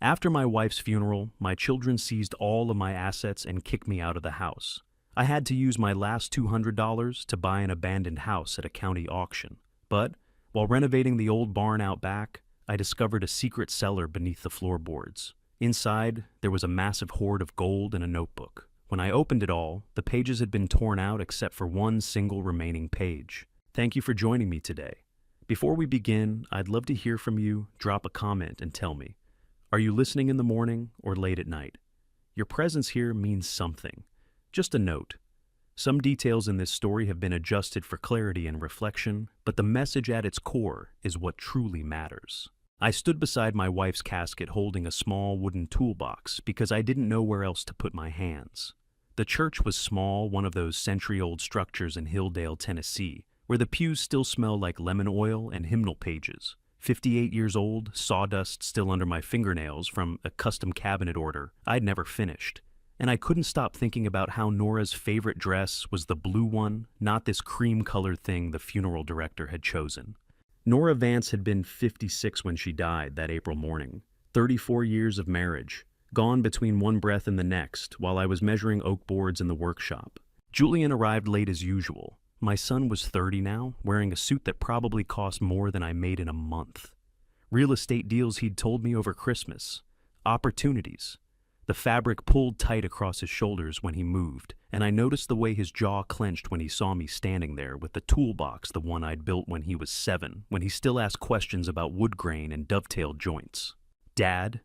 After my wife's funeral, my children seized all of my assets and kicked me out of the house. I had to use my last $200 to buy an abandoned house at a county auction. But, while renovating the old barn out back, I discovered a secret cellar beneath the floorboards. Inside, there was a massive hoard of gold and a notebook. When I opened it all, the pages had been torn out except for one single remaining page. Thank you for joining me today. Before we begin, I'd love to hear from you. Drop a comment and tell me. Are you listening in the morning or late at night? Your presence here means something. Just a note. Some details in this story have been adjusted for clarity and reflection, but the message at its core is what truly matters. I stood beside my wife's casket holding a small wooden toolbox because I didn't know where else to put my hands. The church was small, one of those century-old structures in Hilldale, Tennessee, where the pews still smell like lemon oil and hymnal pages. 58 years old, sawdust still under my fingernails from a custom cabinet order I'd never finished. And I couldn't stop thinking about how Nora's favorite dress was the blue one, not this cream-colored thing the funeral director had chosen. Nora Vance had been 56 when she died that April morning. 34 years of marriage, gone between one breath and the next while I was measuring oak boards in the workshop. Julian arrived late as usual. My son was 30 now, wearing a suit that probably cost more than I made in a month. Real estate deals he'd told me over Christmas. Opportunities. The fabric pulled tight across his shoulders when he moved, and I noticed the way his jaw clenched when he saw me standing there with the toolbox, the one I'd built when he was 7, when he still asked questions about wood grain and dovetailed joints. Dad?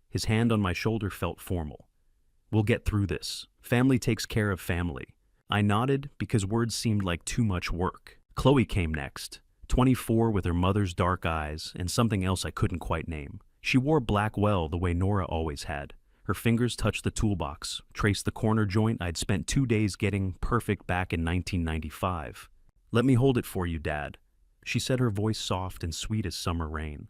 His hand on my shoulder felt formal. We'll get through this. Family takes care of family. I nodded because words seemed like too much work. Chloe came next, 24 with her mother's dark eyes and something else I couldn't quite name. She wore black well the way Nora always had. Her fingers touched the toolbox, traced the corner joint I'd spent 2 days getting perfect back in 1995. Let me hold it for you, Dad. She said, her voice soft and sweet as summer rain.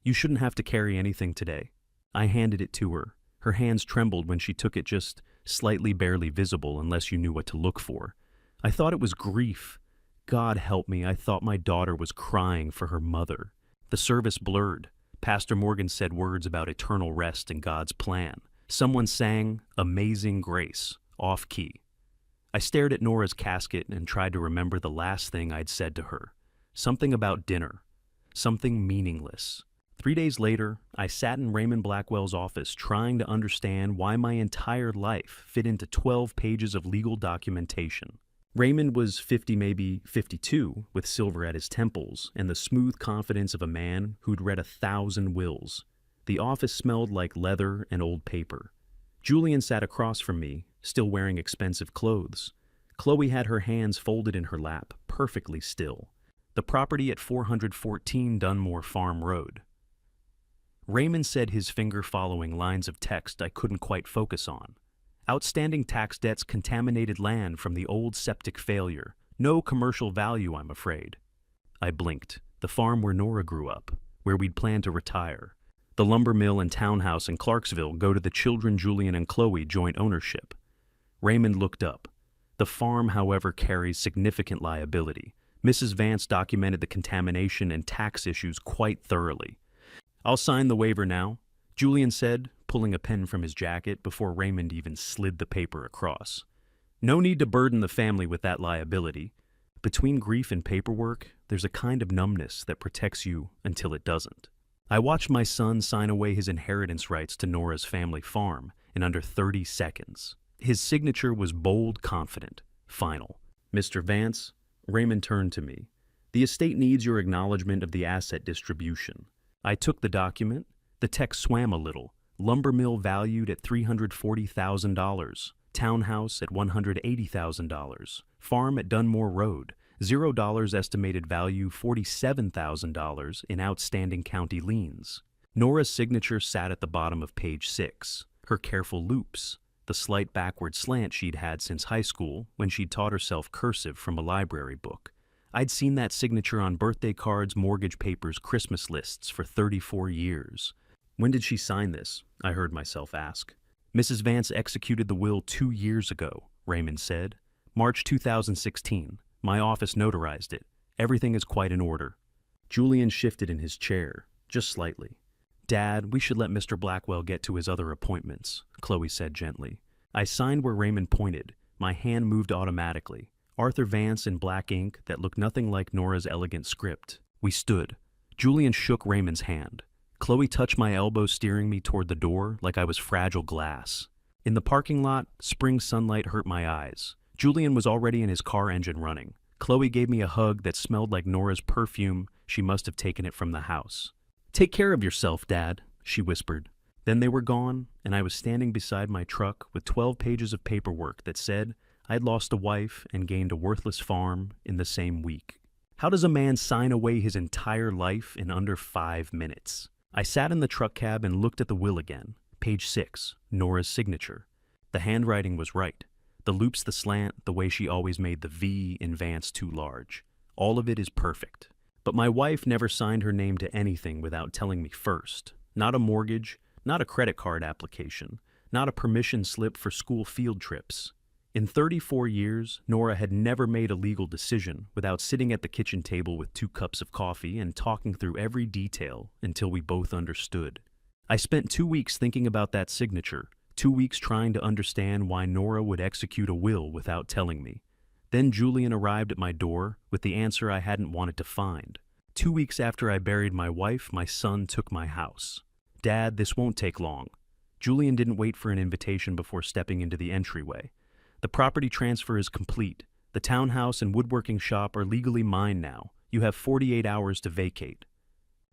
You shouldn't have to carry anything today. I handed it to her. Her hands trembled when she took it, just slightly barely visible unless you knew what to look for. I thought it was grief. God help me, I thought my daughter was crying for her mother. The service blurred. Pastor Morgan said words about eternal rest and God's plan. Someone sang Amazing Grace, off-key. I stared at Nora's casket and tried to remember the last thing I'd said to her. Something about dinner. Something meaningless. 3 days later, I sat in Raymond Blackwell's office trying to understand why my entire life fit into 12 pages of legal documentation. Raymond was 50, maybe 52, with silver at his temples and the smooth confidence of a man who'd read 1,000 wills. The office smelled like leather and old paper. Julian sat across from me, still wearing expensive clothes. Chloe had her hands folded in her lap, perfectly still. The property at 414 Dunmore Farm Road. Raymond said, his finger following lines of text I couldn't quite focus on. Outstanding tax debts, contaminated land from the old septic failure. No commercial value, I'm afraid. I blinked. The farm where Nora grew up, where we'd planned to retire. The lumber mill and townhouse in Clarksville go to the children Julian and Chloe joint ownership. Raymond looked up. The farm, however, carries significant liability. Mrs. Vance documented the contamination and tax issues quite thoroughly. I'll sign the waiver now, Julian said, pulling a pen from his jacket before Raymond even slid the paper across. No need to burden the family with that liability. Between grief and paperwork, there's a kind of numbness that protects you until it doesn't. I watched my son sign away his inheritance rights to Nora's family farm in under 30 seconds. His signature was bold, confident, final. Mr. Vance, Raymond turned to me. The estate needs your acknowledgement of the asset distribution. I took the document. The text swam a little. Lumber mill valued at $340,000. Townhouse at $180,000. Farm at Dunmore Road. $0 estimated value, $47,000 in outstanding county liens. Nora's signature sat at the bottom of page 6. Her careful loops. The slight backward slant she'd had since high school when she'd taught herself cursive from a library book. I'd seen that signature on birthday cards, mortgage papers, Christmas lists for 34 years. When did she sign this? I heard myself ask. Mrs. Vance executed the will 2 years ago, Raymond said. March 2016. My office notarized it. Everything is quite in order. Julian shifted in his chair, just slightly. Dad, we should let Mr. Blackwell get to his other appointments, Chloe said gently. I signed where Raymond pointed. My hand moved automatically. Arthur Vance in black ink that looked nothing like Nora's elegant script. We stood. Julian shook Raymond's hand. Chloe touched my elbow, steering me toward the door like I was fragile glass. In the parking lot, spring sunlight hurt my eyes. Julian was already in his car engine running. Chloe gave me a hug that smelled like Nora's perfume. She must have taken it from the house. "Take care of yourself, Dad," she whispered. Then they were gone, and I was standing beside my truck with 12 pages of paperwork that said I'd lost a wife and gained a worthless farm in the same week. How does a man sign away his entire life in under 5 minutes? I sat in the truck cab and looked at the will again. Page 6, Nora's signature. The handwriting was right. The loops, the slant, the way she always made the V in Vance too large. All of it is perfect. But my wife never signed her name to anything without telling me first. Not a mortgage, not a credit card application, not a permission slip for school field trips. In 34 years, Nora had never made a legal decision without sitting at the kitchen table with 2 cups of coffee and talking through every detail until we both understood. I spent 2 weeks thinking about that signature, 2 weeks trying to understand why Nora would execute a will without telling me. Then Julian arrived at my door with the answer I hadn't wanted to find. 2 weeks after I buried my wife, my son took my house. "Dad, this won't take long." Julian didn't wait for an invitation before stepping into the entryway. "The property transfer is complete. The townhouse and woodworking shop are legally mine now. You have 48 hours to vacate."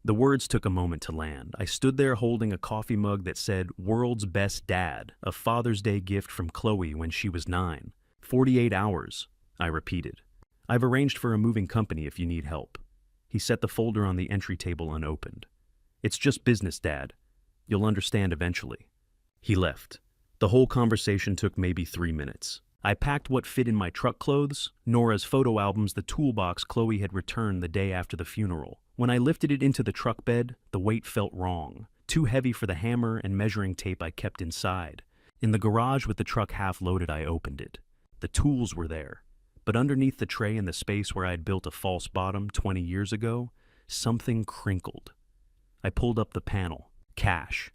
The words took a moment to land. I stood there holding a coffee mug that said, "World's Best Dad," a Father's Day gift from Chloe when she was 9. 48 hours, I repeated. "I've arranged for a moving company if you need help." He set the folder on the entry table unopened. "It's just business, Dad. You'll understand eventually." He left. The whole conversation took maybe 3 minutes. I packed what fit in my truck clothes, Nora's photo albums, the toolbox Chloe had returned the day after the funeral. When I lifted it into the truck bed, the weight felt wrong, too heavy for the hammer and measuring tape I kept inside. In the garage with the truck half loaded, I opened it. The tools were there, but underneath the tray in the space where I had built a false bottom 20 years ago, something crinkled. I pulled up the panel. Cash.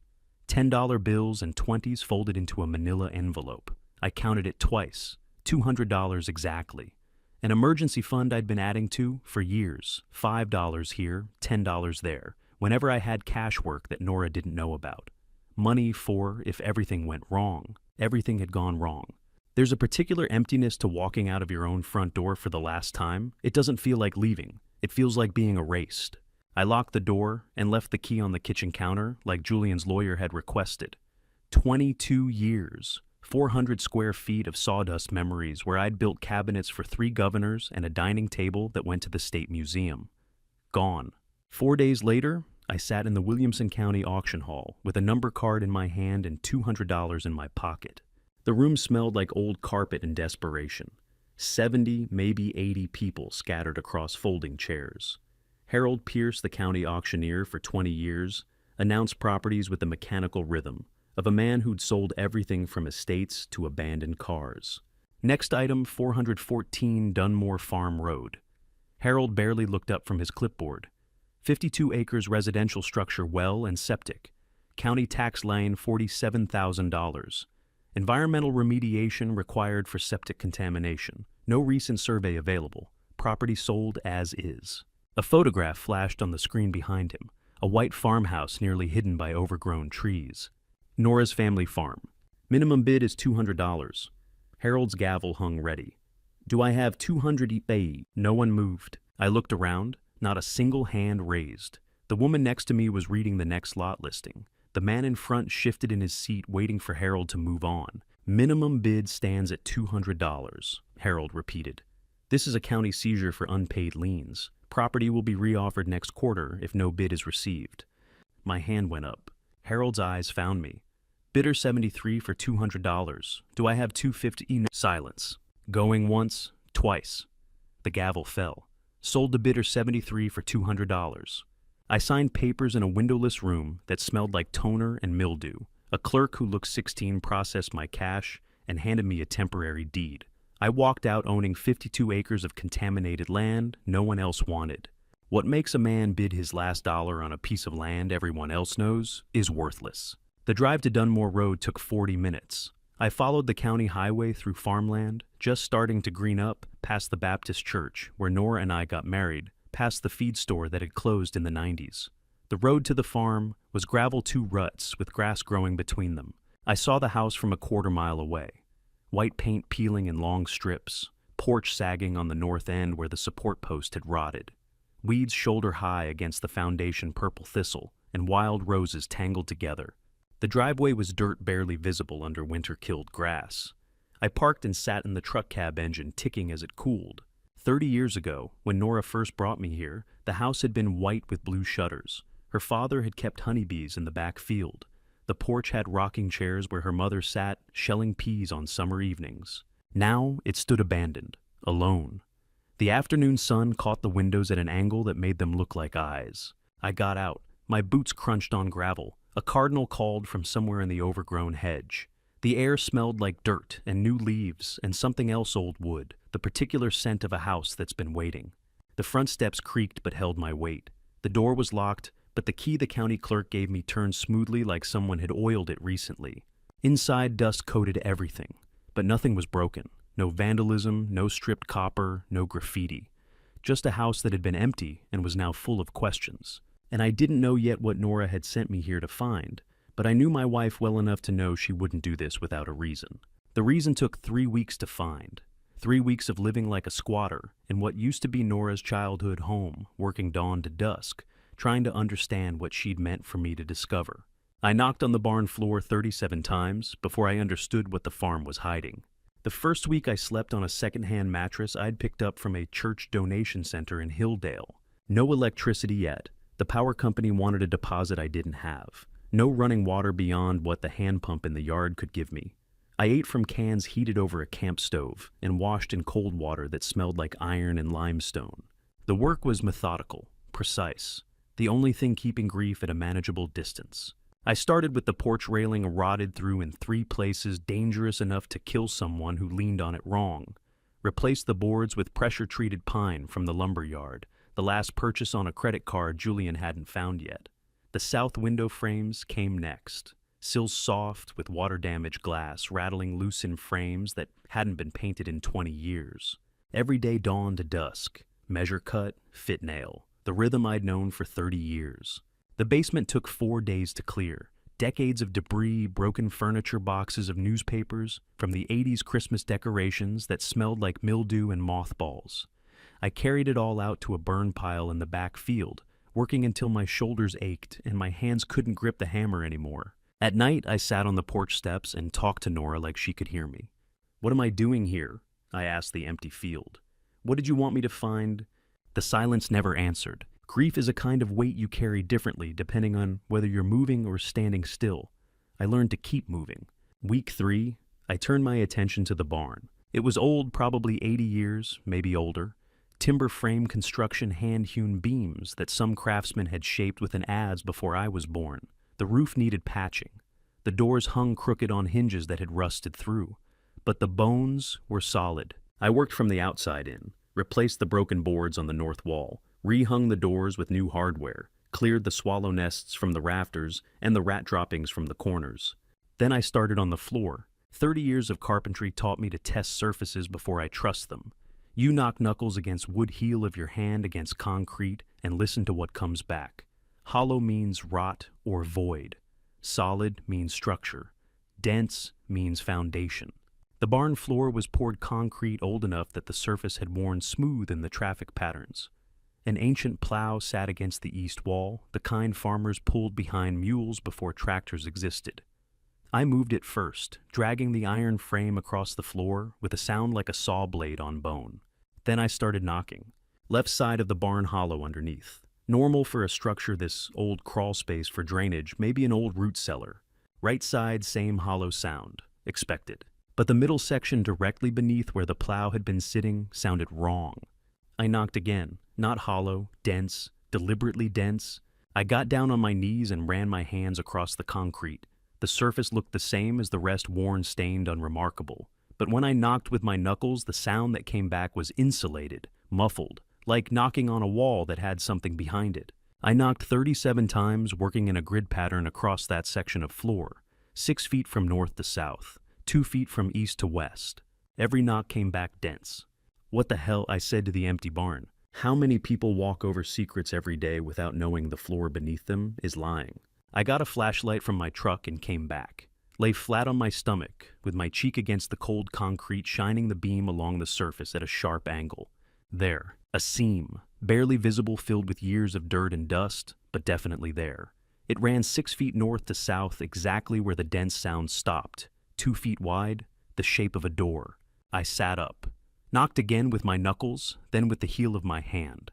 $10 bills and 20s folded into a manila envelope. I counted it twice, $200 exactly. An emergency fund I'd been adding to for years, $5 here, $10 there, whenever I had cash work that Nora didn't know about. Money for if everything went wrong. Everything had gone wrong. There's a particular emptiness to walking out of your own front door for the last time. It doesn't feel like leaving. It feels like being erased. I locked the door and left the key on the kitchen counter like Julian's lawyer had requested. 22 years. 400 square feet of sawdust memories where I'd built cabinets for 3 governors and a dining table that went to the State Museum. Gone. 4 days later, I sat in the Williamson County auction hall with a number card in my hand and $200 in my pocket. The room smelled like old carpet and desperation. 70, maybe 80 people scattered across folding chairs. Harold Pierce, the county auctioneer for 20 years, announced properties with the mechanical rhythm of a man who'd sold everything from estates to abandoned cars. Next item, 414 Dunmore Farm Road. Harold barely looked up from his clipboard. 52 acres residential structure, well and septic. County tax lien $47,000. Environmental remediation required for septic contamination. No recent survey available. Property sold as is. A photograph flashed on the screen behind him. A white farmhouse nearly hidden by overgrown trees. Nora's family farm. Minimum bid is $200. Harold's gavel hung ready. "Do I have 200 eBay?" No one moved. I looked around. Not a single hand raised. The woman next to me was reading the next lot listing. The man in front shifted in his seat, waiting for Harold to move on. "Minimum bid stands at $200, Harold repeated. "This is a county seizure for unpaid liens. Property will be reoffered next quarter if no bid is received." My hand went up. Harold's eyes found me. "Bidder 73 for $200. Do I have 250? Silence. Going once, twice. The gavel fell. Sold to bidder 73 for $200. I signed papers in a windowless room that smelled like toner and mildew. A clerk who looked 16 processed my cash and handed me a temporary deed. I walked out owning 52 acres of contaminated land no one else wanted. What makes a man bid his last dollar on a piece of land everyone else knows is worthless. The drive to Dunmore Road took 40 minutes. I followed the county highway through farmland, just starting to green up, past the Baptist church, where Nora and I got married, past the feed store that had closed in the 90s. The road to the farm was gravel 2 ruts with grass growing between them. I saw the house from a quarter-mile away. White paint peeling in long strips, porch sagging on the north end where the support post had rotted. Weeds shoulder-high against the foundation purple thistle, and wild roses tangled together. The driveway was dirt barely visible under winter-killed grass. I parked and sat in the truck cab engine ticking as it cooled. 30 years ago, when Nora first brought me here, the house had been white with blue shutters. Her father had kept honeybees in the back field. The porch had rocking chairs where her mother sat, shelling peas on summer evenings. Now it stood abandoned, alone. The afternoon sun caught the windows at an angle that made them look like eyes. I got out. My boots crunched on gravel. A cardinal called from somewhere in the overgrown hedge. The air smelled like dirt and new leaves and something else old wood, the particular scent of a house that's been waiting. The front steps creaked but held my weight. The door was locked, but the key the county clerk gave me turned smoothly like someone had oiled it recently. Inside, dust coated everything, but nothing was broken. No vandalism, no stripped copper, no graffiti. Just a house that had been empty and was now full of questions. And I didn't know yet what Nora had sent me here to find, but I knew my wife well enough to know she wouldn't do this without a reason. The reason took 3 weeks to find. 3 weeks of living like a squatter in what used to be Nora's childhood home, working dawn to dusk, trying to understand what she'd meant for me to discover. I knocked on the barn floor 37 times before I understood what the farm was hiding. The first week I slept on a second-hand mattress I'd picked up from a church donation center in Hilldale. No electricity yet. The power company wanted a deposit I didn't have. No running water beyond what the hand pump in the yard could give me. I ate from cans heated over a camp stove and washed in cold water that smelled like iron and limestone. The work was methodical, precise, the only thing keeping grief at a manageable distance. I started with the porch railing rotted through in 3 places dangerous enough to kill someone who leaned on it wrong. Replaced the boards with pressure-treated pine from the lumber yard, the last purchase on a credit card Julian hadn't found yet. The south window frames came next. Sills soft with water-damaged glass rattling loose in frames that hadn't been painted in 20 years. Every day dawn to dusk. Measure cut, fit nail. The rhythm I'd known for 30 years. The basement took 4 days to clear. Decades of debris, broken furniture, boxes of newspapers, from the 80s Christmas decorations that smelled like mildew and mothballs. I carried it all out to a burn pile in the back field, working until my shoulders ached and my hands couldn't grip the hammer anymore. At night, I sat on the porch steps and talked to Nora like she could hear me. "What am I doing here?" I asked the empty field. "What did you want me to find?" The silence never answered. Grief is a kind of weight you carry differently depending on whether you're moving or standing still. I learned to keep moving. Week 3, I turned my attention to the barn. It was old, probably 80 years, maybe older. Timber frame construction hand-hewn beams that some craftsman had shaped with an adze before I was born. The roof needed patching. The doors hung crooked on hinges that had rusted through. But the bones were solid. I worked from the outside in, replaced the broken boards on the north wall, rehung the doors with new hardware, cleared the swallow nests from the rafters and the rat droppings from the corners. Then I started on the floor. 30 years of carpentry taught me to test surfaces before I trust them. You knock knuckles against wood heel of your hand against concrete and listen to what comes back. Hollow means rot or void. Solid means structure. Dense means foundation. The barn floor was poured concrete old enough that the surface had worn smooth in the traffic patterns. An ancient plow sat against the east wall, the kind farmers pulled behind mules before tractors existed. I moved it first, dragging the iron frame across the floor with a sound like a saw blade on bone. Then I started knocking. Left side of the barn hollow underneath. Normal for a structure this old crawl space for drainage, maybe an old root cellar. Right side, same hollow sound. Expected. But the middle section directly beneath where the plow had been sitting sounded wrong. I knocked again. Not hollow, dense, deliberately dense. I got down on my knees and ran my hands across the concrete. The surface looked the same as the rest, worn, stained, unremarkable. But when I knocked with my knuckles, the sound that came back was insulated, muffled, like knocking on a wall that had something behind it. I knocked 37 times, working in a grid pattern across that section of floor, 6 feet from north to south, 2 feet from east to west. Every knock came back dense. "What the hell?" I said to the empty barn. How many people walk over secrets every day without knowing the floor beneath them is lying? I got a flashlight from my truck and came back. Lay flat on my stomach, with my cheek against the cold concrete shining the beam along the surface at a sharp angle. There, a seam, barely visible, filled with years of dirt and dust, but definitely there. It ran 6 feet north to south, exactly where the dense sound stopped. 2 feet wide, the shape of a door. I sat up. Knocked again with my knuckles, then with the heel of my hand.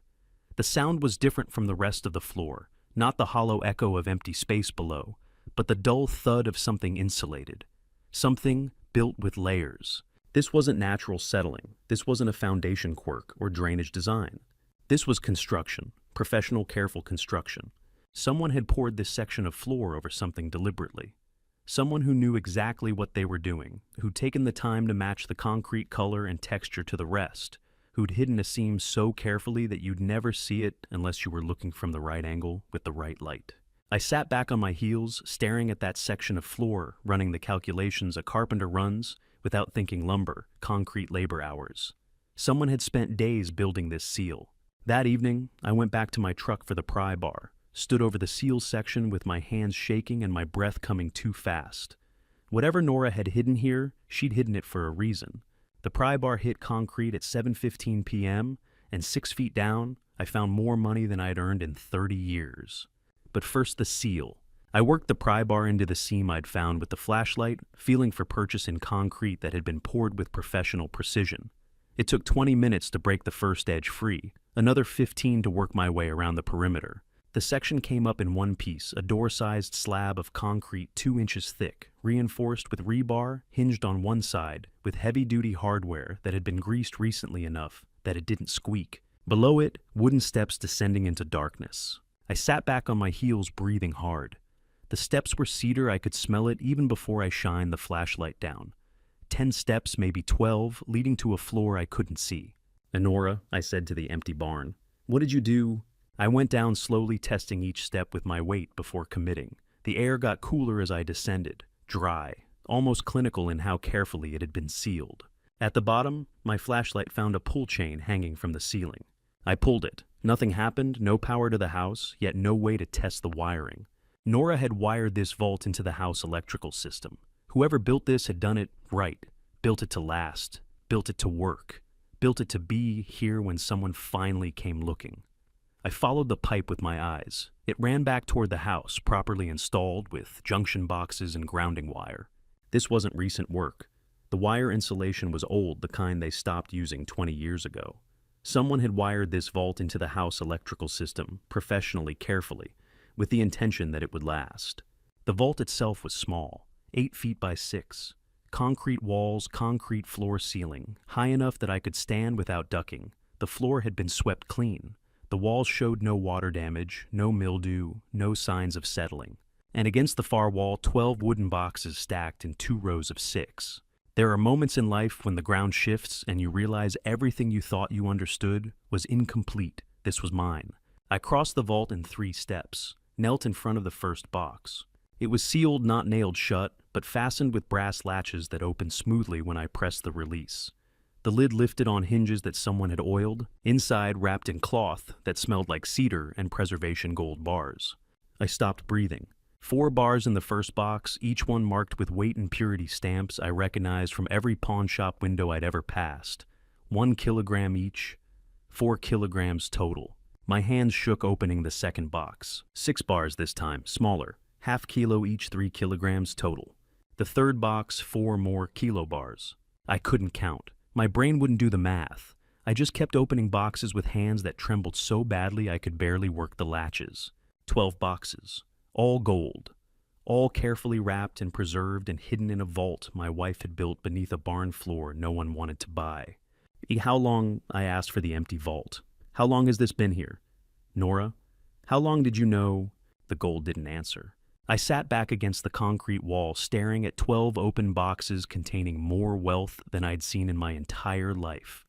The sound was different from the rest of the floor, not the hollow echo of empty space below, but the dull thud of something insulated. Something built with layers. This wasn't natural settling. This wasn't a foundation quirk or drainage design. This was construction, professional, careful construction. Someone had poured this section of floor over something deliberately. Someone who knew exactly what they were doing, who'd taken the time to match the concrete color and texture to the rest, who'd hidden a seam so carefully that you'd never see it unless you were looking from the right angle with the right light. I sat back on my heels, staring at that section of floor, running the calculations a carpenter runs without thinking lumber, concrete labor hours. Someone had spent days building this seal. That evening, I went back to my truck for the pry bar, stood over the seal section with my hands shaking and my breath coming too fast. Whatever Nora had hidden here, she'd hidden it for a reason. The pry bar hit concrete at 7:15 p.m., and 6 feet down, I found more money than I'd earned in 30 years. But first, the seal. I worked the pry bar into the seam I'd found with the flashlight, feeling for purchase in concrete that had been poured with professional precision. It took 20 minutes to break the first edge free, another 15 to work my way around the perimeter. The section came up in one piece, a door-sized slab of concrete 2 inches thick, reinforced with rebar, hinged on one side, with heavy-duty hardware that had been greased recently enough that it didn't squeak. Below it, wooden steps descending into darkness. I sat back on my heels, breathing hard. The steps were cedar. I could smell it even before I shined the flashlight down. 10 steps, maybe 12, leading to a floor I couldn't see. "Nora," I said to the empty barn, "what did you do?" I went down slowly, testing each step with my weight before committing. The air got cooler as I descended, dry, almost clinical in how carefully it had been sealed. At the bottom, my flashlight found a pull chain hanging from the ceiling. I pulled it. Nothing happened, no power to the house, yet no way to test the wiring. Nora had wired this vault into the house electrical system. Whoever built this had done it right, built it to last, built it to work, built it to be here when someone finally came looking. I followed the pipe with my eyes. It ran back toward the house, properly installed with junction boxes and grounding wire. This wasn't recent work. The wire insulation was old, the kind they stopped using 20 years ago. Someone had wired this vault into the house electrical system, professionally, carefully, with the intention that it would last. The vault itself was small, 8 feet by 6. Concrete walls, concrete floor ceiling, high enough that I could stand without ducking. The floor had been swept clean. The walls showed no water damage, no mildew, no signs of settling. And against the far wall, 12 wooden boxes stacked in 2 rows of 6. There are moments in life when the ground shifts and you realize everything you thought you understood was incomplete. This was mine. I crossed the vault in 3 steps, knelt in front of the first box. It was sealed, not nailed shut, but fastened with brass latches that opened smoothly when I pressed the release. The lid lifted on hinges that someone had oiled, inside wrapped in cloth that smelled like cedar and preservation gold bars. I stopped breathing. 4 bars in the first box, each one marked with weight and purity stamps I recognized from every pawn shop window I'd ever passed. 1 kilogram each, 4 kilograms total. My hands shook opening the second box. 6 bars this time, smaller, ½ kilo each, 3 kilograms total. The third box, 4 more kilo bars. I couldn't count. My brain wouldn't do the math. I just kept opening boxes with hands that trembled so badly I could barely work the latches. 12 boxes. All gold, all carefully wrapped and preserved and hidden in a vault my wife had built beneath a barn floor no one wanted to buy. "How long?" I asked for the empty vault. "How long has this been here?" "Nora, how long did you know?" The gold didn't answer. I sat back against the concrete wall, staring at 12 open boxes containing more wealth than I'd seen in my entire life.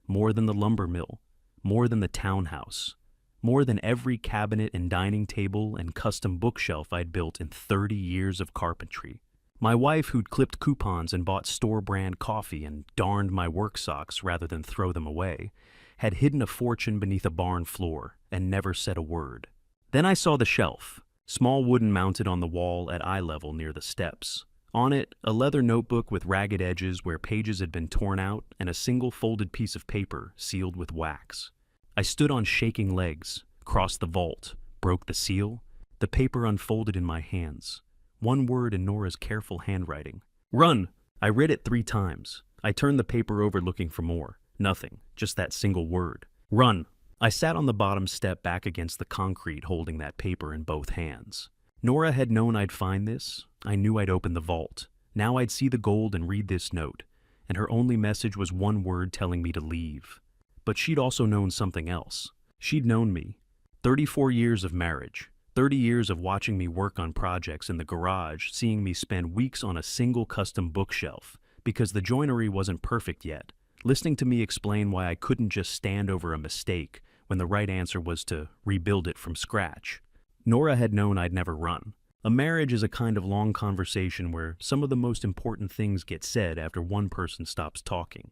More than the lumber mill, more than the townhouse, more than every cabinet and dining table and custom bookshelf I'd built in 30 years of carpentry. My wife, who'd clipped coupons and bought store-brand coffee and darned my work socks rather than throw them away, had hidden a fortune beneath a barn floor and never said a word. Then I saw the shelf, small wooden mounted on the wall at eye level near the steps. On it, a leather notebook with ragged edges where pages had been torn out and a single folded piece of paper sealed with wax. I stood on shaking legs, crossed the vault, broke the seal. The paper unfolded in my hands. One word in Nora's careful handwriting. Run! I read it 3 times. I turned the paper over looking for more. Nothing, just that single word. Run! I sat on the bottom step back against the concrete holding that paper in both hands. Nora had known I'd find this. I knew I'd open the vault. Now I'd see the gold and read this note, and her only message was one word telling me to leave. But she'd also known something else. She'd known me. 34 years of marriage. 30 years of watching me work on projects in the garage, seeing me spend weeks on a single custom bookshelf because the joinery wasn't perfect yet, listening to me explain why I couldn't just stand over a mistake when the right answer was to rebuild it from scratch. Nora had known I'd never run. A marriage is a kind of long conversation where some of the most important things get said after one person stops talking.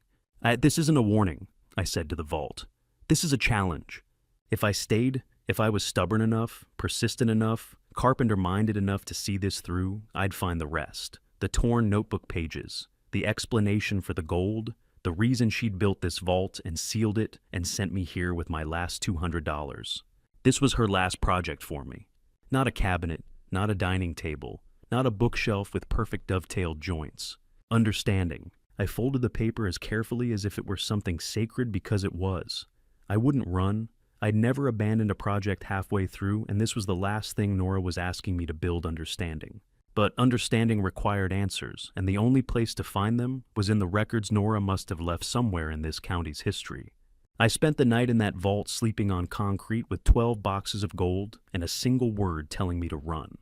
This isn't a warning, I said to the vault. This is a challenge. If I stayed, if I was stubborn enough, persistent enough, carpenter-minded enough to see this through, I'd find the rest. The torn notebook pages, the explanation for the gold, the reason she'd built this vault and sealed it and sent me here with my last $200. This was her last project for me. Not a cabinet, not a dining table, not a bookshelf with perfect dovetailed joints. Understanding. I folded the paper as carefully as if it were something sacred because it was. I wouldn't run. I'd never abandoned a project halfway through, and this was the last thing Nora was asking me to build understanding. But understanding required answers, and the only place to find them was in the records Nora must have left somewhere in this county's history. I spent the night in that vault sleeping on concrete with 12 boxes of gold and a single word telling me to run.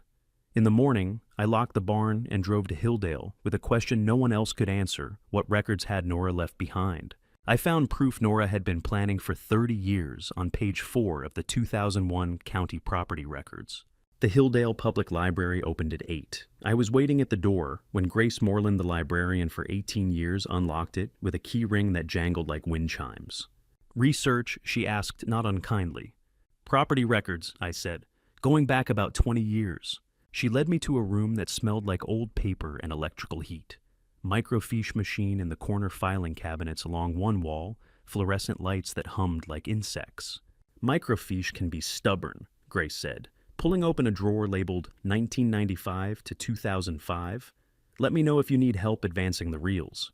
In the morning, I locked the barn and drove to Hilldale with a question no one else could answer: what records had Nora left behind? I found proof Nora had been planning for 30 years on page 4 of the 2001 county property records. The Hilldale Public Library opened at 8. I was waiting at the door when Grace Moreland, the librarian for 18 years, unlocked it with a key ring that jangled like wind chimes. Research, she asked not unkindly. Property records, I said, going back about 20 years. She led me to a room that smelled like old paper and electrical heat. Microfiche machine in the corner filing cabinets along one wall, fluorescent lights that hummed like insects. Microfiche can be stubborn, Grace said, pulling open a drawer labeled 1995 to 2005. Let me know if you need help advancing the reels.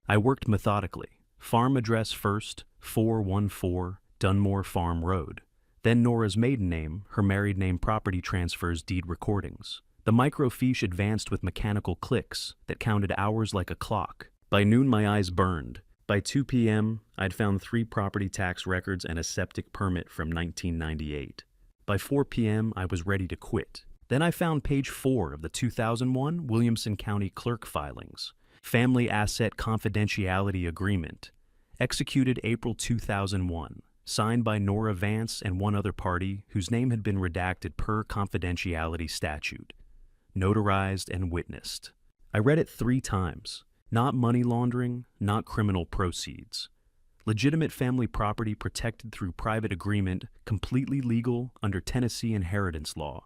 I worked methodically. Farm address first, 414 Dunmore Farm Road. Then Nora's maiden name, her married name, property transfers, deed recordings. The microfiche advanced with mechanical clicks that counted hours like a clock. By noon, my eyes burned. By 2 p.m., I'd found 3 property tax records and a septic permit from 1998. By 4 p.m., I was ready to quit. Then I found page 4 of the 2001 Williamson County Clerk filings. Family Asset Confidentiality Agreement. Executed April 2001. Signed by Nora Vance and one other party whose name had been redacted per confidentiality statute. Notarized and witnessed. I read it 3 times. Not money laundering, not criminal proceeds. Legitimate family property protected through private agreement, completely legal under Tennessee inheritance law.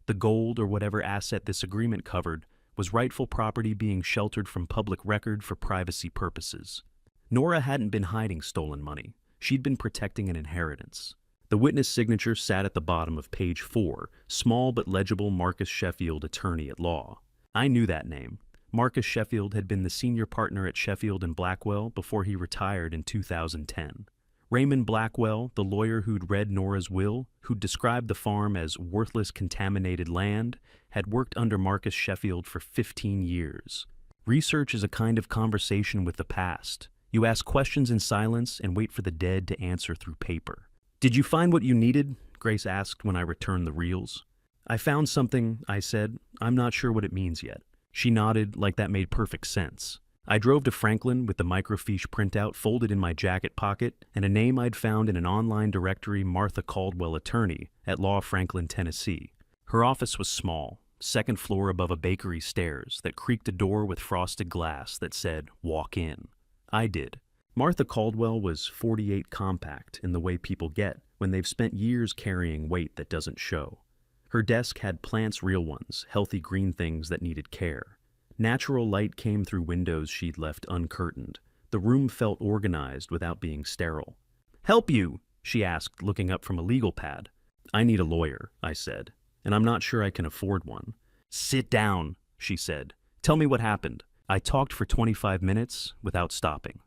The gold or whatever asset this agreement covered was rightful property being sheltered from public record for privacy purposes. Nora hadn't been hiding stolen money. She'd been protecting an inheritance. The witness signature sat at the bottom of page 4, small but legible Marcus Sheffield, attorney at law. I knew that name. Marcus Sheffield had been the senior partner at Sheffield and Blackwell before he retired in 2010. Raymond Blackwell, the lawyer who'd read Nora's will, who'd described the farm as worthless contaminated land, had worked under Marcus Sheffield for 15 years. Research is a kind of conversation with the past. You ask questions in silence and wait for the dead to answer through paper. Did you find what you needed? Grace asked when I returned the reels. I found something, I said. I'm not sure what it means yet. She nodded like that made perfect sense. I drove to Franklin with the microfiche printout folded in my jacket pocket and a name I'd found in an online directory, Martha Caldwell, attorney at Law Franklin, Tennessee. Her office was small, second floor above a bakery stairs that creaked a door with frosted glass that said, "Walk in." I did. Martha Caldwell was 48 compact in the way people get when they've spent years carrying weight that doesn't show. Her desk had plants, real ones, healthy green things that needed care. Natural light came through windows she'd left uncurtained. The room felt organized without being sterile. "Help you?" she asked, looking up from a legal pad. "I need a lawyer," I said, "and I'm not sure I can afford one." "Sit down," she said. "Tell me what happened." I talked for 25 minutes without stopping.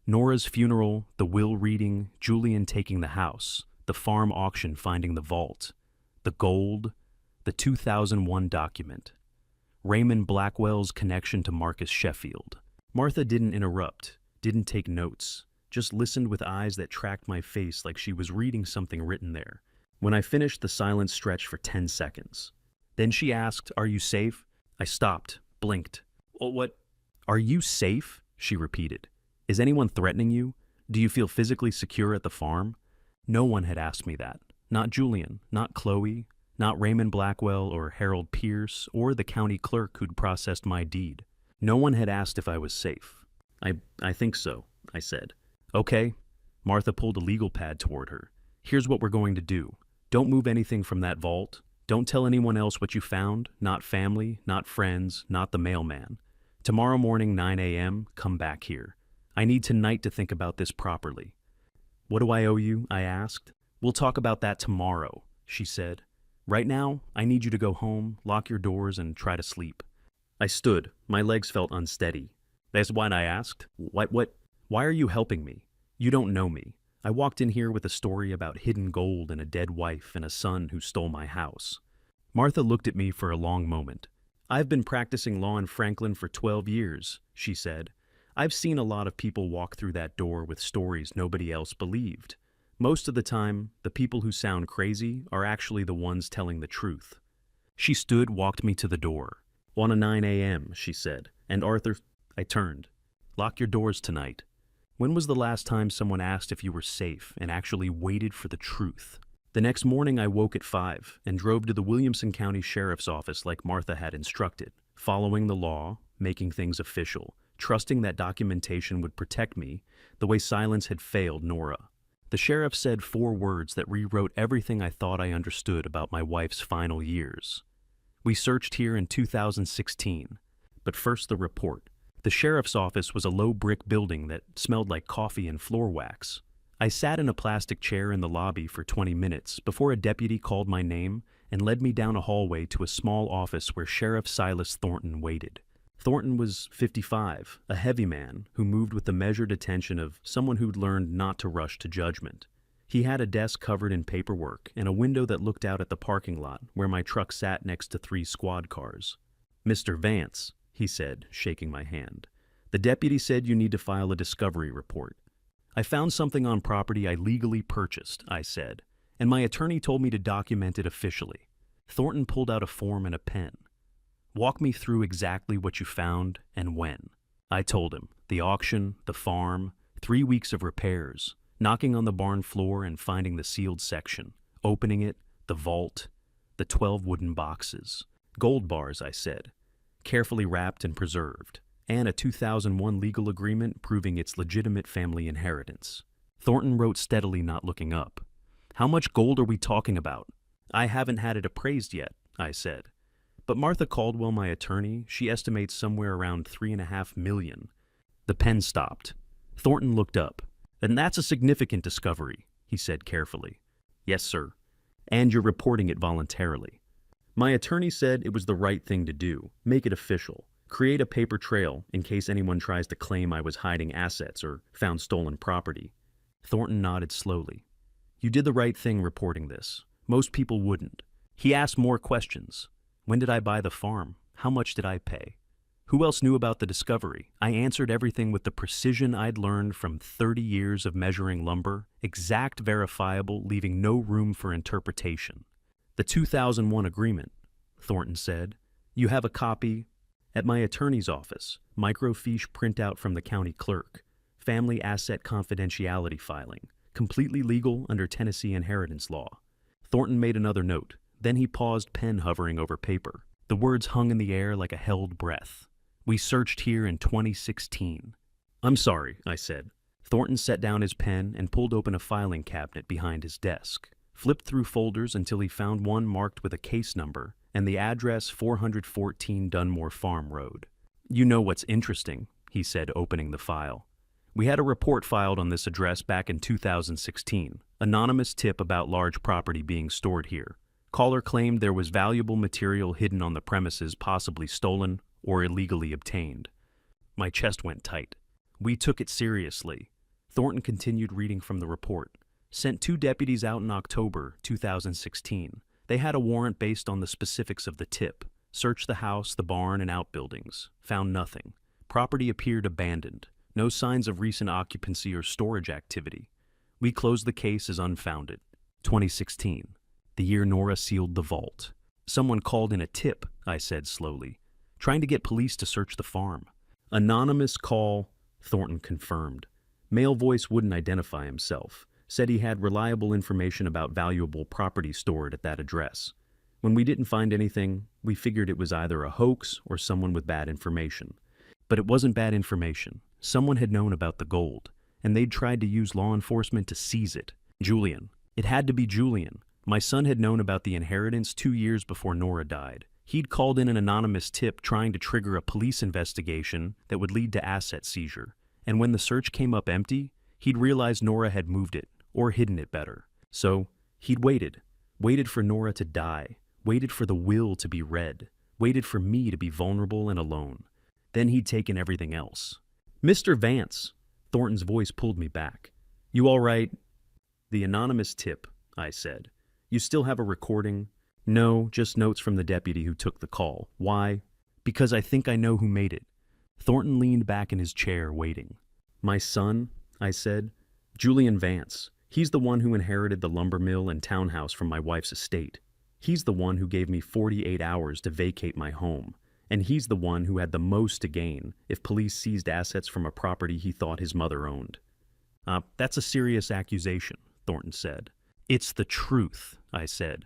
Nora's funeral, the will reading, Julian taking the house, the farm auction finding the vault, the gold, the 2001 document. Raymond Blackwell's connection to Marcus Sheffield. Martha didn't interrupt, didn't take notes, just listened with eyes that tracked my face like she was reading something written there. When I finished, the silence stretched for 10 seconds. Then she asked, "Are you safe?" I stopped, blinked. "Oh, what?" "Are you safe?" she repeated. "Is anyone threatening you? Do you feel physically secure at the farm?" No one had asked me that. Not Julian, not Chloe, not Raymond Blackwell or Harold Pierce or the county clerk who'd processed my deed. No one had asked if I was safe. I think so," I said. "Okay." Martha pulled a legal pad toward her. "Here's what we're going to do. Don't move anything from that vault. Don't tell anyone else what you found, not family, not friends, not the mailman. Tomorrow morning, 9 a.m., come back here. I need tonight to think about this properly." "What do I owe you?" I asked. "We'll talk about that tomorrow," she said. "Right now, I need you to go home, lock your doors, and try to sleep." I stood. My legs felt unsteady. "That's what I asked. Why are you helping me? You don't know me. I walked in here with a story about hidden gold and a dead wife and a son who stole my house." Martha looked at me for a long moment. "I've been practicing law in Franklin for 12 years, she said. "I've seen a lot of people walk through that door with stories nobody else believed. Most of the time, the people who sound crazy are actually the ones telling the truth." She stood, walked me to the door. "On a 9 a.m., she said, "and Arthur—" I turned. "Lock your doors tonight." When was the last time someone asked if you were safe and actually waited for the truth? The next morning I woke at 5 and drove to the Williamson County Sheriff's Office like Martha had instructed, following the law, making things official, trusting that documentation would protect me the way silence had failed Nora. The sheriff said 4 words that rewrote everything I thought I understood about my wife's final years. "We searched here in 2016, but first the report." The sheriff's office was a low brick building that smelled like coffee and floor wax. I sat in a plastic chair in the lobby for 20 minutes before a deputy called my name and led me down a hallway to a small office where Sheriff Silas Thornton waited. Thornton was 55, a heavy man who moved with the measured attention of someone who'd learned not to rush to judgment. He had a desk covered in paperwork and a window that looked out at the parking lot where my truck sat next to 3 squad cars. "Mr. Vance," he said, shaking my hand. "The deputy said you need to file a discovery report." "I found something on property I legally purchased," I said, "and my attorney told me to document it officially." Thornton pulled out a form and a pen. "Walk me through exactly what you found and when." I told him. The auction, the farm, 3 weeks of repairs, knocking on the barn floor and finding the sealed section, opening it, the vault, the 12 wooden boxes. Gold bars, I said, carefully wrapped and preserved, and a 2001 legal agreement proving its legitimate family inheritance. Thornton wrote steadily, not looking up. "How much gold are we talking about?" "I haven't had it appraised yet," I said. "But Martha Caldwell, my attorney, she estimates somewhere around $3.5 million. The pen stopped. Thornton looked up. "And that's a significant discovery," he said carefully. "Yes, sir. And you're reporting it voluntarily." My attorney said it was the right thing to do, make it official, create a paper trail in case anyone tries to claim I was hiding assets or found stolen property. Thornton nodded slowly. "You did the right thing reporting this. Most people wouldn't." He asked more questions. When did I buy the farm? How much did I pay? Who else knew about the discovery? I answered everything with the precision I'd learned from 30 years of measuring lumber, exact, verifiable, leaving no room for interpretation. "The 2001 agreement," Thornton said. "You have a copy?" At my attorney's office, microfiche printout from the county clerk, family asset confidentiality filing, completely legal under Tennessee inheritance law. Thornton made another note. Then he paused, pen hovering over paper. The words hung in the air like a held breath. We searched here in 2016. I'm sorry, I said. Thornton set down his pen and pulled open a filing cabinet behind his desk, flipped through folders until he found one marked with a case number and the address 414 Dunmore Farm Road. You know what's interesting, he said, opening the file. We had a report filed on this address back in 2016. Anonymous tip about large property being stored here. Caller claimed there was valuable material hidden on the premises, possibly stolen or illegally obtained. My chest went tight. We took it seriously. Thornton continued reading from the report. Sent 2 deputies out in October 2016. They had a warrant based on the specifics of the tip. Searched the house, the barn, and outbuildings. Found nothing. Property appeared abandoned. No signs of recent occupancy or storage activity. We closed the case as unfounded. 2016. The year Nora sealed the vault. Someone called in a tip, I said slowly, trying to get police to search the farm. Anonymous call, Thornton confirmed. Male voice wouldn't identify himself. Said he had reliable information about valuable property stored at that address. When we didn't find anything, we figured it was either a hoax or someone with bad information. But it wasn't bad information. Someone had known about the gold, and they'd tried to use law enforcement to seize it. Julian. It had to be Julian. My son had known about the inheritance 2 years before Nora died. He'd called in an anonymous tip trying to trigger a police investigation that would lead to asset seizure. And when the search came up empty, he'd realized Nora had moved it, or hidden it better. So, he'd waited for Nora to die, waited for the will to be read, waited for me to be vulnerable and alone. Then he'd taken everything else. Mr. Vance, Thornton's voice pulled me back. You all right? The anonymous tip, I said. You still have a recording? No, just notes from the deputy who took the call. Why? Because I think I know who made it. Thornton leaned back in his chair, waiting. My son, I said. Julian Vance. He's the one who inherited the lumber mill and townhouse from my wife's estate. He's the one who gave me 48 hours to vacate my home. And he's the one who had the most to gain if police seized assets from a property he thought his mother owned. That's a serious accusation, Thornton said. It's the truth, I said.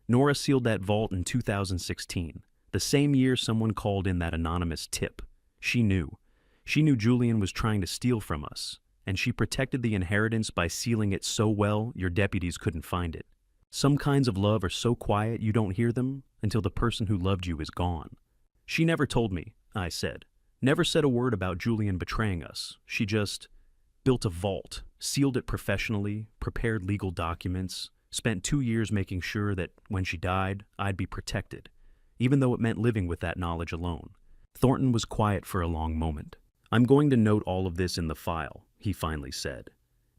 Nora sealed that vault in 2016, the same year someone called in that anonymous tip. She knew. She knew Julian was trying to steal from us, and she protected the inheritance by sealing it so well your deputies couldn't find it. Some kinds of love are so quiet you don't hear them until the person who loved you is gone. She never told me, I said. Never said a word about Julian betraying us. She just built a vault, sealed it professionally, prepared legal documents, spent 2 years making sure that when she died, I'd be protected, even though it meant living with that knowledge alone. Thornton was quiet for a long moment. I'm going to note all of this in the file, he finally said.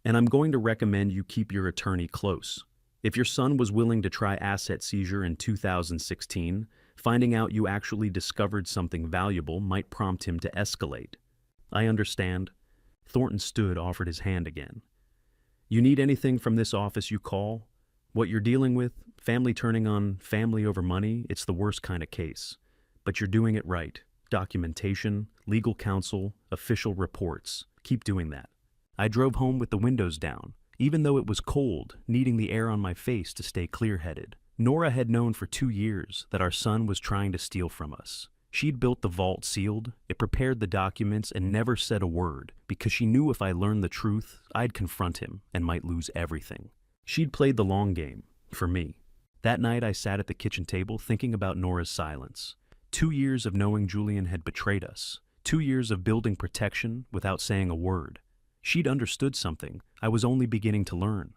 And I'm going to recommend you keep your attorney close. If your son was willing to try asset seizure in 2016, finding out you actually discovered something valuable might prompt him to escalate. I understand. Thornton stood, offered his hand again. You need anything from this office you call? What you're dealing with, family turning on family over money, it's the worst kind of case. But you're doing it right. Documentation, legal counsel, official reports. Keep doing that. I drove home with the windows down, even though it was cold, needing the air on my face to stay clear-headed. Nora had known for 2 years that our son was trying to steal from us. She'd built the vault sealed, it prepared the documents, and never said a word, because she knew if I learned the truth, I'd confront him and might lose everything. She'd played the long game, for me. That night I sat at the kitchen table thinking about Nora's silence. 2 years of knowing Julian had betrayed us. 2 years of building protection without saying a word. She'd understood something I was only beginning to learn.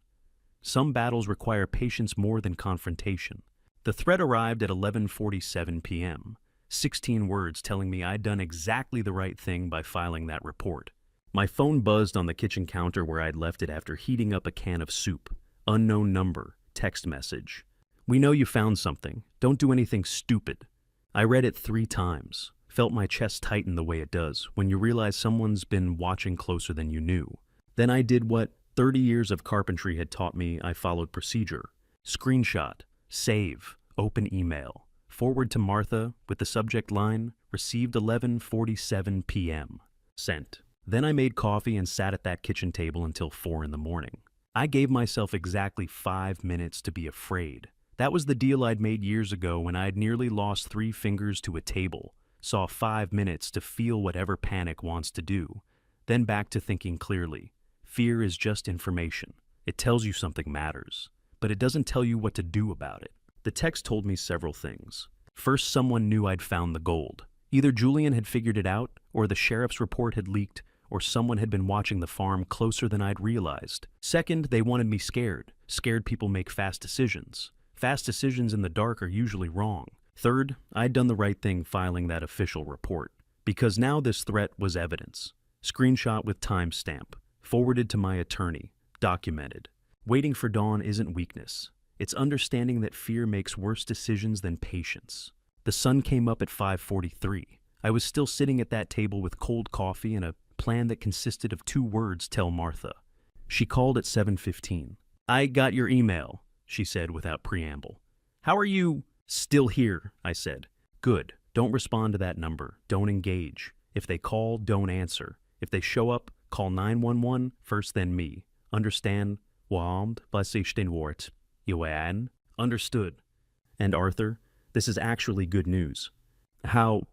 Some battles require patience more than confrontation. The threat arrived at 11:47 p.m. 16 words telling me I'd done exactly the right thing by filing that report. My phone buzzed on the kitchen counter where I'd left it after heating up a can of soup. Unknown number, text message. We know you found something. Don't do anything stupid. I read it 3 times. Felt my chest tighten the way it does when you realize someone's been watching closer than you knew. Then I did what 30 years of carpentry had taught me. I followed procedure. Screenshot, save, open email, forward to Martha with the subject line, Received 11:47 p.m. Sent. Then I made coffee and sat at that kitchen table until 4 in the morning. I gave myself exactly 5 minutes to be afraid. That was the deal I'd made years ago when I'd nearly lost 3 fingers to a table. Saw 5 minutes to feel whatever panic wants to do. Then back to thinking clearly. Fear is just information. It tells you something matters, but it doesn't tell you what to do about it. The text told me several things. First, someone knew I'd found the gold. Either Julian had figured it out, or the sheriff's report had leaked, or someone had been watching the farm closer than I'd realized. Second, they wanted me scared. Scared people make fast decisions. Fast decisions in the dark are usually wrong. Third, I'd done the right thing filing that official report. Because now this threat was evidence. Screenshot with timestamp. Forwarded to my attorney. Documented. Waiting for dawn isn't weakness. It's understanding that fear makes worse decisions than patience. The sun came up at 5:43. I was still sitting at that table with cold coffee and a plan that consisted of 2 words, tell Martha. She called at 7:15. I got your email, she said without preamble. How are you? Still here, I said. Good. Don't respond to that number. Don't engage. If they call, don't answer. If they show up, call 911 first, then me. Understand? Warmed, was ich den Wort. Joanne? Understood. And Arthur, this is actually good news. How?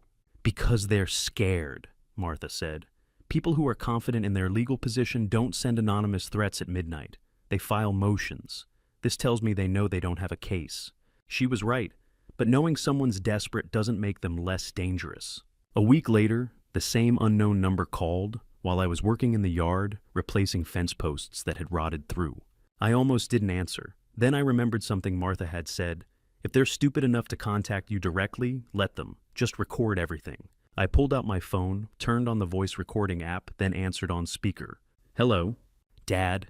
Because they're scared, Martha said. People who are confident in their legal position don't send anonymous threats at midnight. They file motions. This tells me they know they don't have a case. She was right, but knowing someone's desperate doesn't make them less dangerous. A week later, the same unknown number called while I was working in the yard, replacing fence posts that had rotted through. I almost didn't answer. Then I remembered something Martha had said. If they're stupid enough to contact you directly, let them. Just record everything. I pulled out my phone, turned on the voice recording app, then answered on speaker. Hello? Dad?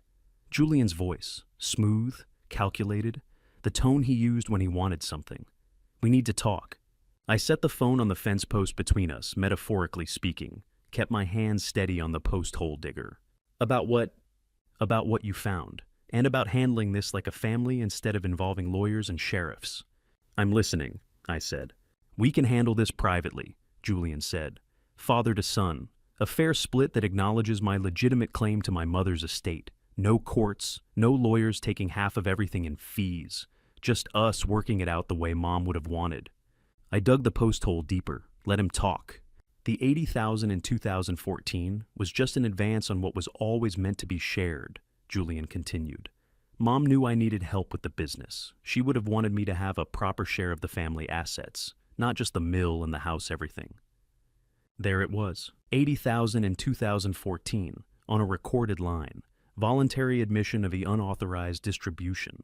Julian's voice. Smooth, calculated. The tone he used when he wanted something. We need to talk. I set the phone on the fence post between us, metaphorically speaking. Kept my hands steady on the post hole digger. About what? About what you found. And about handling this like a family instead of involving lawyers and sheriffs. I'm listening, I said. We can handle this privately, Julian said. Father to son. A fair split that acknowledges my legitimate claim to my mother's estate. No courts, no lawyers taking half of everything in fees. Just us working it out the way Mom would have wanted. I dug the post hole deeper, let him talk. The $80,000 in 2014 was just an advance on what was always meant to be shared, Julian continued. Mom knew I needed help with the business. She would have wanted me to have a proper share of the family assets, not just the mill and the house everything. There it was, $80,000 in 2014, on a recorded line, voluntary admission of the unauthorized distribution.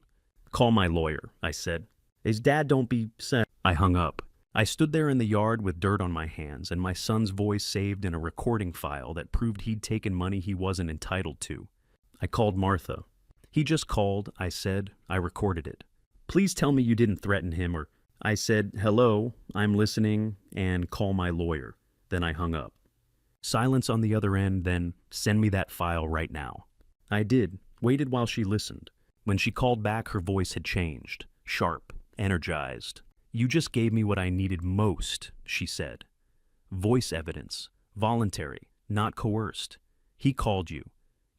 Call my lawyer, I said. His dad don't be sent. I hung up. I stood there in the yard with dirt on my hands and my son's voice saved in a recording file that proved he'd taken money he wasn't entitled to. I called Martha. He just called, I said. I recorded it. Please tell me you didn't threaten him or... I said, hello, I'm listening, and call my lawyer. Then I hung up. Silence on the other end, then send me that file right now. I did, waited while she listened. When she called back, her voice had changed. Sharp, energized. You just gave me what I needed most, she said. Voice evidence. Voluntary, not coerced. He called you.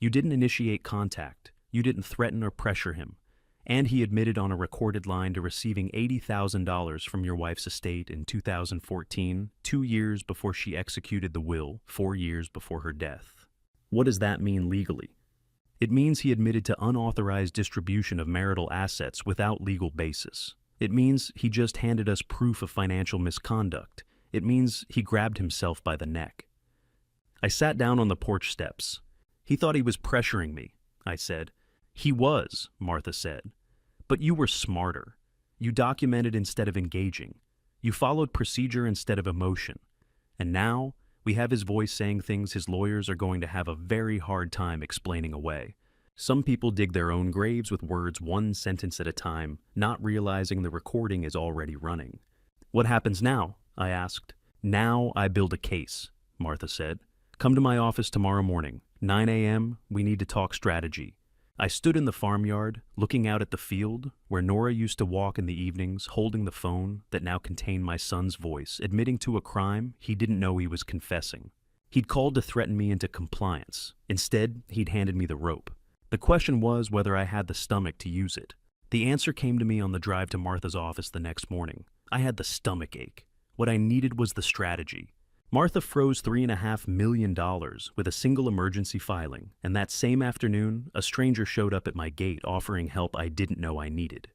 You didn't initiate contact. You didn't threaten or pressure him. And he admitted on a recorded line to receiving $80,000 from your wife's estate in 2014, 2 years before she executed the will, 4 years before her death. What does that mean legally? It means he admitted to unauthorized distribution of marital assets without legal basis. It means he just handed us proof of financial misconduct. It means he grabbed himself by the neck. I sat down on the porch steps. He thought he was pressuring me, I said. He was, Martha said. But you were smarter. You documented instead of engaging. You followed procedure instead of emotion. And now, we have his voice saying things his lawyers are going to have a very hard time explaining away. Some people dig their own graves with words 1 sentence at a time, not realizing the recording is already running. What happens now? I asked. Now I build a case, Martha said. Come to my office tomorrow morning, 9 a.m., we need to talk strategy. I stood in the farmyard, looking out at the field, where Nora used to walk in the evenings, holding the phone that now contained my son's voice, admitting to a crime he didn't know he was confessing. He'd called to threaten me into compliance. Instead, he'd handed me the rope. The question was whether I had the stomach to use it. The answer came to me on the drive to Martha's office the next morning. I had the stomach ache. What I needed was the strategy. Martha froze $3.5 million with a single emergency filing, and that same afternoon, a stranger showed up at my gate offering help I didn't know I needed.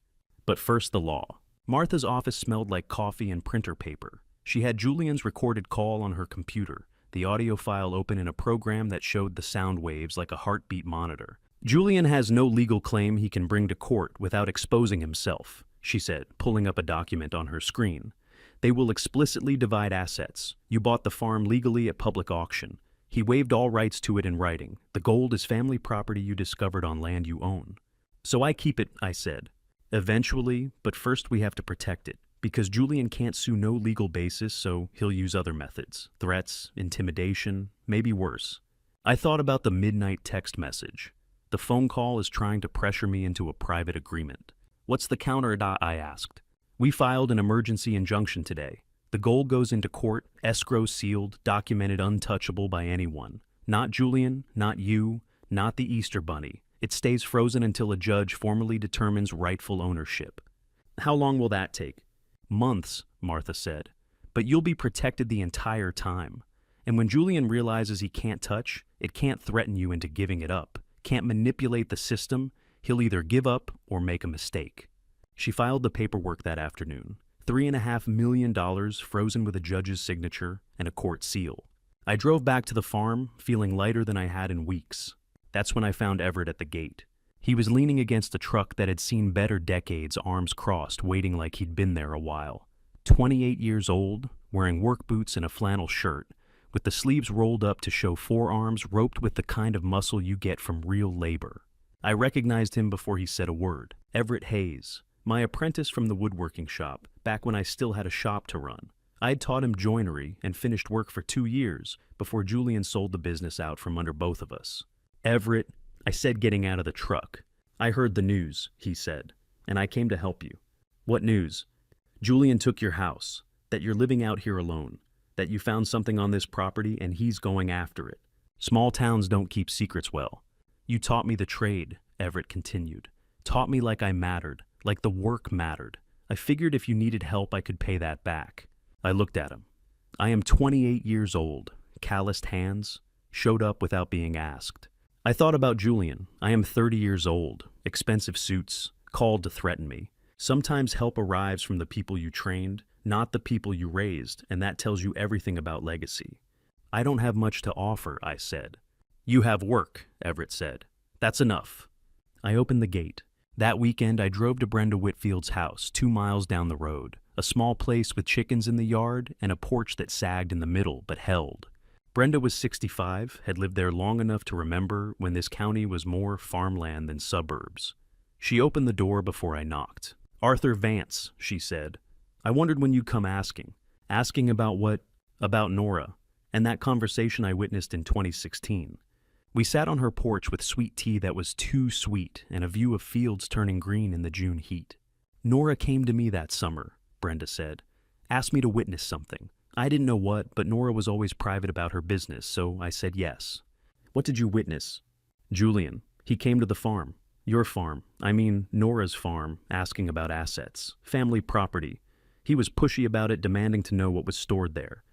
But first, the law. Martha's office smelled like coffee and printer paper. She had Julian's recorded call on her computer, the audio file open in a program that showed the sound waves like a heartbeat monitor. Julian has no legal claim he can bring to court without exposing himself, she said, pulling up a document on her screen. They will explicitly divide assets. You bought the farm legally at public auction. He waived all rights to it in writing. The gold is family property you discovered on land you own. So I keep it, I said. Eventually, but first we have to protect it, because Julian can't sue no legal basis, so he'll use other methods. Threats, intimidation, maybe worse. I thought about the midnight text message. The phone call is trying to pressure me into a private agreement. What's the counter? I asked. We filed an emergency injunction today. The gold goes into court, escrow sealed, documented untouchable by anyone. Not Julian, not you, not the Easter Bunny. It stays frozen until a judge formally determines rightful ownership. How long will that take? Months, Martha said. But you'll be protected the entire time. And when Julian realizes he can't touch, it can't threaten you into giving it up, can't manipulate the system, he'll either give up or make a mistake. She filed the paperwork that afternoon. $3.5 million frozen with a judge's signature and a court seal. I drove back to the farm, feeling lighter than I had in weeks. That's when I found Everett at the gate. He was leaning against a truck that had seen better decades, arms crossed, waiting like he'd been there a while. 28 years old, wearing work boots and a flannel shirt, with the sleeves rolled up to show forearms roped with the kind of muscle you get from real labor. I recognized him before he said a word. Everett Hayes. My apprentice from the woodworking shop, back when I still had a shop to run. I'd taught him joinery and finished work for 2 years before Julian sold the business out from under both of us. Everett, I said, getting out of the truck. I heard the news, he said, and I came to help you. What news? Julian took your house, that you're living out here alone, that you found something on this property and he's going after it. Small towns don't keep secrets well. You taught me the trade, Everett continued. Taught me like I mattered. Like the work mattered. I figured if you needed help, I could pay that back. I looked at him. I am 28 years old, calloused hands, showed up without being asked. I thought about Julian. I am 30 years old, expensive suits, called to threaten me. Sometimes help arrives from the people you trained, not the people you raised, and that tells you everything about legacy. I don't have much to offer, I said. You have work, Everett said. That's enough. I opened the gate. That weekend, I drove to Brenda Whitfield's house, 2 miles down the road, a small place with chickens in the yard and a porch that sagged in the middle but held. Brenda was 65, had lived there long enough to remember when this county was more farmland than suburbs. She opened the door before I knocked. Arthur Vance, she said. I wondered when you'd come asking about what? About Nora, and that conversation I witnessed in 2016. We sat on her porch with sweet tea that was too sweet and a view of fields turning green in the June heat. Nora came to me that summer, Brenda said. Asked me to witness something. I didn't know what, but Nora was always private about her business, so I said yes. What did you witness? Julian. He came to the farm. Your farm. I mean, Nora's farm, asking about assets. Family property. He was pushy about it, demanding to know what was stored there.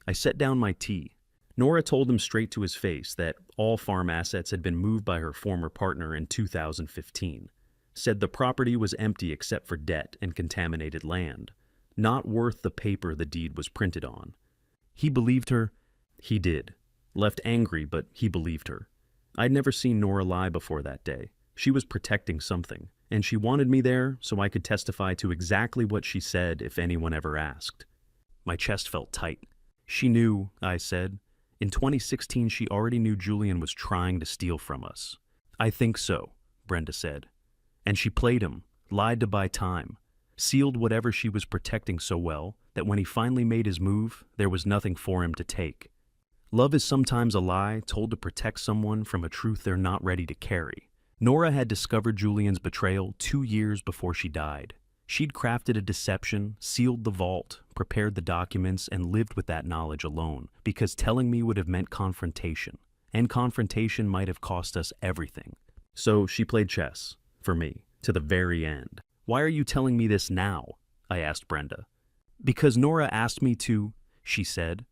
I set down my tea. Nora told him straight to his face that all farm assets had been moved by her former partner in 2015. Said the property was empty except for debt and contaminated land. Not worth the paper the deed was printed on. He believed her. He did. Left angry, but he believed her. I'd never seen Nora lie before that day. She was protecting something, and she wanted me there so I could testify to exactly what she said if anyone ever asked. My chest felt tight. She knew, I said. In 2016, she already knew Julian was trying to steal from us. I think so, Brenda said. And she played him, lied to buy time, sealed whatever she was protecting so well that when he finally made his move, there was nothing for him to take. Love is sometimes a lie told to protect someone from a truth they're not ready to carry. Nora had discovered Julian's betrayal 2 years before she died. She'd crafted a deception, sealed the vault, prepared the documents, and lived with that knowledge alone, because telling me would have meant confrontation, and confrontation might have cost us everything. So she played chess, for me, to the very end. "Why are you telling me this now?" I asked Brenda. "Because Nora asked me to," she said.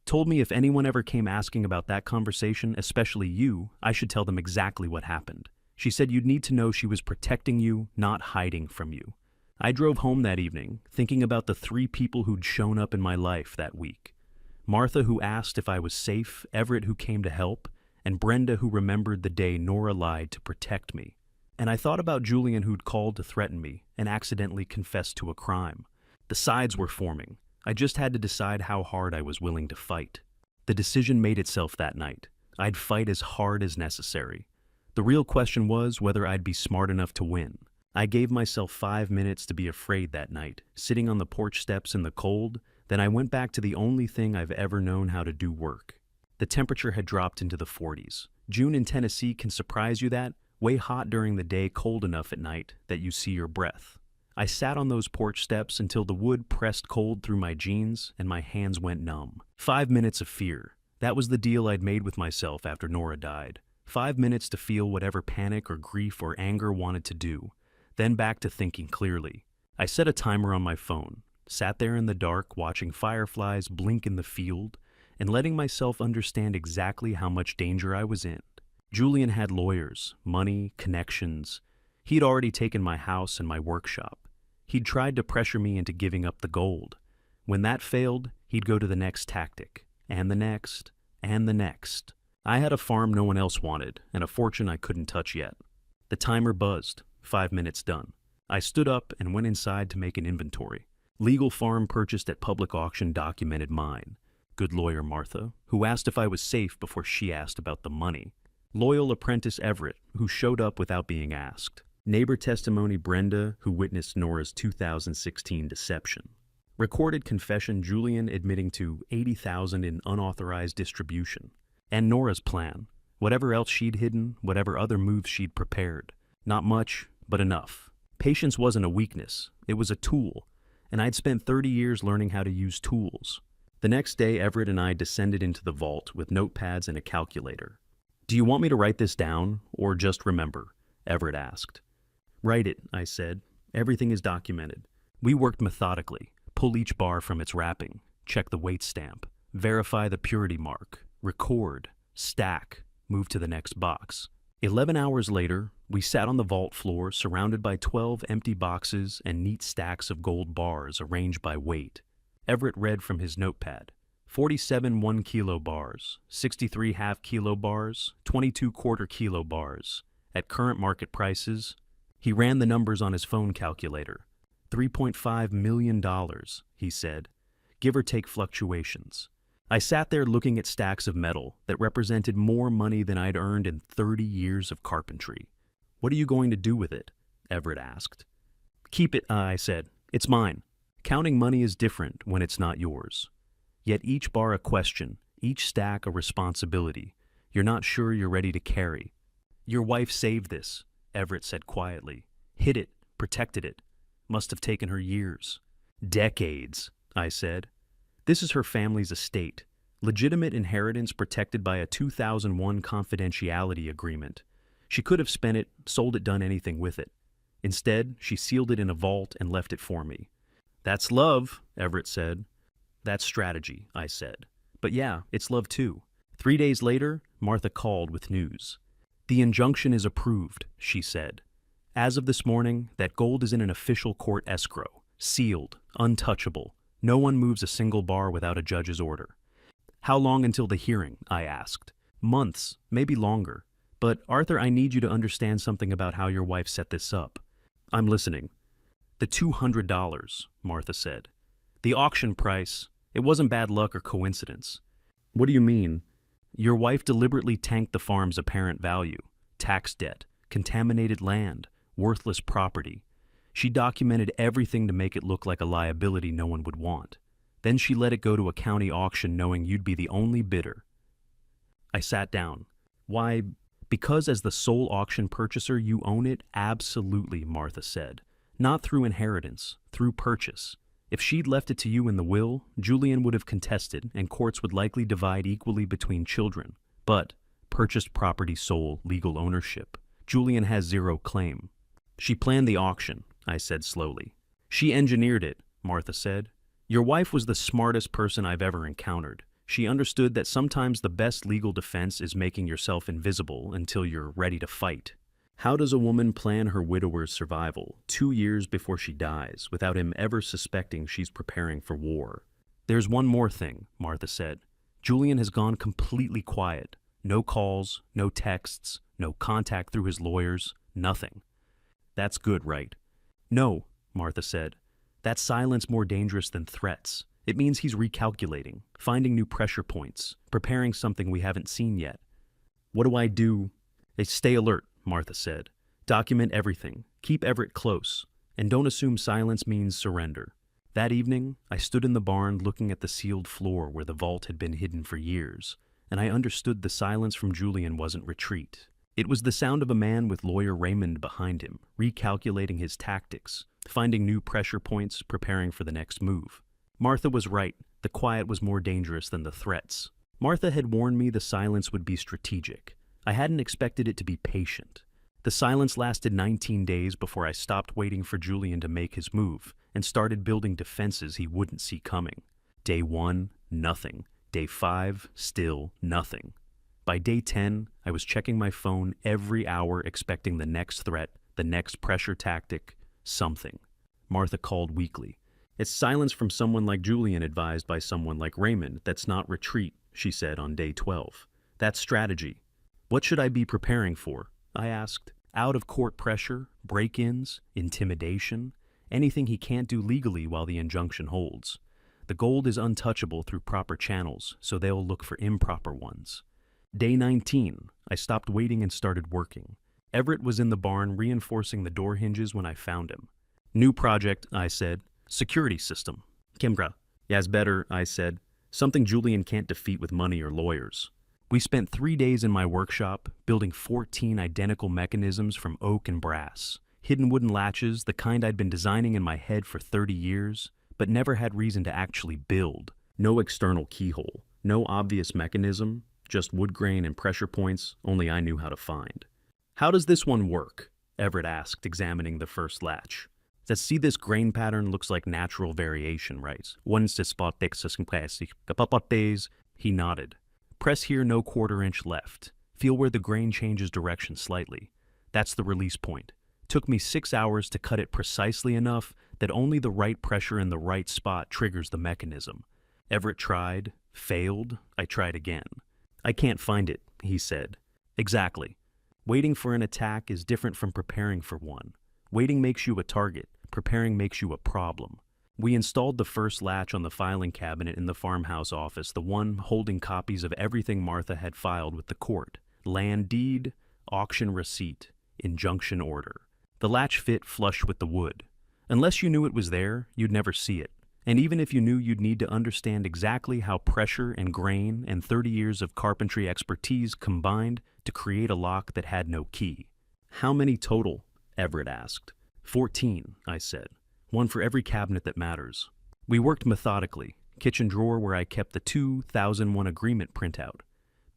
"Told me if anyone ever came asking about that conversation, especially you, I should tell them exactly what happened. She said you'd need to know she was protecting you, not hiding from you." I drove home that evening, thinking about the 3 people who'd shown up in my life that week. Martha, who asked if I was safe, Everett, who came to help, and Brenda, who remembered the day Nora lied to protect me. And I thought about Julian, who'd called to threaten me and accidentally confessed to a crime. The sides were forming. I just had to decide how hard I was willing to fight. The decision made itself that night. I'd fight as hard as necessary. The real question was whether I'd be smart enough to win. I gave myself 5 minutes to be afraid that night, sitting on the porch steps in the cold. Then I went back to the only thing I've ever known how to do: work. The temperature had dropped into the 40s. June in Tennessee can surprise you that way: hot during the day, cold enough at night that you see your breath. I sat on those porch steps until the wood pressed cold through my jeans and my hands went numb. 5 minutes of fear. That was the deal I'd made with myself after Nora died. 5 minutes to feel whatever panic or grief or anger wanted to do. Then back to thinking clearly. I set a timer on my phone, sat there in the dark watching fireflies blink in the field, and letting myself understand exactly how much danger I was in. Julian had lawyers, money, connections. He'd already taken my house and my workshop. He'd tried to pressure me into giving up the gold. When that failed, he'd go to the next tactic, and the next, and the next. I had a farm no one else wanted, and a fortune I couldn't touch yet. The timer buzzed. 5 minutes done. I stood up and went inside to make an inventory. Legal farm purchased at public auction documented mine. Good lawyer Martha, who asked if I was safe before she asked about the money. Loyal apprentice Everett, who showed up without being asked. Neighbor testimony Brenda, who witnessed Nora's 2016 deception. Recorded confession Julian admitting to $80,000 in unauthorized distribution. And Nora's plan. Whatever else she'd hidden, whatever other moves she'd prepared. Not much, but enough. Patience wasn't a weakness, it was a tool, and I'd spent 30 years learning how to use tools. The next day, Everett and I descended into the vault with notepads and a calculator. "Do you want me to write this down, or just remember?" Everett asked. "Write it," I said. "Everything is documented." We worked methodically, pull each bar from its wrapping, check the weight stamp, verify the purity mark, record, stack, move to the next box. 11 hours later, we sat on the vault floor surrounded by 12 empty boxes and neat stacks of gold bars arranged by weight. Everett read from his notepad. 47 1-kilo bars, 63 half-kilo bars, 22 quarter-kilo bars. At current market prices, he ran the numbers on his phone calculator. $3.5 million, he said, give or take fluctuations. I sat there looking at stacks of metal that represented more money than I'd earned in 30 years of carpentry. "What are you going to do with it?" Everett asked. "Keep it," I said. "It's mine." Counting money is different when it's not yours. Yet each bar a question, each stack a responsibility. You're not sure you're ready to carry. "Your wife saved this," Everett said quietly. "Hid it, protected it. Must have taken her years." "Decades," I said. "This is her family's estate, legitimate inheritance protected by a 2001 confidentiality agreement. She could have spent it, sold it, done anything with it. Instead, she sealed it in a vault and left it for me." "That's love," Everett said. "That's strategy," I said. "But yeah, it's love too." 3 days later, Martha called with news. "The injunction is approved," she said. "As of this morning, that gold is in an official court escrow, sealed, untouchable. No one moves a single bar without a judge's order." "How long until the hearing?" I asked. "Months, maybe longer. But Arthur, I need you to understand something about how your wife set this up." "I'm listening." "The $200, Martha said. "The auction price, it wasn't bad luck or coincidence." "What do you mean?" "Your wife deliberately tanked the farm's apparent value. Tax debt, contaminated land, worthless property. She documented everything to make it look like a liability no one would want. Then she let it go to a county auction knowing you'd be the only bidder." I sat down. "Why?" Because as the sole auction purchaser you own it, absolutely, Martha said. Not through inheritance, through purchase. If she'd left it to you in the will, Julian would have contested and courts would likely divide equally between children. But purchased property sole legal ownership. Julian has zero claim. She planned the auction, I said slowly. She engineered it, Martha said. Your wife was the smartest person I've ever encountered. She understood that sometimes the best legal defense is making yourself invisible until you're ready to fight. How does a woman plan her widower's survival 2 years before she dies without him ever suspecting she's preparing for war? There's one more thing, Martha said. Julian has gone completely quiet. No calls, no texts, no contact through his lawyers, nothing. That's good, right? No, Martha said. That's silence more dangerous than threats. It means he's recalculating, finding new pressure points, preparing something we haven't seen yet. What do I do? Stay alert, Martha said. Document everything. Keep Everett close. And don't assume silence means surrender. That evening, I stood in the barn looking at the sealed floor where the vault had been hidden for years, and I understood the silence from Julian wasn't retreat. It was the sound of a man with lawyer Raymond behind him, recalculating his tactics, finding new pressure points, preparing for the next move. Martha was right. The quiet was more dangerous than the threats. Martha had warned me the silence would be strategic. I hadn't expected it to be patient. The silence lasted 19 days before I stopped waiting for Julian to make his move and started building defenses he wouldn't see coming. Day 1, nothing. Day 5, still nothing. By day 10, I was checking my phone every hour expecting the next threat, the next pressure tactic, something. Martha called weekly. It's silence from someone like Julian advised by someone like Raymond. That's not retreat, she said on day 12. That's strategy. What should I be preparing for? I asked. Out-of-court pressure, break-ins, intimidation, anything he can't do legally while the injunction holds. The gold is untouchable through proper channels, so they'll look for improper ones. Day 19, I stopped waiting and started working. Everett was in the barn reinforcing the door hinges when I found him. New project, I said. Security system. Kimbra. Yes, better, I said. Something Julian can't defeat with money or lawyers. We spent 3 days in my workshop, building 14 identical mechanisms from oak and brass. Hidden wooden latches, the kind I'd been designing in my head for 30 years, but never had reason to actually build. No external keyhole, no obvious mechanism, just wood grain and pressure points only I knew how to find. How does this one work? Everett asked, examining the first latch. See, this grain pattern looks like natural variation, right? He nodded. Press here, no quarter-inch left. Feel where the grain changes direction slightly. That's the release point. Took me 6 hours to cut it precisely enough that only the right pressure in the right spot triggers the mechanism. Everett tried, failed, I tried again. I can't find it, he said. Exactly. Waiting for an attack is different from preparing for one. Waiting makes you a target. Preparing makes you a problem. We installed the first latch on the filing cabinet in the farmhouse office, the one holding copies of everything Martha had filed with the court. Land deed, auction receipt, injunction order. The latch fit flush with the wood. Unless you knew it was there, you'd never see it. And even if you knew, you'd need to understand exactly how pressure and grain and 30 years of carpentry expertise combined to create a lock that had no key. How many total? Everett asked. 14, I said. One for every cabinet that matters. We worked methodically. Kitchen drawer where I kept the 2001 agreement printout.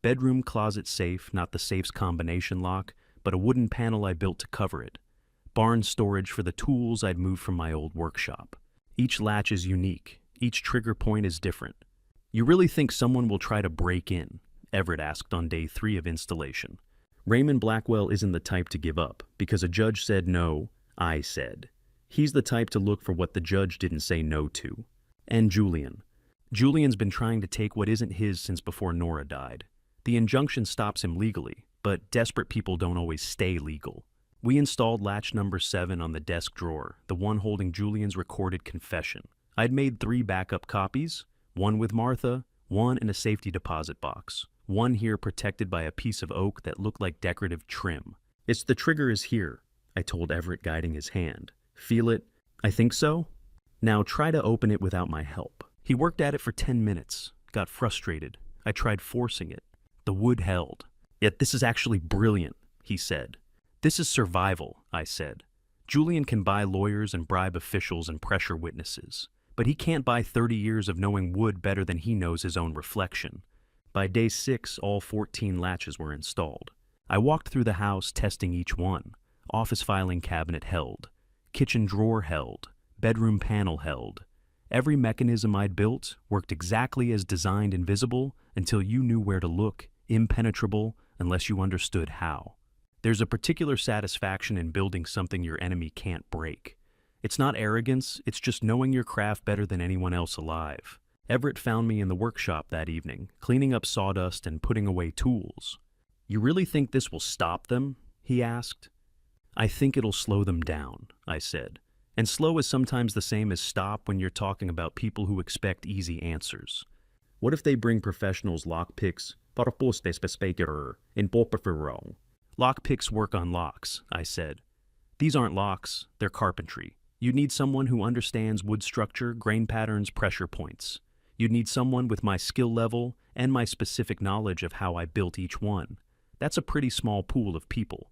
Bedroom closet safe, not the safe's combination lock, but a wooden panel I built to cover it. Barn storage for the tools I'd moved from my old workshop. Each latch is unique. Each trigger point is different. You really think someone will try to break in? Everett asked on day 3 of installation. Raymond Blackwell isn't the type to give up. Because a judge said no, I said. He's the type to look for what the judge didn't say no to. And Julian. Julian's been trying to take what isn't his since before Nora died. The injunction stops him legally, but desperate people don't always stay legal. We installed latch number 7 on the desk drawer, the one holding Julian's recorded confession. I'd made 3 backup copies, one with Martha, one in a safety deposit box, one here protected by a piece of oak that looked like decorative trim. It's the trigger is here, I told Everett, guiding his hand. Feel it? I think so. Now try to open it without my help. He worked at it for 10 minutes, got frustrated. I tried forcing it. The wood held. Yet this is actually brilliant, he said. This is survival, I said. Julian can buy lawyers and bribe officials and pressure witnesses, but he can't buy 30 years of knowing wood better than he knows his own reflection. By day 6, all 14 latches were installed. I walked through the house testing each one. Office filing cabinet held. Kitchen drawer held. Bedroom panel held. Every mechanism I'd built worked exactly as designed and visible until you knew where to look, impenetrable unless you understood how. There's a particular satisfaction in building something your enemy can't break. It's not arrogance, it's just knowing your craft better than anyone else alive. Everett found me in the workshop that evening, cleaning up sawdust and putting away tools. "You really think this will stop them?" he asked. "I think it'll slow them down," I said. And slow is sometimes the same as stop when you're talking about people who expect easy answers. What if they bring professionals lockpicks? Lockpicks work on locks, I said. These aren't locks, they're carpentry. You'd need someone who understands wood structure, grain patterns, pressure points. You'd need someone with my skill level and my specific knowledge of how I built each one. That's a pretty small pool of people.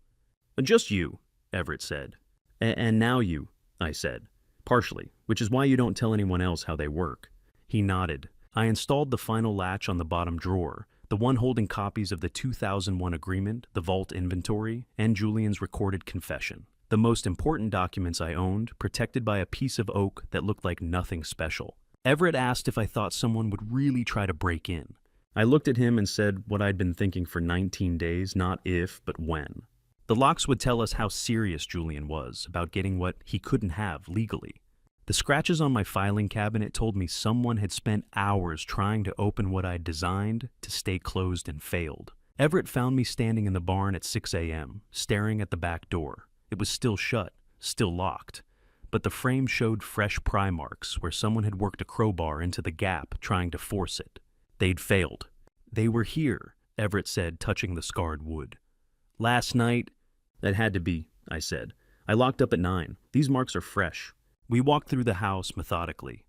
"Just you," Everett said. And now you," I said. "Partially, which is why you don't tell anyone else how they work." He nodded. I installed the final latch on the bottom drawer, the one holding copies of the 2001 agreement, the vault inventory, and Julian's recorded confession. The most important documents I owned, protected by a piece of oak that looked like nothing special. Everett asked if I thought someone would really try to break in. I looked at him and said what I'd been thinking for 19 days, not if, but when. The locks would tell us how serious Julian was about getting what he couldn't have legally. The scratches on my filing cabinet told me someone had spent hours trying to open what I'd designed to stay closed and failed. Everett found me standing in the barn at 6 a.m., staring at the back door. It was still shut, still locked, but the frame showed fresh pry marks where someone had worked a crowbar into the gap trying to force it. They'd failed. "They were here," Everett said, touching the scarred wood. "Last night..." "That had to be," I said. "I locked up at 9. These marks are fresh." We walked through the house methodically.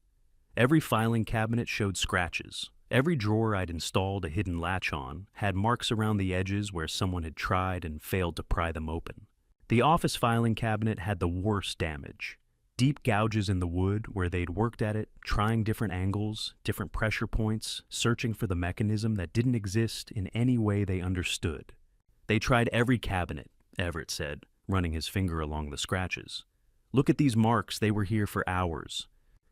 Every filing cabinet showed scratches. Every drawer I'd installed a hidden latch on had marks around the edges where someone had tried and failed to pry them open. The office filing cabinet had the worst damage. Deep gouges in the wood where they'd worked at it, trying different angles, different pressure points, searching for the mechanism that didn't exist in any way they understood. "They tried every cabinet," Everett said, running his finger along the scratches. "Look at these marks, they were here for hours."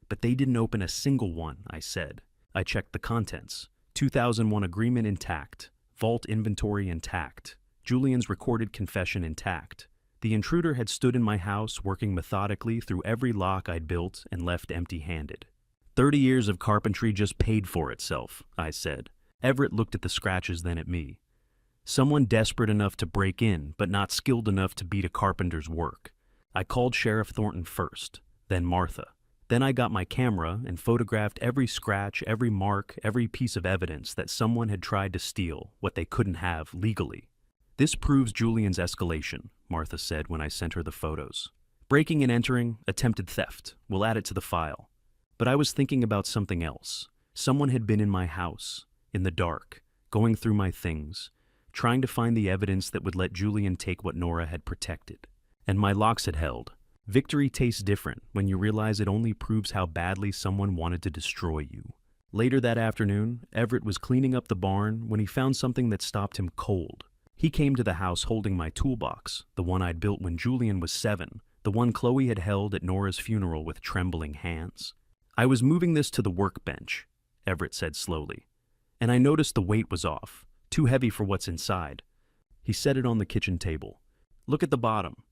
"But they didn't open a single one," I said. I checked the contents. 2001 agreement intact. Vault inventory intact. Julian's recorded confession intact. The intruder had stood in my house working methodically through every lock I'd built and left empty-handed. 30 years of carpentry just paid for itself, I said. Everett looked at the scratches, then at me. Someone desperate enough to break in, but not skilled enough to beat a carpenter's work. I called Sheriff Thornton first, then Martha. Then I got my camera and photographed every scratch, every mark, every piece of evidence that someone had tried to steal what they couldn't have legally. "This proves Julian's escalation," Martha said when I sent her the photos. "Breaking and entering, attempted theft. We'll add it to the file." But I was thinking about something else. Someone had been in my house, in the dark, going through my things, trying to find the evidence that would let Julian take what Nora had protected. And my locks had held. Victory tastes different when you realize it only proves how badly someone wanted to destroy you. Later that afternoon, Everett was cleaning up the barn when he found something that stopped him cold. He came to the house holding my toolbox, the one I'd built when Julian was 7, the one Chloe had held at Nora's funeral with trembling hands. "I was moving this to the workbench," Everett said slowly, "and I noticed the weight was off, too heavy for what's inside." He set it on the kitchen table. "Look at the bottom."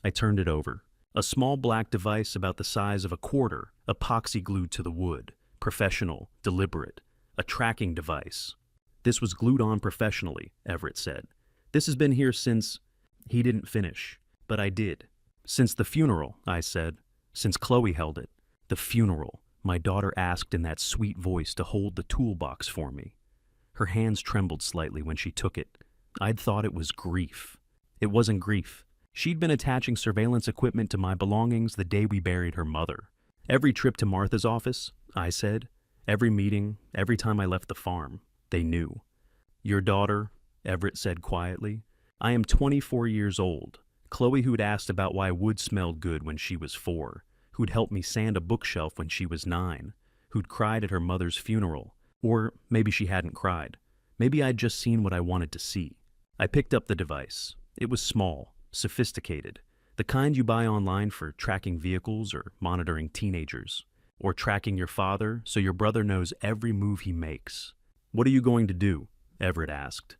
I turned it over. A small black device about the size of a quarter, epoxy glued to the wood. Professional, deliberate. A tracking device. "This was glued on professionally," Everett said. "This has been here since..." He didn't finish, but I did. "Since the funeral," I said. "Since Chloe held it." "The funeral," my daughter asked in that sweet voice to hold the toolbox for me. Her hands trembled slightly when she took it. I'd thought it was grief. It wasn't grief. She'd been attaching surveillance equipment to my belongings the day we buried her mother. Every trip to Martha's office, I said, every meeting, every time I left the farm, they knew. "Your daughter," Everett said quietly. I am 24 years old. Chloe, who'd asked about why wood smelled good when she was 4, who'd helped me sand a bookshelf when she was 9, who'd cried at her mother's funeral. Or maybe she hadn't cried. Maybe I'd just seen what I wanted to see. I picked up the device. It was small, sophisticated, the kind you buy online for tracking vehicles or monitoring teenagers, or tracking your father so your brother knows every move he makes. What are you going to do? Everett asked.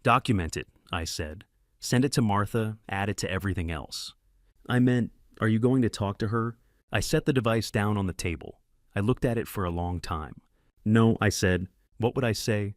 Document it, I said. Send it to Martha, add it to everything else. I meant, are you going to talk to her? I set the device down on the table. I looked at it for a long time. No, I said. What would I say?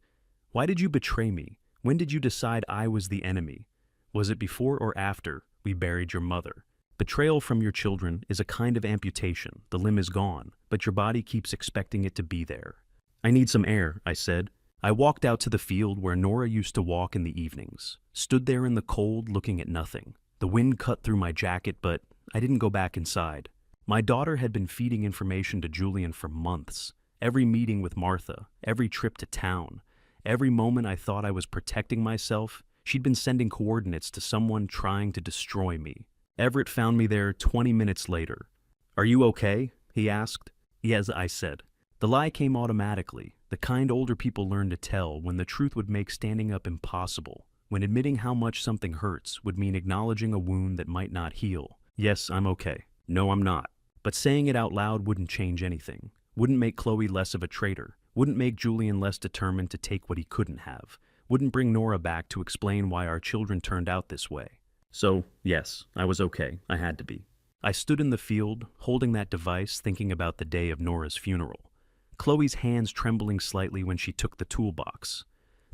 Why did you betray me? When did you decide I was the enemy? Was it before or after we buried your mother? Betrayal from your children is a kind of amputation. The limb is gone, but your body keeps expecting it to be there. I need some air, I said. I walked out to the field where Nora used to walk in the evenings, stood there in the cold looking at nothing. The wind cut through my jacket, but I didn't go back inside. My daughter had been feeding information to Julian for months. Every meeting with Martha, every trip to town, every moment I thought I was protecting myself, she'd been sending coordinates to someone trying to destroy me. Everett found me there 20 minutes later. Are you okay? He asked. Yes, I said. The lie came automatically, the kind older people learn to tell when the truth would make standing up impossible, when admitting how much something hurts would mean acknowledging a wound that might not heal. Yes, I'm okay. No, I'm not. But saying it out loud wouldn't change anything, wouldn't make Chloe less of a traitor, wouldn't make Julian less determined to take what he couldn't have, wouldn't bring Nora back to explain why our children turned out this way. So, yes, I was okay. I had to be. I stood in the field, holding that device, thinking about the day of Nora's funeral. Chloe's hands trembling slightly when she took the toolbox.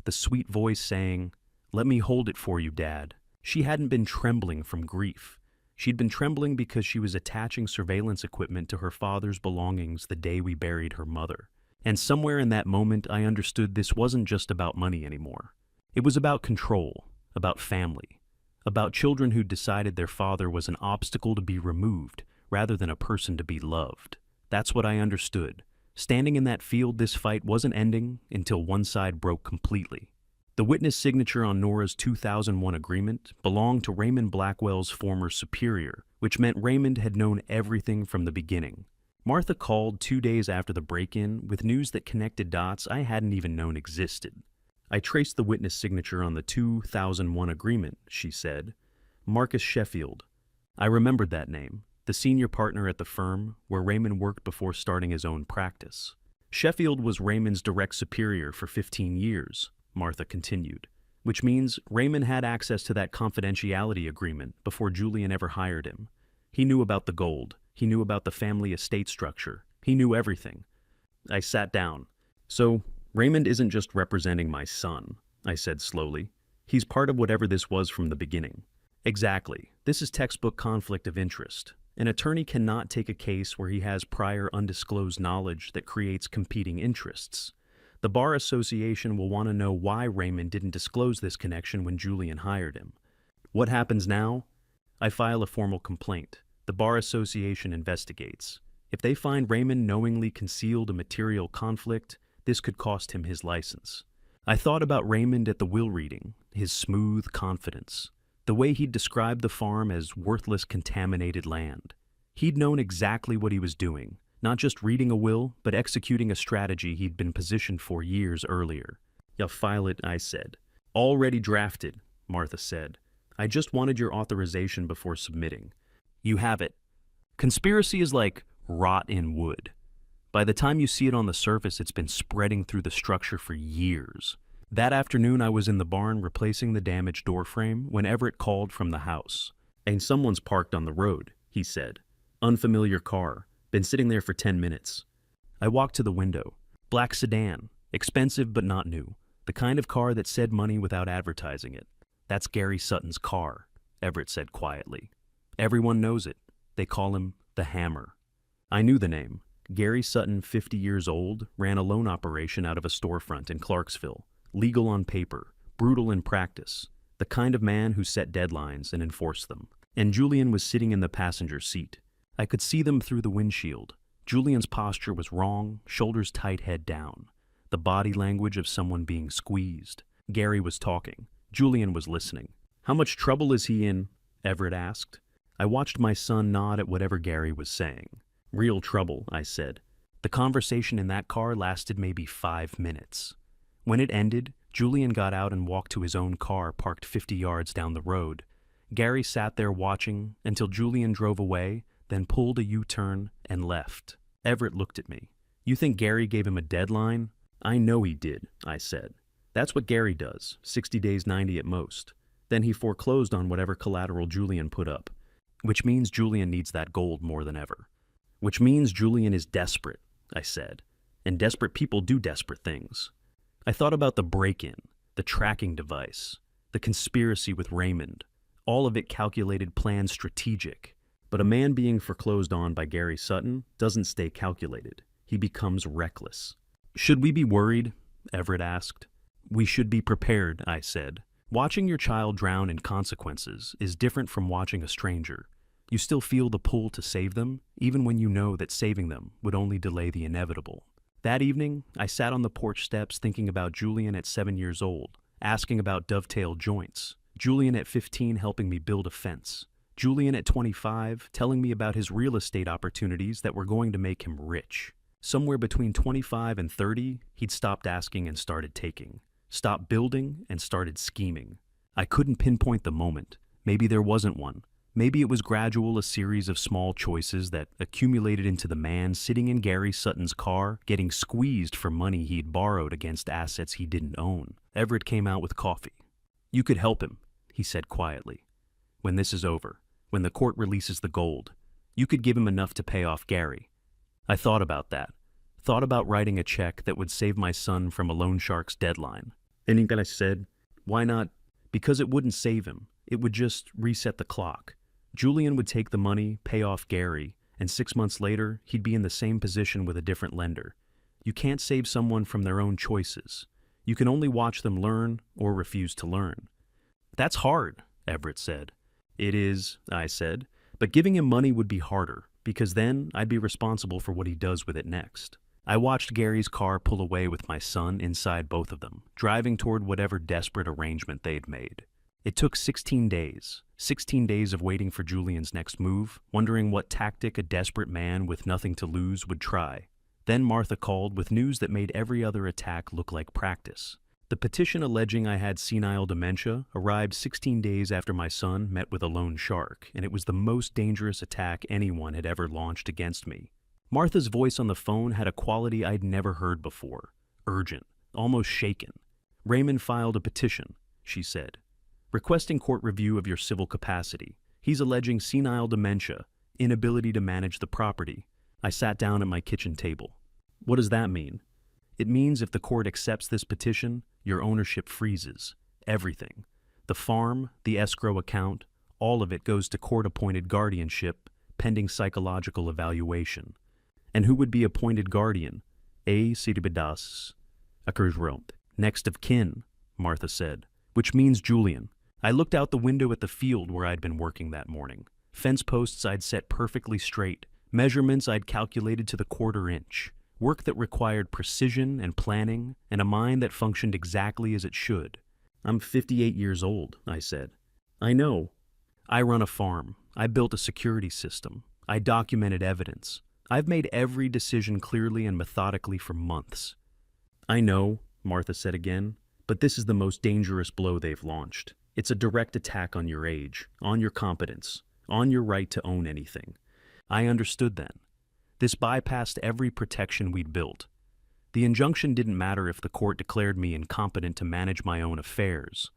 The sweet voice saying, "Let me hold it for you, Dad." She hadn't been trembling from grief. She'd been trembling because she was attaching surveillance equipment to her father's belongings the day we buried her mother. And somewhere in that moment, I understood this wasn't just about money anymore. It was about control, about family, about children who decided their father was an obstacle to be removed rather than a person to be loved. That's what I understood. Standing in that field, this fight wasn't ending until one side broke completely. The witness signature on Nora's 2001 agreement belonged to Raymond Blackwell's former superior, which meant Raymond had known everything from the beginning. Martha called 2 days after the break-in with news that connected dots I hadn't even known existed. I traced the witness signature on the 2001 agreement, she said. Marcus Sheffield. I remembered that name, the senior partner at the firm where Raymond worked before starting his own practice. Sheffield was Raymond's direct superior for 15 years, Martha continued, which means Raymond had access to that confidentiality agreement before Julian ever hired him. He knew about the gold. He knew about the family estate structure. He knew everything. I sat down. So, Raymond isn't just representing my son, I said slowly. He's part of whatever this was from the beginning. Exactly. This is textbook conflict of interest. An attorney cannot take a case where he has prior undisclosed knowledge that creates competing interests. The Bar Association will want to know why Raymond didn't disclose this connection when Julian hired him. What happens now? I file a formal complaint. The Bar Association investigates. If they find Raymond knowingly concealed a material conflict, this could cost him his license. I thought about Raymond at the will reading, his smooth confidence, the way he'd described the farm as worthless, contaminated land. He'd known exactly what he was doing, not just reading a will, but executing a strategy he'd been positioned for years earlier. You'll file it, I said. Already drafted, Martha said. I just wanted your authorization before submitting. You have it. Conspiracy is like rot in wood. By the time you see it on the surface, it's been spreading through the structure for years. That afternoon, I was in the barn replacing the damaged door frame when Everett called from the house. And someone's parked on the road, he said. Unfamiliar car. Been sitting there for 10 minutes. I walked to the window. Black sedan. Expensive but not new. The kind of car that said money without advertising it. That's Gary Sutton's car, Everett said quietly. Everyone knows it. They call him the Hammer. I knew the name. Gary Sutton, 50 years old, ran a loan operation out of a storefront in Clarksville. Legal on paper, brutal in practice. The kind of man who set deadlines and enforced them. And Julian was sitting in the passenger seat. I could see them through the windshield. Julian's posture was wrong, shoulders tight, head down. The body language of someone being squeezed. Gary was talking. Julian was listening. How much trouble is he in? Everett asked. I watched my son nod at whatever Gary was saying. Real trouble, I said. The conversation in that car lasted maybe 5 minutes. When it ended, Julian got out and walked to his own car parked 50 yards down the road. Gary sat there watching until Julian drove away, then pulled a U-turn and left. Everett looked at me. You think Gary gave him a deadline? I know he did, I said. That's what Gary does, 60 days, 90 at most. Then he foreclosed on whatever collateral Julian put up, which means Julian needs that gold more than ever. Which means Julian is desperate, I said. And desperate people do desperate things. I thought about the break-in, the tracking device, the conspiracy with Raymond, all of it calculated, planned, strategic. But a man being foreclosed on by Gary Sutton doesn't stay calculated. He becomes reckless. Should we be worried? Everett asked. We should be prepared, I said. Watching your child drown in consequences is different from watching a stranger. You still feel the pull to save them, even when you know that saving them would only delay the inevitable. That evening, I sat on the porch steps thinking about Julian at 7 years old, asking about dovetail joints. Julian at 15 helping me build a fence. Julian at 25 telling me about his real estate opportunities that were going to make him rich. Somewhere between 25 and 30, he'd stopped asking and started taking. Stopped building and started scheming. I couldn't pinpoint the moment. Maybe there wasn't one. Maybe it was gradual, a series of small choices that accumulated into the man sitting in Gary Sutton's car, getting squeezed for money he'd borrowed against assets he didn't own. Everett came out with coffee. You could help him, he said quietly. When this is over, when the court releases the gold, you could give him enough to pay off Gary. I thought about that. Thought about writing a check that would save my son from a loan shark's deadline. And I said, why not? Because it wouldn't save him. It would just reset the clock. Julian would take the money, pay off Gary, and 6 months later, he'd be in the same position with a different lender. You can't save someone from their own choices. You can only watch them learn or refuse to learn. That's hard, Everett said. It is, I said, but giving him money would be harder, because then I'd be responsible for what he does with it next. I watched Gary's car pull away with my son inside both of them, driving toward whatever desperate arrangement they'd made. It took 16 days of waiting for Julian's next move, wondering what tactic a desperate man with nothing to lose would try. Then Martha called with news that made every other attack look like practice. The petition alleging I had senile dementia arrived 16 days after my son met with a loan shark, and it was the most dangerous attack anyone had ever launched against me. Martha's voice on the phone had a quality I'd never heard before. Urgent, almost shaken. Raymond filed a petition, she said, requesting court review of your civil capacity. He's alleging senile dementia, inability to manage the property. I sat down at my kitchen table. What does that mean? It means if the court accepts this petition, your ownership freezes. Everything. The farm, the escrow account, all of it goes to court-appointed guardianship, pending psychological evaluation. And who would be appointed guardian? A Siribidas, next of kin, Martha said, which means Julian. I looked out the window at the field where I'd been working that morning. Fence posts I'd set perfectly straight, measurements I'd calculated to the quarter inch, work that required precision and planning, and a mind that functioned exactly as it should. I'm 58 years old, I said. I know. I run a farm. I built a security system. I documented evidence. I've made every decision clearly and methodically for months. I know, Martha said again, but this is the most dangerous blow they've launched. It's a direct attack on your age, on your competence, on your right to own anything. I understood then. This bypassed every protection we'd built. The injunction didn't matter if the court declared me incompetent to manage my own affairs.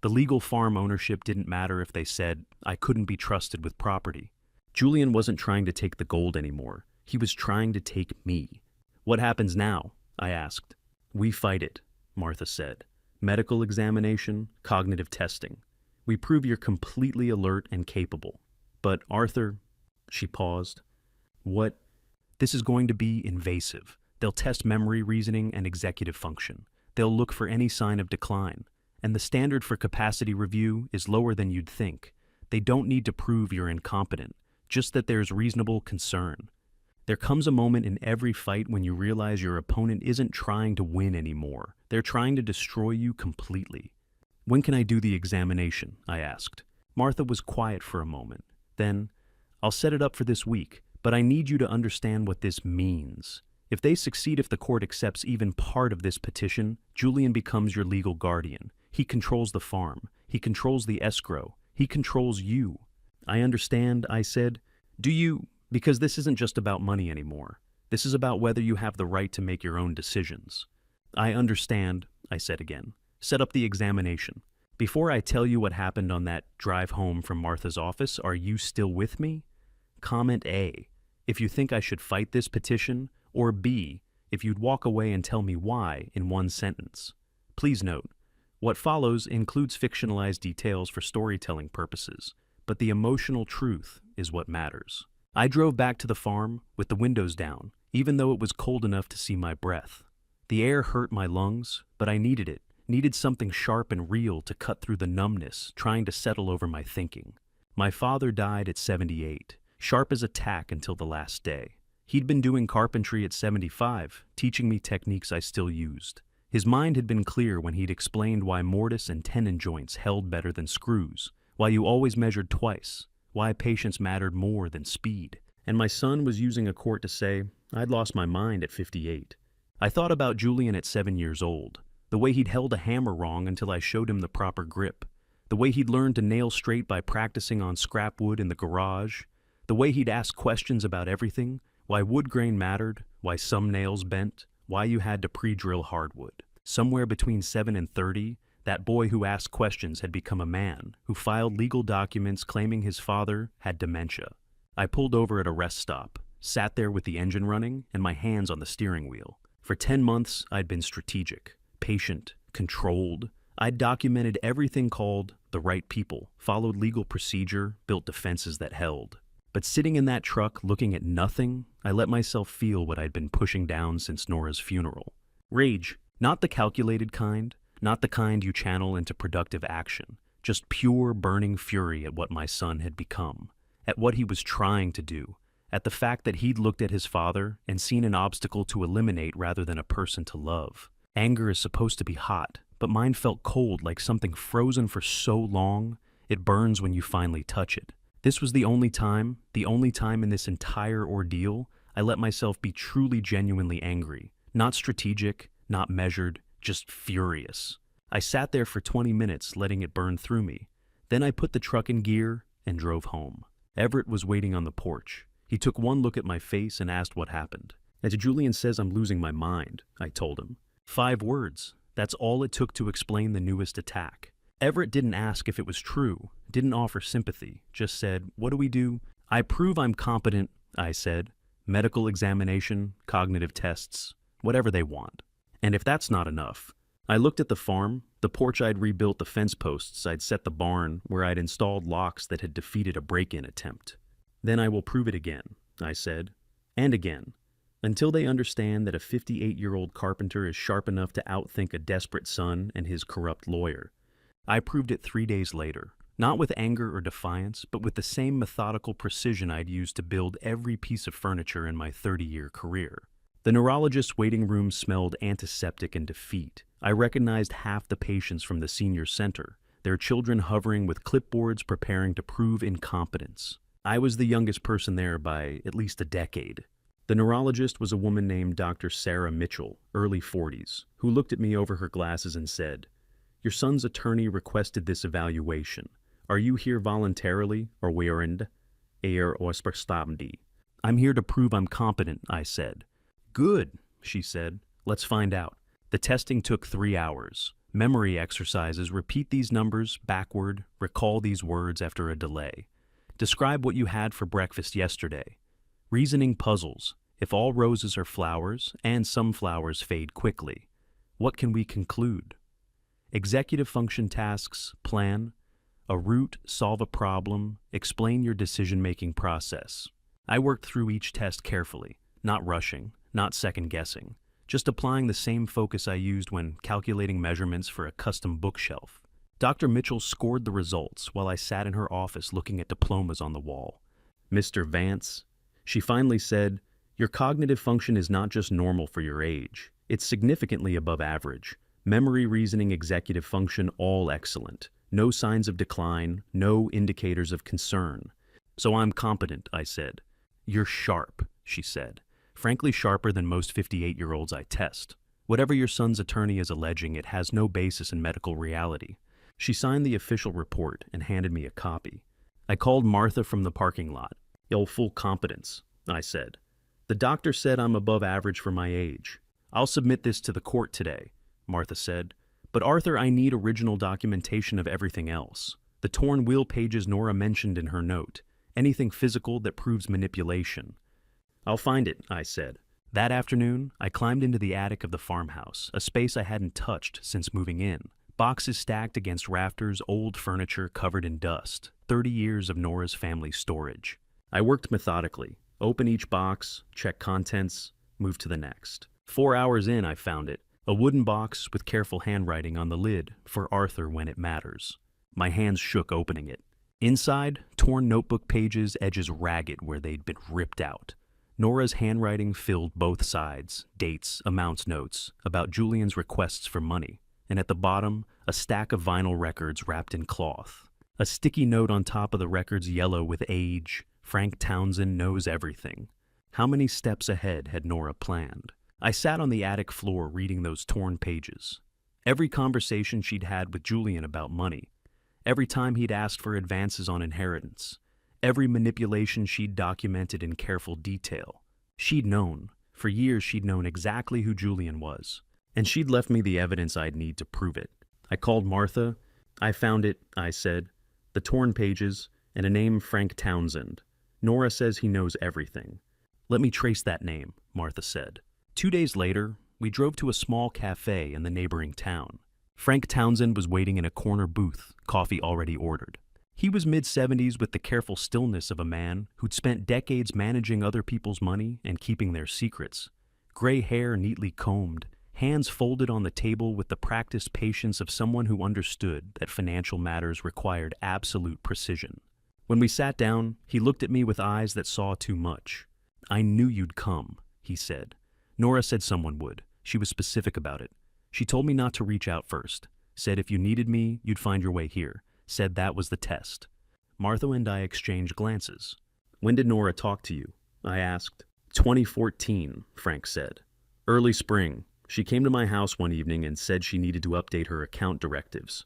The legal farm ownership didn't matter if they said I couldn't be trusted with property. Julian wasn't trying to take the gold anymore. He was trying to take me. What happens now? I asked. We fight it, Martha said. Medical examination, cognitive testing. We prove you're completely alert and capable. But Arthur, she paused. What? This is going to be invasive. They'll test memory, reasoning, and executive function. They'll look for any sign of decline. And the standard for capacity review is lower than you'd think. They don't need to prove you're incompetent, just that there's reasonable concern. There comes a moment in every fight when you realize your opponent isn't trying to win anymore. They're trying to destroy you completely. When can I do the examination? I asked. Martha was quiet for a moment. Then, I'll set it up for this week, but I need you to understand what this means. If they succeed, if the court accepts even part of this petition, Julian becomes your legal guardian. He controls the farm. He controls the escrow. He controls you. I understand, I said. Do you? Because this isn't just about money anymore. This is about whether you have the right to make your own decisions. I understand, I said again. Set up the examination. Before I tell you what happened on that drive home from Martha's office, are you still with me? Comment A, if you think I should fight this petition, or B, if you'd walk away and tell me why in one sentence. Please note, what follows includes fictionalized details for storytelling purposes, but the emotional truth is what matters. I drove back to the farm with the windows down, even though it was cold enough to see my breath. The air hurt my lungs, but I needed it, needed something sharp and real to cut through the numbness trying to settle over my thinking. My father died at 78, sharp as a tack until the last day. He'd been doing carpentry at 75, teaching me techniques I still used. His mind had been clear when he'd explained why mortise and tenon joints held better than screws, why you always measured twice, why patience mattered more than speed. And my son was using a court to say, I'd lost my mind at 58. I thought about Julian at 7 years old, the way he'd held a hammer wrong until I showed him the proper grip, the way he'd learned to nail straight by practicing on scrap wood in the garage, the way he'd ask questions about everything, why wood grain mattered, why some nails bent, why you had to pre-drill hardwood. Somewhere between 7 and 30, that boy who asked questions had become a man who filed legal documents claiming his father had dementia. I pulled over at a rest stop, sat there with the engine running and my hands on the steering wheel. For 10 months, I'd been strategic, patient, controlled. I'd documented everything called the right people, followed legal procedure, built defenses that held. But sitting in that truck looking at nothing, I let myself feel what I'd been pushing down since Nora's funeral. Rage, not the calculated kind, not the kind you channel into productive action, just pure burning fury at what my son had become, at what he was trying to do, at the fact that he'd looked at his father and seen an obstacle to eliminate rather than a person to love. Anger is supposed to be hot, but mine felt cold, like something frozen for so long, it burns when you finally touch it. This was the only time in this entire ordeal, I let myself be truly genuinely angry. Not strategic, not measured, just furious. I sat there for 20 minutes letting it burn through me. Then I put the truck in gear and drove home. Everett was waiting on the porch. He took one look at my face and asked what happened. As Julian says I'm losing my mind, I told him. 5 words. That's all it took to explain the newest attack. Everett didn't ask if it was true, didn't offer sympathy, just said, what do we do? I prove I'm competent, I said. Medical examination, cognitive tests, whatever they want. And if that's not enough, I looked at the farm, the porch I'd rebuilt, the fence posts I'd set, the barn where I'd installed locks that had defeated a break-in attempt. Then I will prove it again, I said, and again, until they understand that a 58-year-old carpenter is sharp enough to outthink a desperate son and his corrupt lawyer. I proved it 3 days later, not with anger or defiance, but with the same methodical precision I'd used to build every piece of furniture in my 30-year career. The neurologist's waiting room smelled antiseptic and defeat. I recognized half the patients from the senior center, their children hovering with clipboards preparing to prove incompetence. I was the youngest person there by at least a decade. The neurologist was a woman named Dr. Sarah Mitchell, early 40s, who looked at me over her glasses and said, "Your son's attorney requested this evaluation. Are you here voluntarily or wearing air or stamdi?" "I'm here to prove I'm competent," I said. "Good," she said. "Let's find out." The testing took 3 hours. Memory exercises: repeat these numbers backward, recall these words after a delay. Describe what you had for breakfast yesterday. Reasoning puzzles: if all roses are flowers and some flowers fade quickly, what can we conclude? Executive function tasks: plan, a route, solve a problem, explain your decision-making process. I worked through each test carefully, not rushing, not second-guessing, just applying the same focus I used when calculating measurements for a custom bookshelf. Dr. Mitchell scored the results while I sat in her office looking at diplomas on the wall. "Mr. Vance," she finally said, Your cognitive function is not just normal for your age, it's significantly above average. Memory, reasoning, executive function, all excellent. No signs of decline, no indicators of concern. So I'm competent, I said. You're sharp, she said. Frankly, sharper than most 58-year-olds I test. Whatever your son's attorney is alleging, it has no basis in medical reality. She signed the official report and handed me a copy. I called Martha from the parking lot. Yo, full competence, I said. The doctor said I'm above average for my age. I'll submit this to the court today, Martha said. But Arthur, I need original documentation of everything else. The torn will pages Nora mentioned in her note. Anything physical that proves manipulation. I'll find it, I said. That afternoon, I climbed into the attic of the farmhouse, a space I hadn't touched since moving in. Boxes stacked against rafters, old furniture covered in dust, 30 years of Nora's family storage. I worked methodically, open each box, check contents, move to the next. 4 hours in, I found it, a wooden box with careful handwriting on the lid for Arthur when it matters. My hands shook opening it. Inside, torn notebook pages, edges ragged where they'd been ripped out. Nora's handwriting filled both sides, dates, amounts notes, about Julian's requests for money, and at the bottom, a stack of vinyl records wrapped in cloth. A sticky note on top of the records yellow with age. Frank Townsend knows everything. How many steps ahead had Nora planned? I sat on the attic floor reading those torn pages. Every conversation she'd had with Julian about money. Every time he'd asked for advances on inheritance. Every manipulation she'd documented in careful detail. She'd known. For years she'd known exactly who Julian was. And she'd left me the evidence I'd need to prove it. I called Martha. I found it, I said. The torn pages, and a name, Frank Townsend. Nora says he knows everything. Let me trace that name, Martha said. 2 days later, we drove to a small cafe in the neighboring town. Frank Townsend was waiting in a corner booth, coffee already ordered. He was mid-70s with the careful stillness of a man who'd spent decades managing other people's money and keeping their secrets. Gray hair neatly combed, hands folded on the table with the practiced patience of someone who understood that financial matters required absolute precision. When we sat down, he looked at me with eyes that saw too much. I knew you'd come, he said. Nora said someone would. She was specific about it. She told me not to reach out first. Said if you needed me, you'd find your way here. Said that was the test. Martha and I exchanged glances. When did Nora talk to you? I asked. 2014, Frank said. Early spring. She came to my house one evening and said she needed to update her account directives.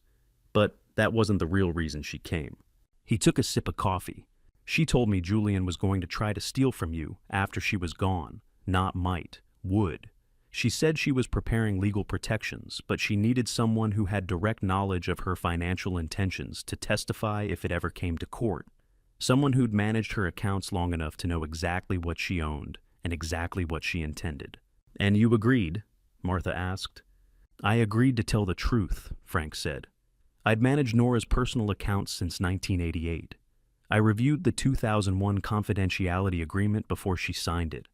But that wasn't the real reason she came. He took a sip of coffee. She told me Julian was going to try to steal from you after she was gone. Not might. Would. She said she was preparing legal protections, but she needed someone who had direct knowledge of her financial intentions to testify if it ever came to court. Someone who'd managed her accounts long enough to know exactly what she owned and exactly what she intended. And you agreed? Martha asked. I agreed to tell the truth, Frank said. I'd managed Nora's personal accounts since 1988. I reviewed the 2001 confidentiality agreement before she signed it.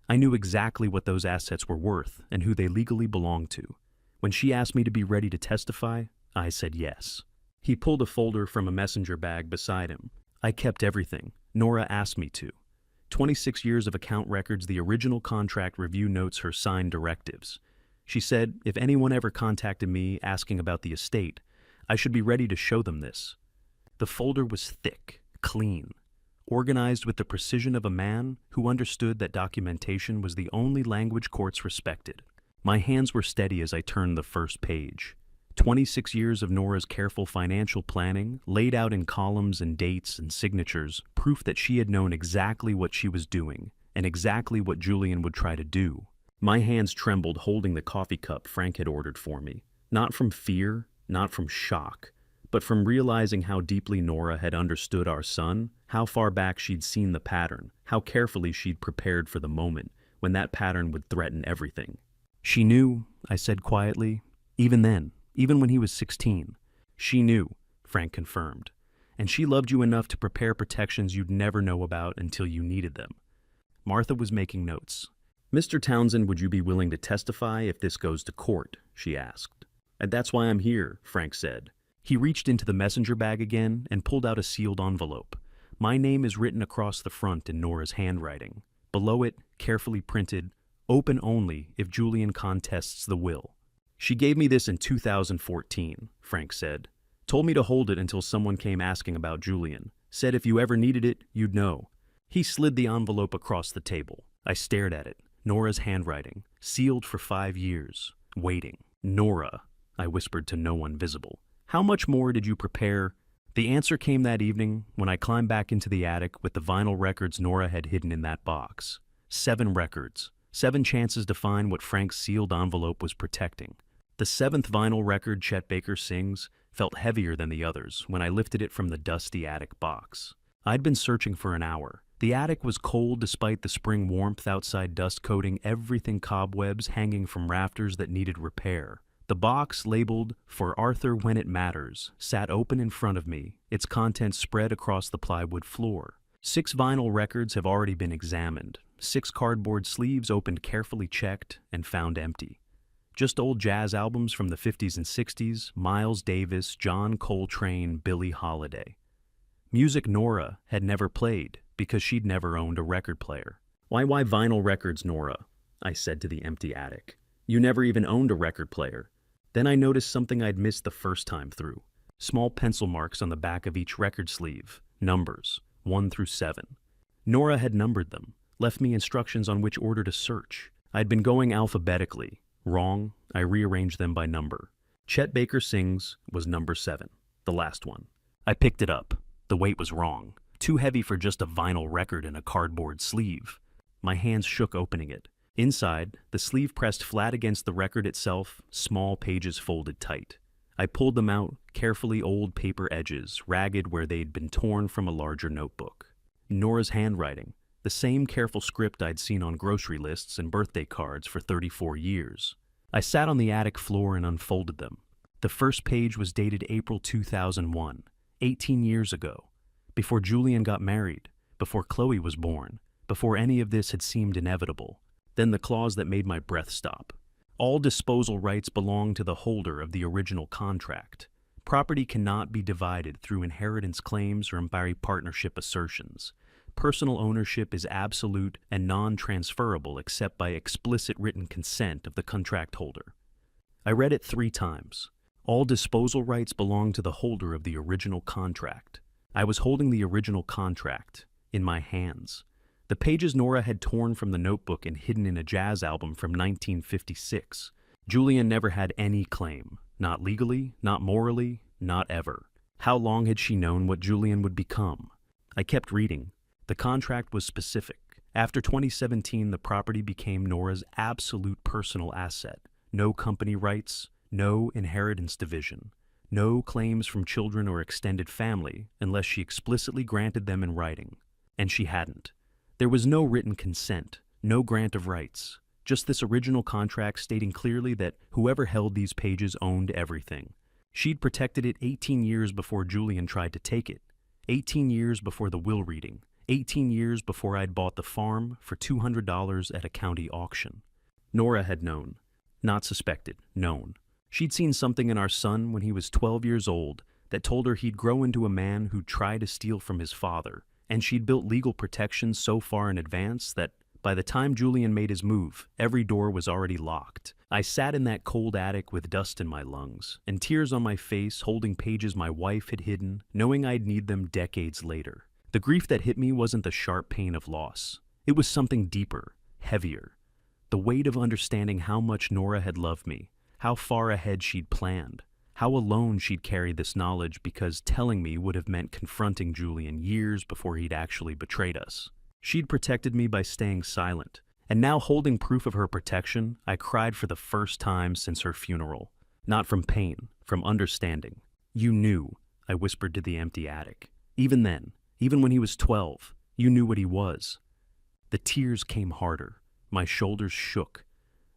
I knew exactly what those assets were worth and who they legally belonged to. When she asked me to be ready to testify, I said yes. He pulled a folder from a messenger bag beside him. I kept everything. Nora asked me to. 26 years of account records, the original contract review notes, her signed directives. She said if anyone ever contacted me asking about the estate, I should be ready to show them this. The folder was thick, clean, organized with the precision of a man who understood that documentation was the only language courts respected. My hands were steady as I turned the first page. 26 years of Nora's careful financial planning, laid out in columns and dates and signatures, proof that she had known exactly what she was doing and exactly what Julian would try to do. My hands trembled holding the coffee cup Frank had ordered for me, not from fear, not from shock, but from realizing how deeply Nora had understood our son, how far back she'd seen the pattern, how carefully she'd prepared for the moment when that pattern would threaten everything. She knew, I said quietly, even then, even when he was 16. She knew, Frank confirmed, and she loved you enough to prepare protections you'd never know about until you needed them. Martha was making notes. Mr. Townsend, would you be willing to testify if this goes to court? She asked. And that's why I'm here, Frank said. He reached into the messenger bag again and pulled out a sealed envelope. My name is written across the front in Nora's handwriting. Below it, carefully printed, "Open only if Julian contests the will." "She gave me this in 2014, Frank said. "Told me to hold it until someone came asking about Julian. Said if you ever needed it, you'd know." He slid the envelope across the table. I stared at it. Nora's handwriting, sealed for 5 years, waiting. "Nora," I whispered to no one visible, "how much more did you prepare?" The answer came that evening when I climbed back into the attic with the vinyl records Nora had hidden in that box. 7 records. 7 chances to find what Frank's sealed envelope was protecting. The 7th vinyl record, Chet Baker Sings, felt heavier than the others when I lifted it from the dusty attic box. I'd been searching for an hour. The attic was cold despite the spring warmth outside, dust coating everything, cobwebs hanging from rafters that needed repair. The box, labeled "For Arthur When It Matters," sat open in front of me, its contents spread across the plywood floor. 6 vinyl records have already been examined. 6 cardboard sleeves opened, carefully checked, and found empty. Just old jazz albums from the 50s and 60s, Miles Davis, John Coltrane, Billie Holiday. Music Nora had never played because she'd never owned a record player. Why vinyl records, Nora?" I said to the empty attic. "You never even owned a record player." Then I noticed something I'd missed the first time through. Small pencil marks on the back of each record sleeve, numbers, 1 through 7. Nora had numbered them, left me instructions on which order to search. I'd been going alphabetically. Wrong, I rearranged them by number. Chet Baker Sings was number 7, the last one. I picked it up. The weight was wrong. Too heavy for just a vinyl record in a cardboard sleeve. My hands shook opening it. Inside, the sleeve pressed flat against the record itself, small pages folded tight. I pulled them out, carefully, old paper edges, ragged where they'd been torn from a larger notebook. Nora's handwriting, the same careful script I'd seen on grocery lists and birthday cards for 34 years. I sat on the attic floor and unfolded them. The first page was dated April 2001, 18 years ago, before Julian got married, before Chloe was born, before any of this had seemed inevitable. Then the clause that made my breath stop. All disposal rights belong to the holder of the original contract. Property cannot be divided through inheritance claims or by partnership assertions. Personal ownership is absolute and non-transferable except by explicit written consent of the contract holder. I read it 3 times. All disposal rights belong to the holder of the original contract. I was holding the original contract in my hands. The pages Nora had torn from the notebook and hidden in a jazz album from 1956. Julian never had any claim. Not legally, not morally, not ever. How long had she known what Julian would become? I kept reading. The contract was specific. After 2017, the property became Nora's absolute personal asset. No company rights, no inheritance division, no claims from children or extended family unless she explicitly granted them in writing. And she hadn't. There was no written consent, no grant of rights, just this original contract stating clearly that whoever held these pages owned everything. She'd protected it 18 years before Julian tried to take it, 18 years before the will reading, 18 years before I'd bought the farm for $200 at a county auction. Nora had known. Not suspected, known. She'd seen something in our son when he was 12 years old that told her he'd grow into a man who'd try to steal from his father, and she'd built legal protections so far in advance that by the time Julian made his move, every door was already locked. I sat in that cold attic with dust in my lungs and tears on my face, holding pages my wife had hidden, knowing I'd need them decades later. The grief that hit me wasn't the sharp pain of loss. It was something deeper, heavier. The weight of understanding how much Nora had loved me, how far ahead she'd planned, how alone she'd carried this knowledge because telling me would have meant confronting Julian years before he'd actually betrayed us. She'd protected me by staying silent, and now holding proof of her protection, I cried for the first time since her funeral. Not from pain, from understanding. "You knew," I whispered to the empty attic. "Even then, even when he was 12, you knew what he was." The tears came harder. My shoulders shook.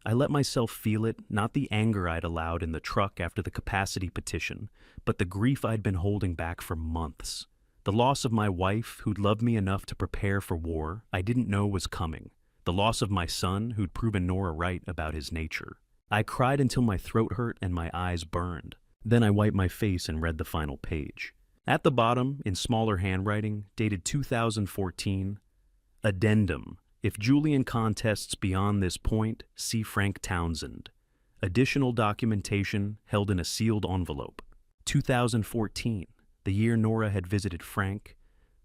I let myself feel it, not the anger I'd allowed in the truck after the capacity petition, but the grief I'd been holding back for months. The loss of my wife, who'd loved me enough to prepare for war I didn't know was coming. The loss of my son, who'd proven Nora right about his nature. I cried until my throat hurt and my eyes burned. Then I wiped my face and read the final page. At the bottom, in smaller handwriting, dated 2014, "Addendum. If Julian contests beyond this point, see Frank Townsend. Additional documentation held in a sealed envelope. 2014, the year Nora had visited Frank,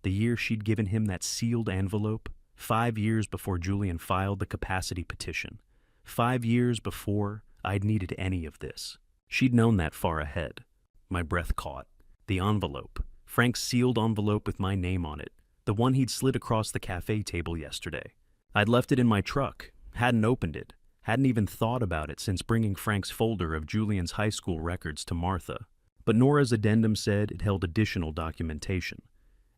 the year she'd given him that sealed envelope, 5 years before Julian filed the capacity petition. 5 years before I'd needed any of this. She'd known that far ahead. My breath caught. The envelope. Frank's sealed envelope with my name on it. The one he'd slid across the cafe table yesterday. I'd left it in my truck, hadn't opened it, hadn't even thought about it since bringing Frank's folder of Julian's high school records to Martha. But Nora's addendum said it held additional documentation.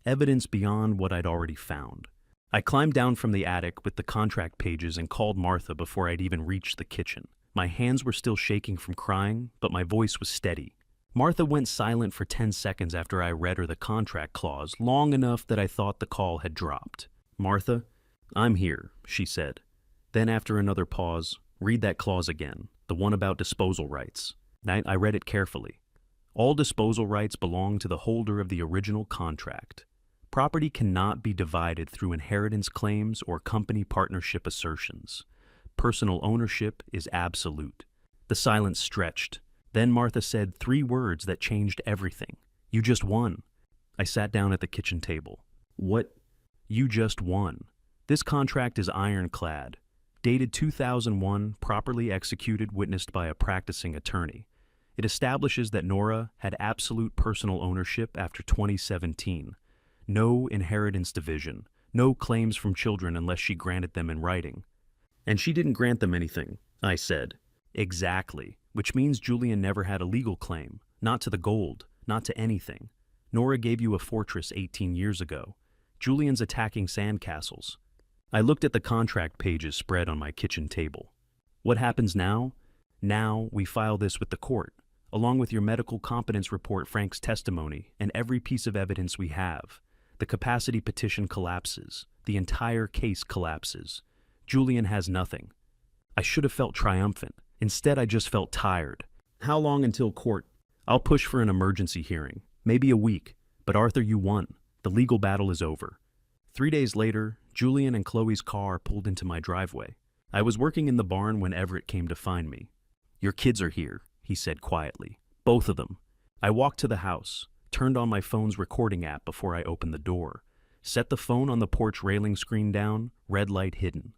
Evidence beyond what I'd already found. I climbed down from the attic with the contract pages and called Martha before I'd even reached the kitchen. My hands were still shaking from crying, but my voice was steady. Martha went silent for 10 seconds after I read her the contract clause, long enough that I thought the call had dropped. "Martha, I'm here," she said. Then after another pause, "Read that clause again, the one about disposal rights." I read it carefully. "All disposal rights belong to the holder of the original contract. Property cannot be divided through inheritance claims or company partnership assertions. Personal ownership is absolute." The silence stretched. Then Martha said 3 words that changed everything. "You just won." I sat down at the kitchen table. "What? You just won." This contract is ironclad. Dated 2001, properly executed, witnessed by a practicing attorney. It establishes that Nora had absolute personal ownership after 2017. No inheritance division, no claims from children unless she granted them in writing. "And she didn't grant them anything," I said. "Exactly, which means Julian never had a legal claim, not to the gold, not to anything. Nora gave you a fortress 18 years ago. Julian's attacking sandcastles." I looked at the contract pages spread on my kitchen table. "What happens now? Now we file this with the court, along with your medical competence report, Frank's testimony, and every piece of evidence we have. The capacity petition collapses. The entire case collapses. Julian has nothing." I should have felt triumphant. Instead, I just felt tired. "How long until court?" "I'll push for an emergency hearing. Maybe a week. But Arthur, you won. The legal battle is over." 3 days later, Julian and Chloe's car pulled into my driveway. I was working in the barn when Everett came to find me. "Your kids are here," he said quietly. "Both of them." I walked to the house, turned on my phone's recording app before I opened the door, set the phone on the porch railing screen down, red light hidden.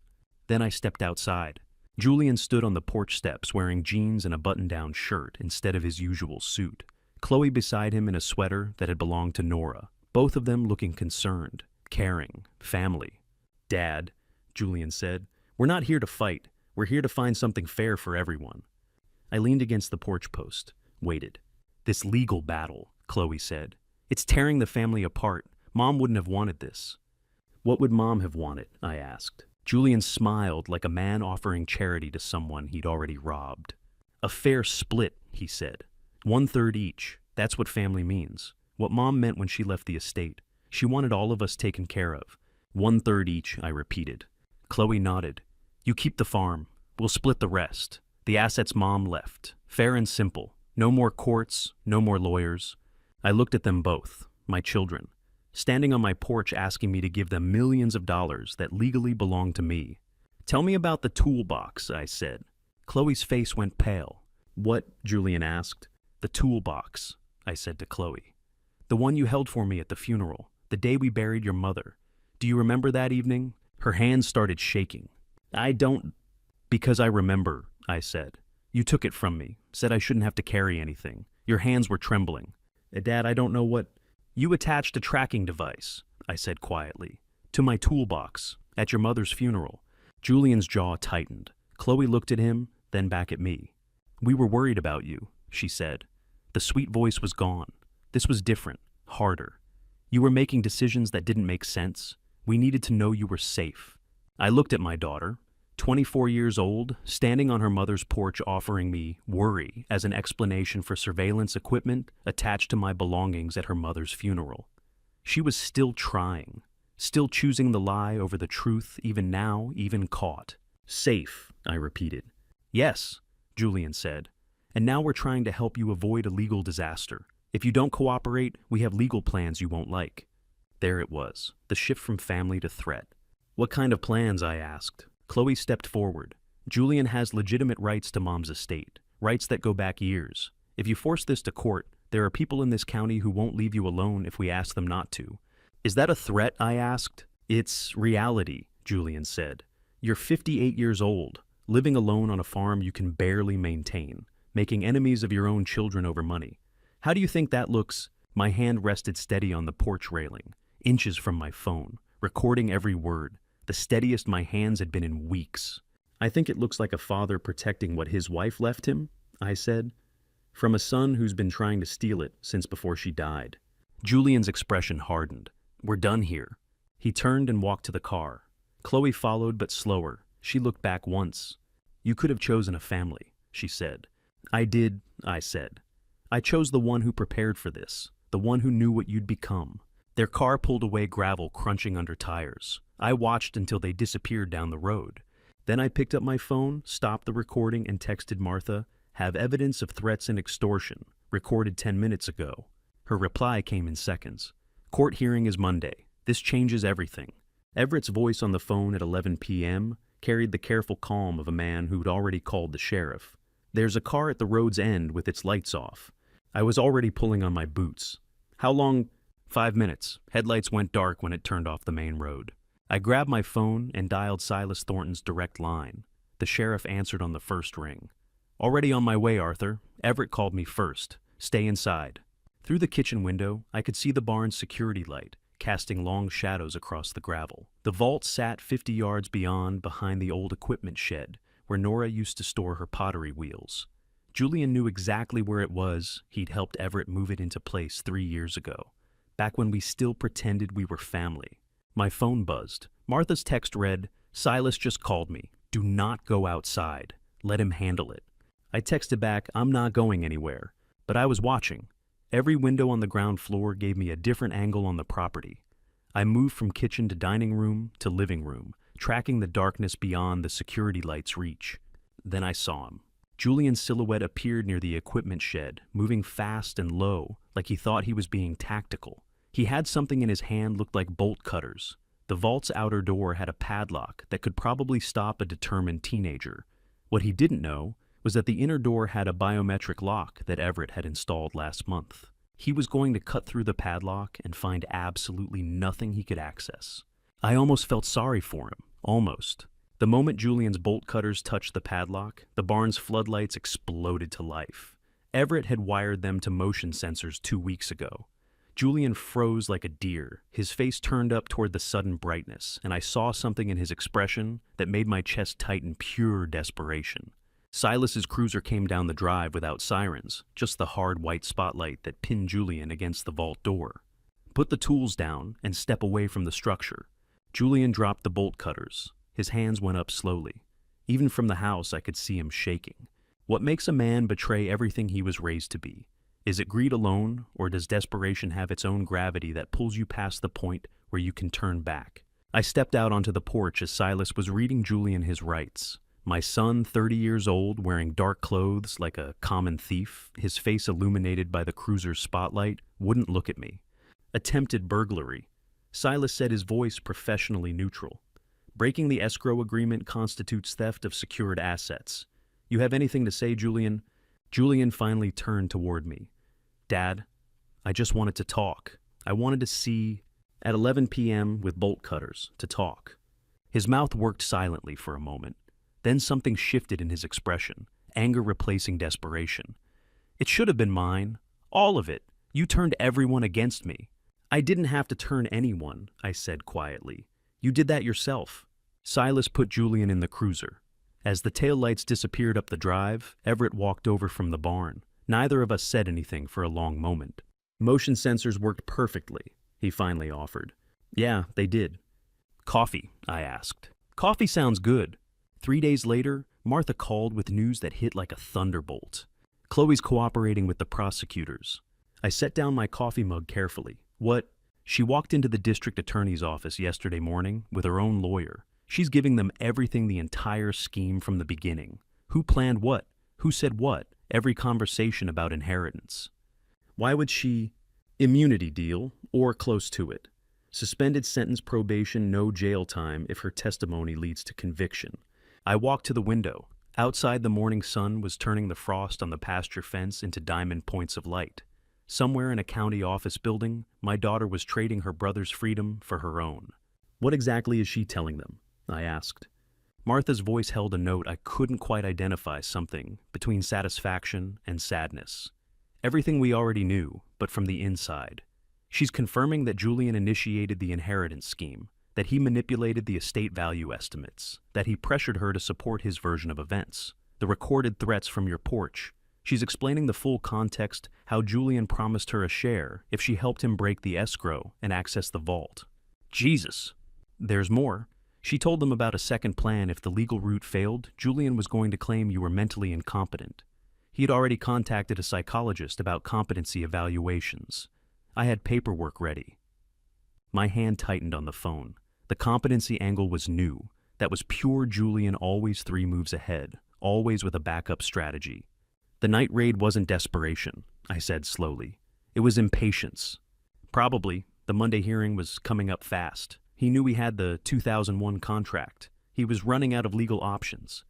Then I stepped outside. Julian stood on the porch steps wearing jeans and a button-down shirt instead of his usual suit. Chloe beside him in a sweater that had belonged to Nora, both of them looking concerned, caring, family. "Dad," Julian said, "we're not here to fight. We're here to find something fair for everyone." I leaned against the porch post, waited. "This legal battle," Chloe said. "It's tearing the family apart. Mom wouldn't have wanted this." "What would Mom have wanted?" I asked. Julian smiled like a man offering charity to someone he'd already robbed. "A fair split," he said. 1/3 each. That's what family means. What Mom meant when she left the estate. She wanted all of us taken care of. 1/3 each," I repeated. Chloe nodded. "You keep the farm. We'll split the rest. The assets Mom left. Fair and simple. No more courts, no more lawyers." I looked at them both, my children, standing on my porch asking me to give them millions of dollars that legally belonged to me. "Tell me about the toolbox," I said. Chloe's face went pale. "What?" Julian asked. "The toolbox," I said to Chloe. "The one you held for me at the funeral, the day we buried your mother. Do you remember that evening?" Her hands started shaking. "I don't—" "Because I remember," I said. "You took it from me, said I shouldn't have to carry anything. Your hands were trembling. Dad, I don't know what—" "You attached a tracking device," I said quietly, "to my toolbox at your mother's funeral." Julian's jaw tightened. Chloe looked at him, then back at me. "We were worried about you," she said. The sweet voice was gone. This was different, harder. "You were making decisions that didn't make sense. We needed to know you were safe." I looked at my daughter, 24 years old, standing on her mother's porch offering me worry as an explanation for surveillance equipment attached to my belongings at her mother's funeral. She was still trying, still choosing the lie over the truth even now, even caught. "Safe," I repeated. "Yes," Julian said. "And now we're trying to help you avoid a legal disaster. If you don't cooperate, we have legal plans you won't like." There it was, the shift from family to threat. What kind of plans? I asked. Chloe stepped forward. Julian has legitimate rights to Mom's estate, rights that go back years. If you force this to court, there are people in this county who won't leave you alone if we ask them not to. Is that a threat? I asked. It's reality, Julian said. You're 58 years old, living alone on a farm you can barely maintain, making enemies of your own children over money. How do you think that looks? My hand rested steady on the porch railing, inches from my phone, recording every word, the steadiest my hands had been in weeks. I think it looks like a father protecting what his wife left him, I said, from a son who's been trying to steal it since before she died. Julian's expression hardened. We're done here. He turned and walked to the car. Chloe followed, but slower. She looked back once. You could have chosen a family, she said. I did, I said. I chose the one who prepared for this, the one who knew what you'd become. Their car pulled away, gravel crunching under tires. I watched until they disappeared down the road. Then I picked up my phone, stopped the recording, and texted Martha, have evidence of threats and extortion, recorded 10 minutes ago. Her reply came in seconds. Court hearing is Monday. This changes everything. Everett's voice on the phone at 11 p.m. carried the careful calm of a man who'd already called the sheriff. There's a car at the road's end with its lights off. I was already pulling on my boots. How long? 5 minutes. Headlights went dark when it turned off the main road. I grabbed my phone and dialed Silas Thornton's direct line. The sheriff answered on the first ring. Already on my way, Arthur. Everett called me first. Stay inside. Through the kitchen window, I could see the barn's security light, casting long shadows across the gravel. The vault sat 50 yards beyond, behind the old equipment shed, where Nora used to store her pottery wheels. Julian knew exactly where it was. He'd helped Everett move it into place 3 years ago, back when we still pretended we were family. My phone buzzed. Martha's text read, Silas just called me. Do not go outside. Let him handle it. I texted back, I'm not going anywhere. But I was watching. Every window on the ground floor gave me a different angle on the property. I moved from kitchen to dining room to living room, tracking the darkness beyond the security light's reach. Then I saw him. Julian's silhouette appeared near the equipment shed, moving fast and low, like he thought he was being tactical. He had something in his hand looked like bolt cutters. The vault's outer door had a padlock that could probably stop a determined teenager. What he didn't know was that the inner door had a biometric lock that Everett had installed last month. He was going to cut through the padlock and find absolutely nothing he could access. I almost felt sorry for him. Almost. The moment Julian's bolt cutters touched the padlock, the barn's floodlights exploded to life. Everett had wired them to motion sensors 2 weeks ago. Julian froze like a deer, his face turned up toward the sudden brightness, and I saw something in his expression that made my chest tighten pure desperation. Silas's cruiser came down the drive without sirens, just the hard white spotlight that pinned Julian against the vault door. Put the tools down and step away from the structure. Julian dropped the bolt cutters. His hands went up slowly. Even from the house, I could see him shaking. What makes a man betray everything he was raised to be? Is it greed alone, or does desperation have its own gravity that pulls you past the point where you can turn back? I stepped out onto the porch as Silas was reading Julian his rights. My son, 30 years old, wearing dark clothes like a common thief, his face illuminated by the cruiser's spotlight, wouldn't look at me. Attempted burglary. Silas said, his voice professionally neutral. Breaking the escrow agreement constitutes theft of secured assets. You have anything to say, Julian? Julian finally turned toward me. Dad, I just wanted to talk. I wanted to see at 11 p.m. with bolt cutters to talk. His mouth worked silently for a moment. Then something shifted in his expression, anger replacing desperation. It should have been mine. All of it. You turned everyone against me. I didn't have to turn anyone, I said quietly. You did that yourself. Silas put Julian in the cruiser. As the taillights disappeared up the drive, Everett walked over from the barn. Neither of us said anything for a long moment. Motion sensors worked perfectly, he finally offered. Yeah, they did. Coffee, I asked. Coffee sounds good. 3 days later, Martha called with news that hit like a thunderbolt. Chloe's cooperating with the prosecutors. I set down my coffee mug carefully. What? She walked into the district attorney's office yesterday morning with her own lawyer. She's giving them everything, the entire scheme from the beginning. Who planned what? Who said what? Every conversation about inheritance. Why would she? Immunity deal, or close to it. Suspended sentence probation, no jail time if her testimony leads to conviction. I walked to the window. Outside, the morning sun was turning the frost on the pasture fence into diamond points of light. Somewhere in a county office building, my daughter was trading her brother's freedom for her own. What exactly is she telling them? I asked. Martha's voice held a note I couldn't quite identify, something between satisfaction and sadness. Everything we already knew, but from the inside. She's confirming that Julian initiated the inheritance scheme, that he manipulated the estate value estimates, that he pressured her to support his version of events, the recorded threats from your porch. She's explaining the full context, how Julian promised her a share if she helped him break the escrow and access the vault. Jesus! There's more. She told them about a second plan. If the legal route failed, Julian was going to claim you were mentally incompetent. He had already contacted a psychologist about competency evaluations. I had paperwork ready. My hand tightened on the phone. The competency angle was new. That was pure Julian, always 3 moves ahead, always with a backup strategy. The night raid wasn't desperation, I said slowly. It was impatience. Probably. The Monday hearing was coming up fast. He knew he had the 2001 contract. He was running out of legal options.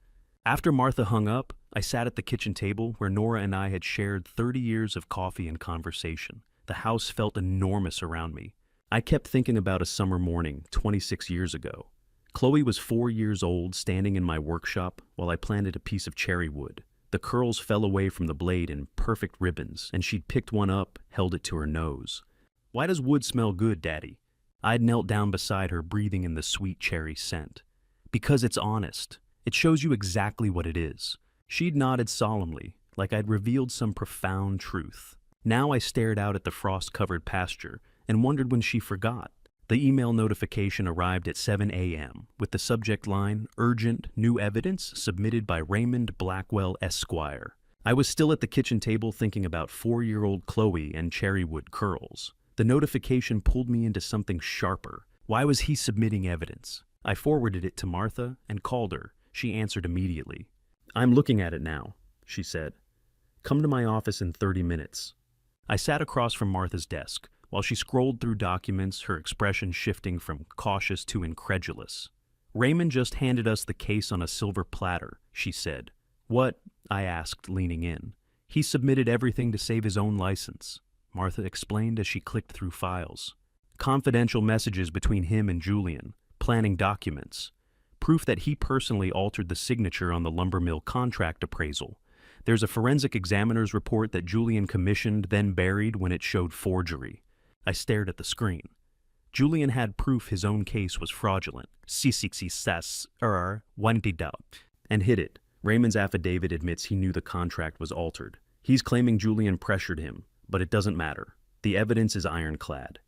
After Martha hung up, I sat at the kitchen table where Nora and I had shared 30 years of coffee and conversation. The house felt enormous around me. I kept thinking about a summer morning 26 years ago. Chloe was 4 years old, standing in my workshop while I planted a piece of cherry wood. The curls fell away from the blade in perfect ribbons, and she'd picked one up, held it to her nose. "Why does wood smell good, Daddy?" I'd knelt down beside her, breathing in the sweet cherry scent. "Because it's honest. It shows you exactly what it is." She'd nodded solemnly, like I'd revealed some profound truth. Now I stared out at the frost-covered pasture and wondered when she forgot. The email notification arrived at 7 a.m. with the subject line, "Urgent New Evidence Submitted by Raymond Blackwell, Esquire." I was still at the kitchen table thinking about 4-year-old Chloe and cherrywood curls. The notification pulled me into something sharper. Why was he submitting evidence? I forwarded it to Martha and called her. She answered immediately. "I'm looking at it now," she said. "Come to my office in 30 minutes. I sat across from Martha's desk while she scrolled through documents, her expression shifting from cautious to incredulous. "Raymond just handed us the case on a silver platter," she said. "What?" I asked, leaning in. "He submitted everything to save his own license," Martha explained as she clicked through files. "Confidential messages between him and Julian, planning documents, proof that he personally altered the signature on the lumber mill contract appraisal. There's a forensic examiner's report that Julian commissioned, then buried when it showed forgery." I stared at the screen. Julian had proof his own case was fraudulent, and hid it. Raymond's affidavit admits he knew the contract was altered. He's claiming Julian pressured him, but it doesn't matter. The evidence is ironclad.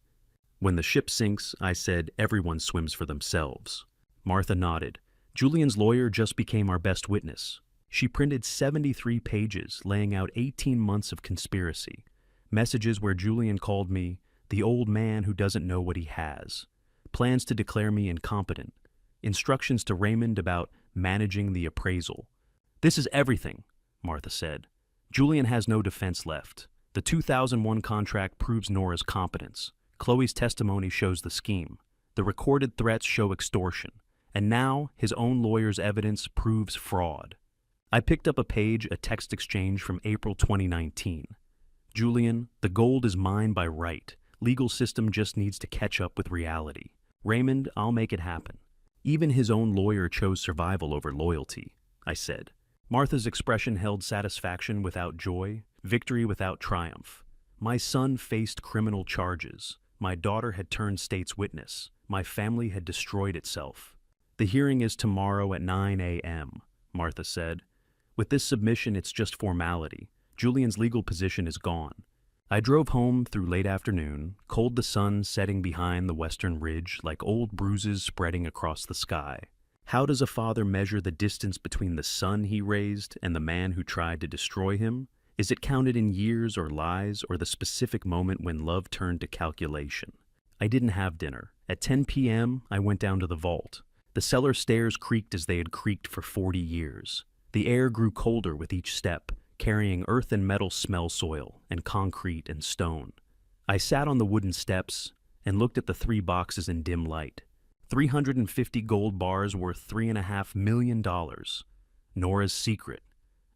"When the ship sinks," I said, "everyone swims for themselves." Martha nodded. "Julian's lawyer just became our best witness." She printed 73 pages, laying out 18 months of conspiracy. Messages where Julian called me the old man who doesn't know what he has. Plans to declare me incompetent. Instructions to Raymond about managing the appraisal. "This is everything," Martha said. "Julian has no defense left. The 2001 contract proves Nora's competence. Chloe's testimony shows the scheme. The recorded threats show extortion. And now, his own lawyer's evidence proves fraud." I picked up a page, a text exchange from April 2019. "Julian, the gold is mine by right. Legal system just needs to catch up with reality. Raymond, I'll make it happen." Even his own lawyer chose survival over loyalty, I said. Martha's expression held satisfaction without joy, victory without triumph. My son faced criminal charges. My daughter had turned state's witness. My family had destroyed itself. "The hearing is tomorrow at 9 a.m., Martha said. "With this submission, it's just formality. Julian's legal position is gone." I drove home through late afternoon, cold, the sun setting behind the western ridge like old bruises spreading across the sky. How does a father measure the distance between the son he raised and the man who tried to destroy him? Is it counted in years or lies, or the specific moment when love turned to calculation? I didn't have dinner. At 10 p.m., I went down to the vault. The cellar stairs creaked as they had creaked for 40 years. The air grew colder with each step, carrying earth and metal smell soil, and concrete and stone. I sat on the wooden steps, and looked at the 3 boxes in dim light. 350 gold bars worth $3.5 million. Nora's secret.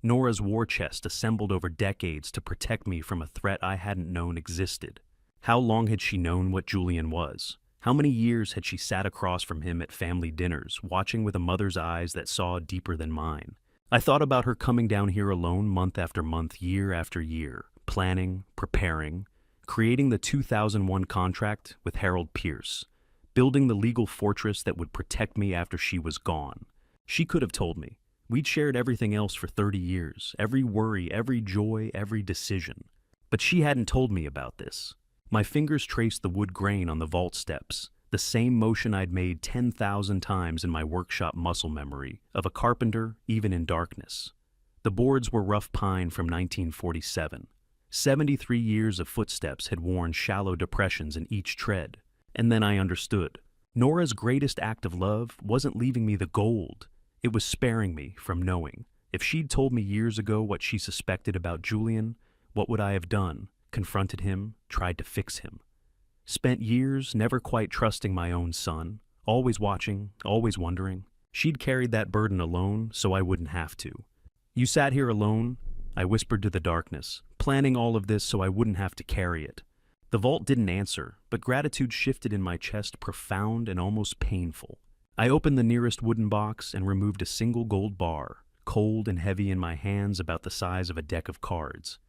Nora's war chest assembled over decades to protect me from a threat I hadn't known existed. How long had she known what Julian was? How many years had she sat across from him at family dinners, watching with a mother's eyes that saw deeper than mine? I thought about her coming down here alone month after month, year after year, planning, preparing, creating the 2001 contract with Harold Pierce, building the legal fortress that would protect me after she was gone. She could have told me. We'd shared everything else for 30 years, every worry, every joy, every decision. But she hadn't told me about this. My fingers traced the wood grain on the vault steps, the same motion I'd made 10,000 times in my workshop muscle memory, of a carpenter even in darkness. The boards were rough pine from 1947. 73 years of footsteps had worn shallow depressions in each tread. And then I understood. Nora's greatest act of love wasn't leaving me the gold. It was sparing me from knowing. If she'd told me years ago what she suspected about Julian, what would I have done? Confronted him, tried to fix him. Spent years never quite trusting my own son, always watching, always wondering. She'd carried that burden alone, so I wouldn't have to. You sat here alone, I whispered to the darkness, planning all of this so I wouldn't have to carry it. The vault didn't answer, but gratitude shifted in my chest, profound and almost painful. I opened the nearest wooden box and removed a single gold bar, cold and heavy in my hands, about the size of a deck of cards.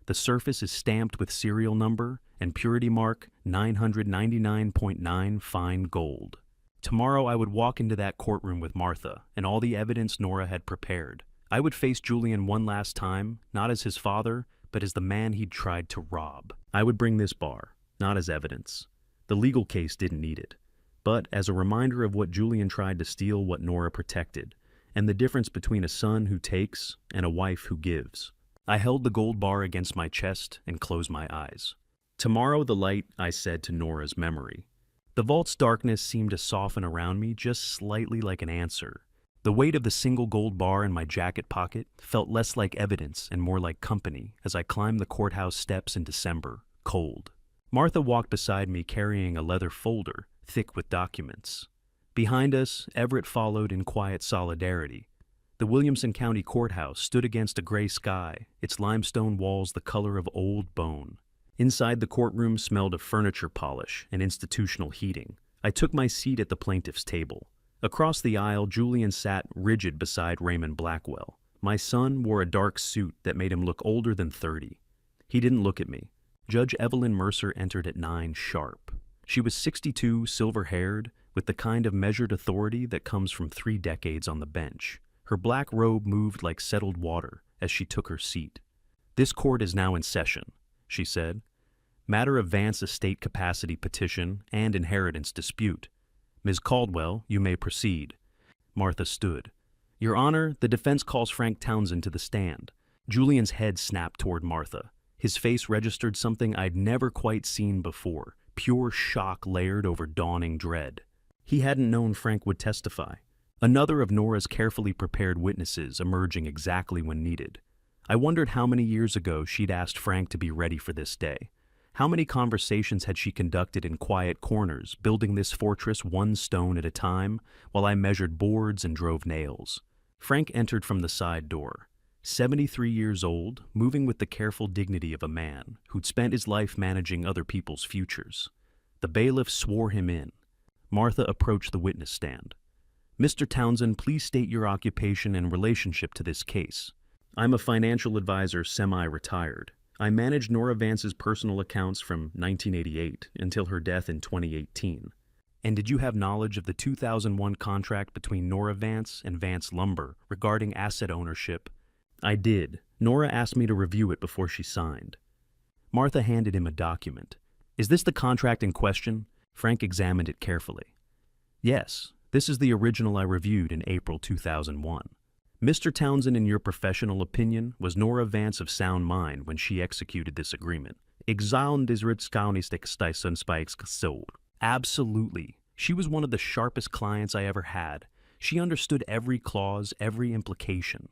The surface is stamped with serial number and purity mark 999.9 fine gold. Tomorrow I would walk into that courtroom with Martha and all the evidence Nora had prepared. I would face Julian one last time, not as his father, but as the man he'd tried to rob. I would bring this bar, not as evidence. The legal case didn't need it, but as a reminder of what Julian tried to steal, what Nora protected, and the difference between a son who takes and a wife who gives. I held the gold bar against my chest and closed my eyes. Tomorrow the light, I said to Nora's memory. The vault's darkness seemed to soften around me just slightly, like an answer. The weight of the single gold bar in my jacket pocket felt less like evidence and more like company as I climbed the courthouse steps in December, cold. Martha walked beside me carrying a leather folder, thick with documents. Behind us, Everett followed in quiet solidarity. The Williamson County Courthouse stood against a gray sky, its limestone walls the color of old bone. Inside the courtroom smelled of furniture polish and institutional heating. I took my seat at the plaintiff's table. Across the aisle, Julian sat rigid beside Raymond Blackwell. My son wore a dark suit that made him look older than 30. He didn't look at me. Judge Evelyn Mercer entered at 9 sharp. She was 62, silver-haired, with the kind of measured authority that comes from 3 decades on the bench. Her black robe moved like settled water as she took her seat. "This court is now in session," she said. "Matter of Vance estate capacity petition and inheritance dispute. Ms. Caldwell, you may proceed." Martha stood. "Your Honor, the defense calls Frank Townsend to the stand." Julian's head snapped toward Martha. His face registered something I'd never quite seen before, pure shock layered over dawning dread. He hadn't known Frank would testify. Another of Nora's carefully prepared witnesses emerging exactly when needed. I wondered how many years ago she'd asked Frank to be ready for this day. How many conversations had she conducted in quiet corners, building this fortress one stone at a time, while I measured boards and drove nails. Frank entered from the side door. 73 years old, moving with the careful dignity of a man who'd spent his life managing other people's futures. The bailiff swore him in. Martha approached the witness stand. "Mr. Townsend, please state your occupation and relationship to this case." "I'm a financial advisor, semi-retired. I managed Nora Vance's personal accounts from 1988 until her death in 2018. And did you have knowledge of the 2001 contract between Nora Vance and Vance Lumber regarding asset ownership?" "I did. Nora asked me to review it before she signed." Martha handed him a document. "Is this the contract in question?" Frank examined it carefully. "Yes. This is the original I reviewed in April 2001. Mr. Townsend, in your professional opinion, was Nora Vance of sound mind when she executed this agreement?" "Absolutely. She was one of the sharpest clients I ever had. She understood every clause, every implication."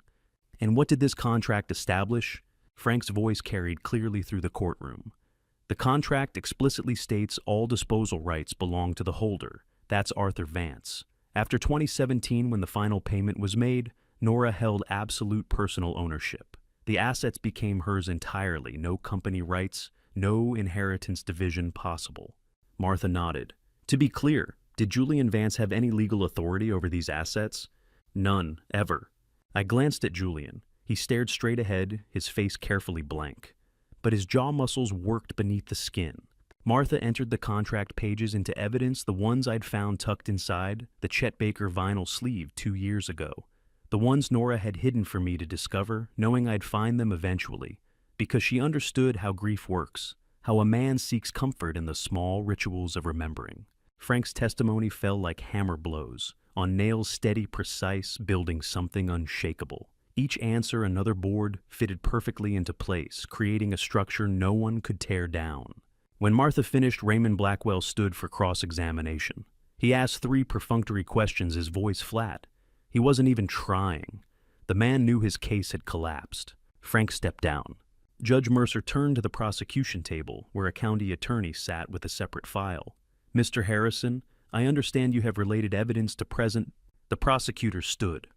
"And what did this contract establish?" Frank's voice carried clearly through the courtroom. The contract explicitly states all disposal rights belong to the holder. That's Arthur Vance. After 2017, when the final payment was made, Nora held absolute personal ownership. The assets became hers entirely, no company rights, no inheritance division possible. Martha nodded. To be clear, did Julian Vance have any legal authority over these assets? None, ever. I glanced at Julian. He stared straight ahead, his face carefully blank. But his jaw muscles worked beneath the skin. Martha entered the contract pages into evidence, the ones I'd found tucked inside the Chet Baker vinyl sleeve 2 years ago. The ones Nora had hidden for me to discover, knowing I'd find them eventually, because she understood how grief works, how a man seeks comfort in the small rituals of remembering. Frank's testimony fell like hammer blows, on nails steady, precise, building something unshakable. Each answer, another board, fitted perfectly into place, creating a structure no one could tear down. When Martha finished, Raymond Blackwell stood for cross-examination. He asked 3 perfunctory questions, his voice flat. He wasn't even trying. The man knew his case had collapsed. Frank stepped down. Judge Mercer turned to the prosecution table, where a county attorney sat with a separate file. Mr. Harrison, I understand you have related evidence to present. The prosecutor stood.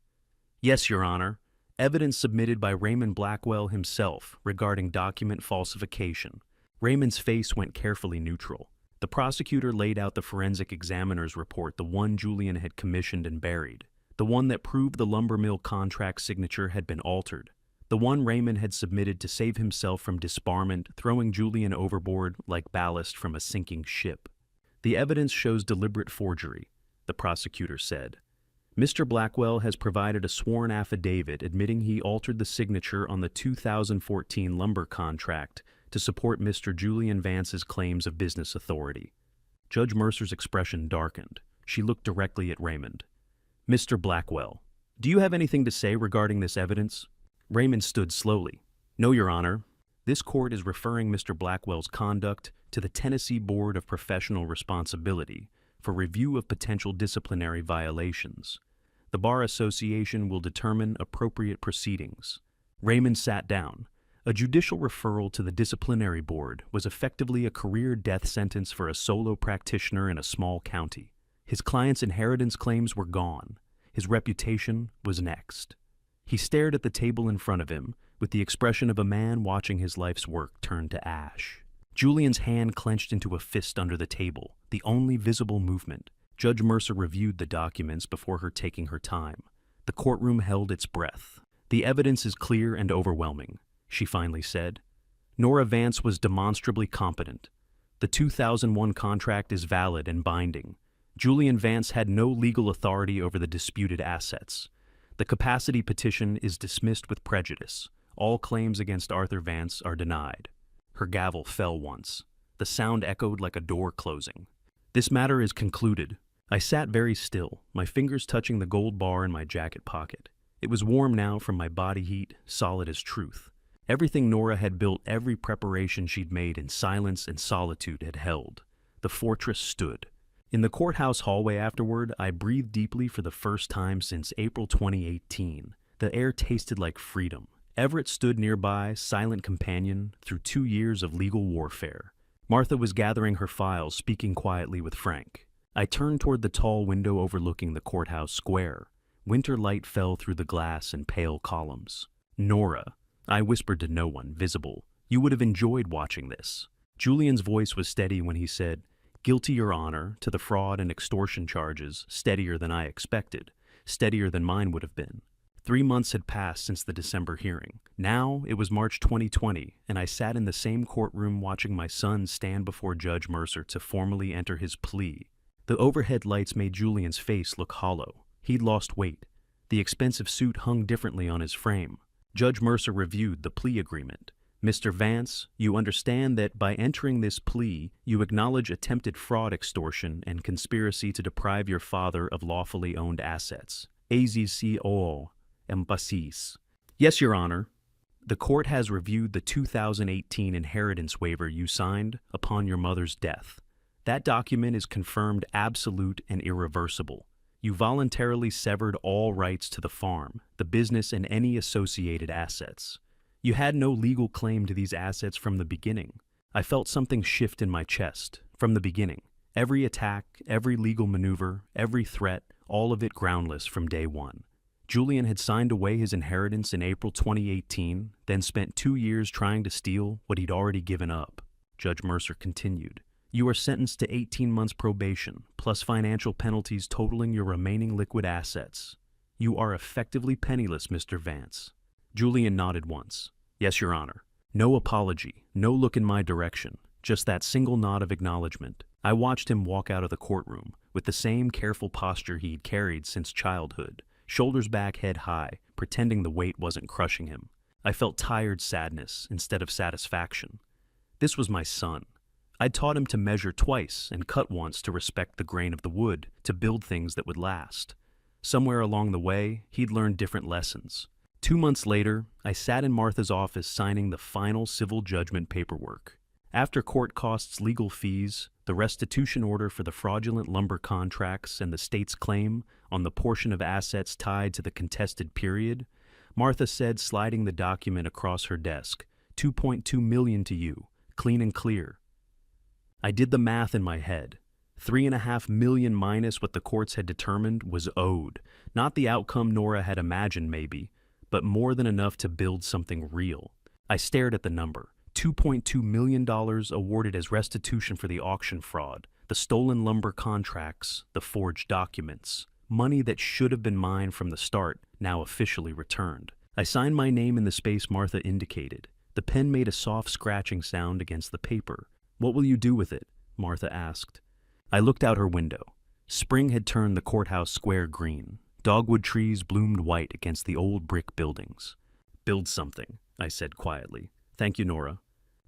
Yes, Your Honor. Evidence submitted by Raymond Blackwell himself regarding document falsification. Raymond's face went carefully neutral. The prosecutor laid out the forensic examiner's report, the one Julian had commissioned and buried, the one that proved the lumber mill contract signature had been altered, the one Raymond had submitted to save himself from disbarment, throwing Julian overboard like ballast from a sinking ship. The evidence shows deliberate forgery, the prosecutor said. Mr. Blackwell has provided a sworn affidavit admitting he altered the signature on the 2014 lumber contract to support Mr. Julian Vance's claims of business authority. Judge Mercer's expression darkened. She looked directly at Raymond. Mr. Blackwell, do you have anything to say regarding this evidence? Raymond stood slowly. No, Your Honor. This court is referring Mr. Blackwell's conduct to the Tennessee Board of Professional Responsibility for review of potential disciplinary violations. The Bar Association will determine appropriate proceedings. Raymond sat down. A judicial referral to the disciplinary board was effectively a career death sentence for a solo practitioner in a small county. His client's inheritance claims were gone. His reputation was next. He stared at the table in front of him with the expression of a man watching his life's work turn to ash. Julian's hand clenched into a fist under the table, the only visible movement. Judge Mercer reviewed the documents before her taking her time. The courtroom held its breath. The evidence is clear and overwhelming, she finally said. Nora Vance was demonstrably competent. The 2001 contract is valid and binding. Julian Vance had no legal authority over the disputed assets. The capacity petition is dismissed with prejudice. All claims against Arthur Vance are denied. Her gavel fell once. The sound echoed like a door closing. This matter is concluded. I sat very still, my fingers touching the gold bar in my jacket pocket. It was warm now from my body heat, solid as truth. Everything Nora had built, every preparation she'd made in silence and solitude had held. The fortress stood. In the courthouse hallway afterward, I breathed deeply for the first time since April 2018. The air tasted like freedom. Everett stood nearby, silent companion, through 2 years of legal warfare. Martha was gathering her files, speaking quietly with Frank. I turned toward the tall window overlooking the courthouse square. Winter light fell through the glass in pale columns. Nora, I whispered to no one visible, you would have enjoyed watching this. Julian's voice was steady when he said, Guilty, Your Honor, to the fraud and extortion charges, steadier than I expected, steadier than mine would have been. 3 months had passed since the December hearing. Now it was March 2020, and I sat in the same courtroom watching my son stand before Judge Mercer to formally enter his plea. The overhead lights made Julian's face look hollow. He'd lost weight. The expensive suit hung differently on his frame. Judge Mercer reviewed the plea agreement. Mr. Vance, you understand that by entering this plea, you acknowledge attempted fraud, extortion, and conspiracy to deprive your father of lawfully owned assets. AZCO Embassies. Yes, Your Honor. The court has reviewed the 2018 inheritance waiver you signed upon your mother's death. That document is confirmed absolute and irreversible. You voluntarily severed all rights to the farm, the business, and any associated assets. You had no legal claim to these assets from the beginning. I felt something shift in my chest, from the beginning. Every attack, every legal maneuver, every threat, all of it groundless from day one. Julian had signed away his inheritance in April 2018, then spent 2 years trying to steal what he'd already given up. Judge Mercer continued, "You are sentenced to 18 months probation, plus financial penalties totaling your remaining liquid assets. You are effectively penniless, Mr. Vance." Julian nodded once. "Yes, Your Honor." No apology, no look in my direction, just that single nod of acknowledgement. I watched him walk out of the courtroom, with the same careful posture he'd carried since childhood, shoulders back, head high, pretending the weight wasn't crushing him. I felt tired sadness instead of satisfaction. This was my son. I'd taught him to measure twice and cut once to respect the grain of the wood, to build things that would last. Somewhere along the way, he'd learned different lessons. 2 months later, I sat in Martha's office signing the final civil judgment paperwork. After court costs, legal fees, the restitution order for the fraudulent lumber contracts, and the state's claim on the portion of assets tied to the contested period, Martha said, sliding the document across her desk, $2.2 million to you, clean and clear. I did the math in my head. $3.5 million minus what the courts had determined was owed, not the outcome Nora had imagined maybe, but more than enough to build something real. I stared at the number. $2.2 million awarded as restitution for the auction fraud, the stolen lumber contracts, the forged documents. Money that should have been mine from the start, now officially returned. I signed my name in the space Martha indicated. The pen made a soft scratching sound against the paper. "What will you do with it?" Martha asked. I looked out her window. Spring had turned the courthouse square green. Dogwood trees bloomed white against the old brick buildings. "Build something," I said quietly. "Thank you, Nora."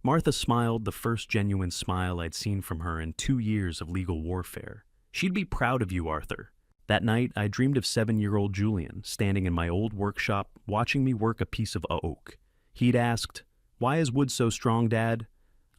Martha smiled, the first genuine smile I'd seen from her in 2 years of legal warfare. "She'd be proud of you, Arthur." That night, I dreamed of 7-year-old Julian standing in my old workshop watching me work a piece of oak. He'd asked, "Why is wood so strong, Dad?"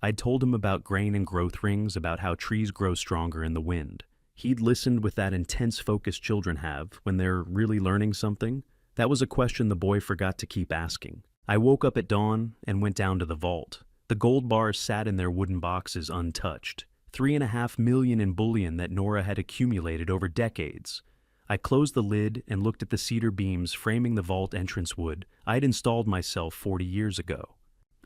I'd told him about grain and growth rings, about how trees grow stronger in the wind. He'd listened with that intense focus children have when they're really learning something. That was a question the boy forgot to keep asking. I woke up at dawn and went down to the vault. The gold bars sat in their wooden boxes untouched. $3.5 million in bullion that Nora had accumulated over decades. I closed the lid and looked at the cedar beams framing the vault entrance wood I'd installed myself 40 years ago.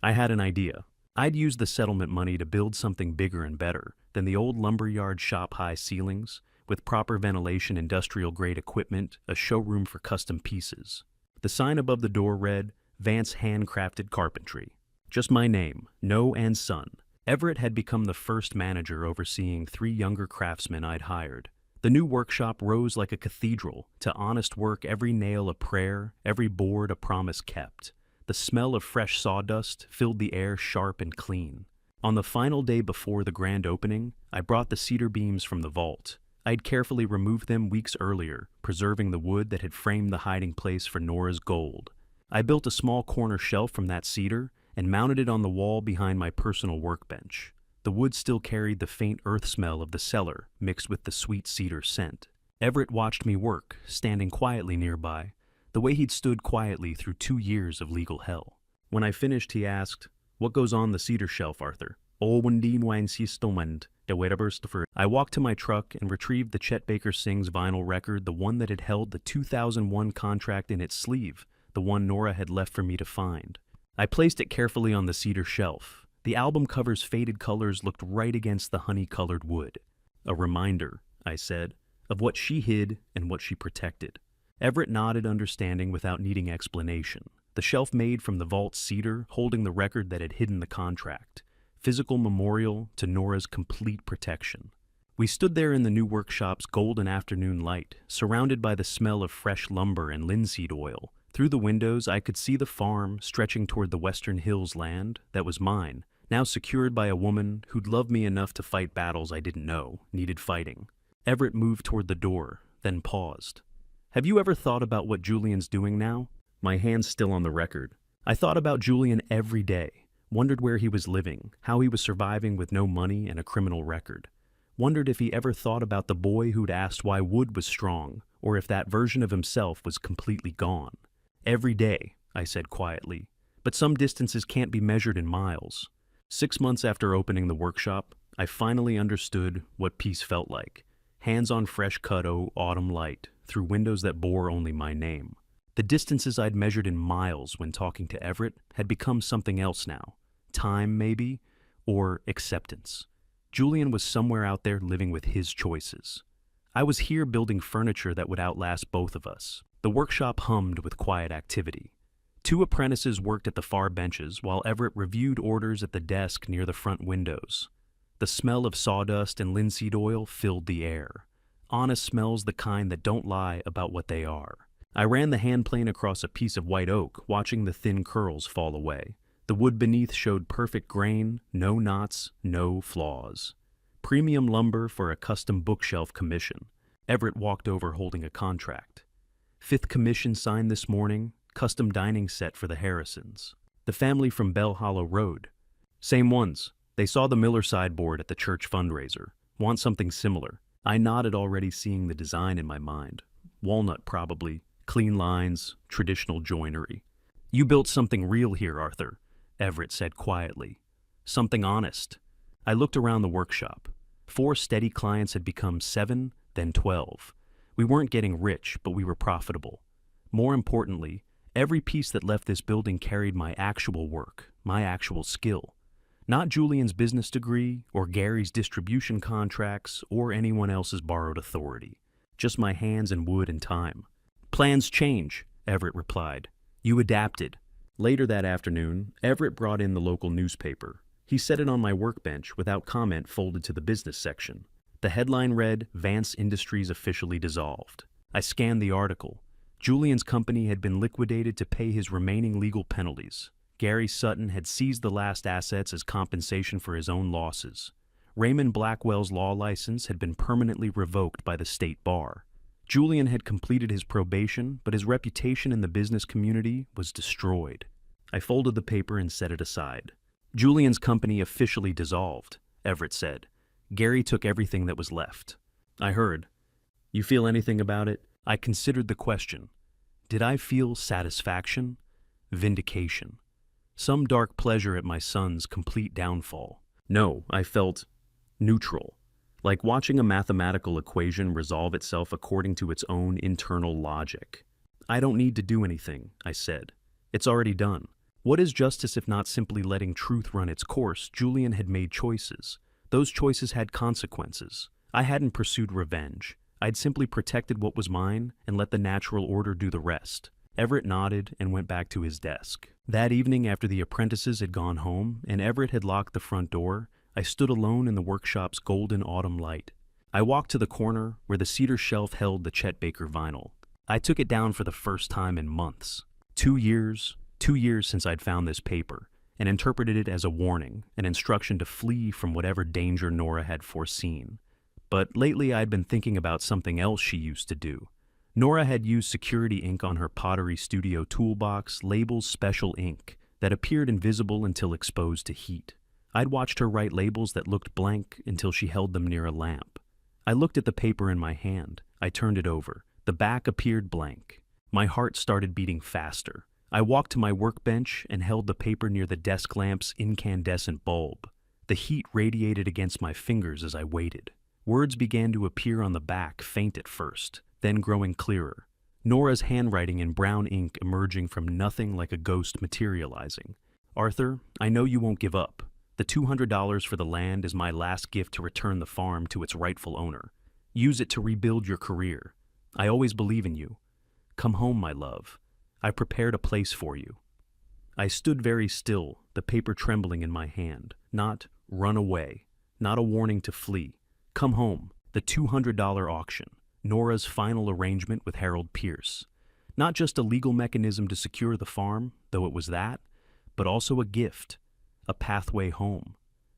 I had an idea. I'd use the settlement money to build something bigger and better than the old lumberyard shop-high ceilings, with proper ventilation, industrial-grade equipment, a showroom for custom pieces. The sign above the door read, "Vance Handcrafted Carpentry." Just my name, no and son. Everett had become the first manager overseeing 3 younger craftsmen I'd hired. The new workshop rose like a cathedral, to honest work, every nail a prayer, every board a promise kept. The smell of fresh sawdust filled the air sharp and clean. On the final day before the grand opening, I brought the cedar beams from the vault. I'd carefully removed them weeks earlier, preserving the wood that had framed the hiding place for Nora's gold. I built a small corner shelf from that cedar and mounted it on the wall behind my personal workbench. The wood still carried the faint earth smell of the cellar, mixed with the sweet cedar scent. Everett watched me work, standing quietly nearby, the way he'd stood quietly through 2 years of legal hell. When I finished, he asked, "What goes on the cedar shelf, Arthur?" I walked to my truck and retrieved the Chet Baker Sings vinyl record, the one that had held the 2001 contract in its sleeve, the one Nora had left for me to find. I placed it carefully on the cedar shelf. The album cover's faded colors looked right against the honey-colored wood. "A reminder," I said, "of what she hid and what she protected." Everett nodded, understanding without needing explanation. The shelf made from the vault cedar, holding the record that had hidden the contract. Physical memorial to Nora's complete protection. We stood there in the new workshop's golden afternoon light, surrounded by the smell of fresh lumber and linseed oil. Through the windows, I could see the farm stretching toward the Western Hills land that was mine, now secured by a woman who'd loved me enough to fight battles I didn't know needed fighting. Everett moved toward the door, then paused. "Have you ever thought about what Julian's doing now?" My hand's still on the record. I thought about Julian every day, wondered where he was living, how he was surviving with no money and a criminal record. Wondered if he ever thought about the boy who'd asked why wood was strong, or if that version of himself was completely gone. "Every day," I said quietly, "but some distances can't be measured in miles." 6 months after opening the workshop, I finally understood what peace felt like. Hands on fresh-cut autumn light through windows that bore only my name. The distances I'd measured in miles when talking to Everett had become something else now. Time, maybe, or acceptance. Julian was somewhere out there living with his choices. I was here building furniture that would outlast both of us. The workshop hummed with quiet activity. 2 apprentices worked at the far benches while Everett reviewed orders at the desk near the front windows. The smell of sawdust and linseed oil filled the air. Honest smells, the kind that don't lie about what they are. I ran the hand plane across a piece of white oak, watching the thin curls fall away. The wood beneath showed perfect grain, no knots, no flaws. Premium lumber for a custom bookshelf commission. Everett walked over holding a contract. 5th commission signed this morning, custom dining set for the Harrisons. The family from Bell Hollow Road. Same ones. They saw the Miller sideboard at the church fundraiser. Want something similar. I nodded, already seeing the design in my mind. Walnut, probably. Clean lines, traditional joinery. You built something real here, Arthur, Everett said quietly. Something honest. I looked around the workshop. 4 steady clients had become 7, then 12. We weren't getting rich, but we were profitable. More importantly, every piece that left this building carried my actual work, my actual skill. Not Julian's business degree, or Gary's distribution contracts, or anyone else's borrowed authority. Just my hands and wood and time. Plans change, Everett replied. You adapted. Later that afternoon, Everett brought in the local newspaper. He set it on my workbench without comment, folded to the business section. The headline read, Vance Industries officially dissolved. I scanned the article. Julian's company had been liquidated to pay his remaining legal penalties. Gary Sutton had seized the last assets as compensation for his own losses. Raymond Blackwell's law license had been permanently revoked by the state bar. Julian had completed his probation, but his reputation in the business community was destroyed. I folded the paper and set it aside. Julian's company officially dissolved, Everett said. Gary took everything that was left. I heard. You feel anything about it? I considered the question. Did I feel satisfaction? Vindication? Some dark pleasure at my son's complete downfall? No, I felt neutral. Like watching a mathematical equation resolve itself according to its own internal logic. I don't need to do anything, I said. It's already done. What is justice if not simply letting truth run its course? Julian had made choices. Those choices had consequences. I hadn't pursued revenge. I'd simply protected what was mine and let the natural order do the rest. Everett nodded and went back to his desk. That evening, after the apprentices had gone home and Everett had locked the front door, I stood alone in the workshop's golden autumn light. I walked to the corner where the cedar shelf held the Chet Baker vinyl. I took it down for the first time in months. 2 years since I'd found this paper, and interpreted it as a warning, an instruction to flee from whatever danger Nora had foreseen. But lately I'd been thinking about something else she used to do. Nora had used security ink on her pottery studio toolbox, labels special ink, that appeared invisible until exposed to heat. I'd watched her write labels that looked blank until she held them near a lamp. I looked at the paper in my hand. I turned it over. The back appeared blank. My heart started beating faster. I walked to my workbench and held the paper near the desk lamp's incandescent bulb. The heat radiated against my fingers as I waited. Words began to appear on the back, faint at first, then growing clearer. Nora's handwriting in brown ink emerging from nothing, like a ghost materializing. Arthur, I know you won't give up. The $200 for the land is my last gift to return the farm to its rightful owner. Use it to rebuild your career. I always believe in you. Come home, my love. I prepared a place for you. I stood very still, the paper trembling in my hand. Not run away. Not a warning to flee. Come home. The $200 auction. Nora's final arrangement with Harold Pierce. Not just a legal mechanism to secure the farm, though it was that, but also a gift. A pathway home.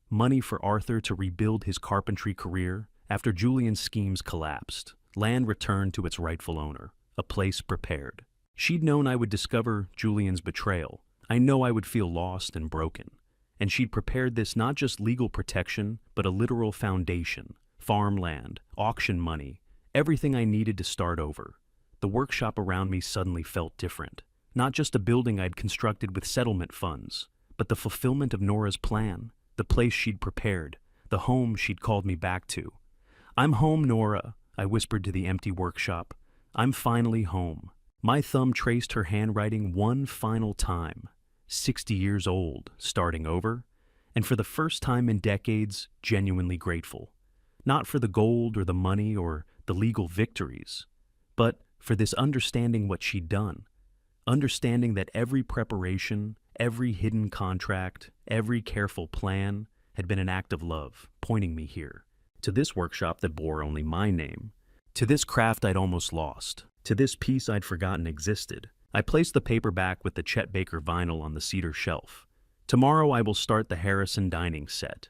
Money for Arthur to rebuild his carpentry career after Julian's schemes collapsed. Land returned to its rightful owner. A place prepared. She'd known I would discover Julian's betrayal. I know I would feel lost and broken. And she'd prepared this not just legal protection, but a literal foundation. Farmland, auction money, everything I needed to start over. The workshop around me suddenly felt different. Not just a building I'd constructed with settlement funds, but the fulfillment of Nora's plan. the place she'd prepared, the home she'd called me back to. "I'm home, Nora," I whispered to the empty workshop. "I'm finally home." My thumb traced her handwriting one final time. 60 years old, starting over, and for the first time in decades, genuinely grateful. Not for the gold or the money or the legal victories, but for this understanding what she'd done. Understanding that every preparation, every hidden contract, every careful plan had been an act of love, pointing me here. To this workshop that bore only my name. To this craft I'd almost lost. To this piece I'd forgotten existed. I placed the paperback with the Chet Baker vinyl on the cedar shelf. Tomorrow I will start the Harrison dining set.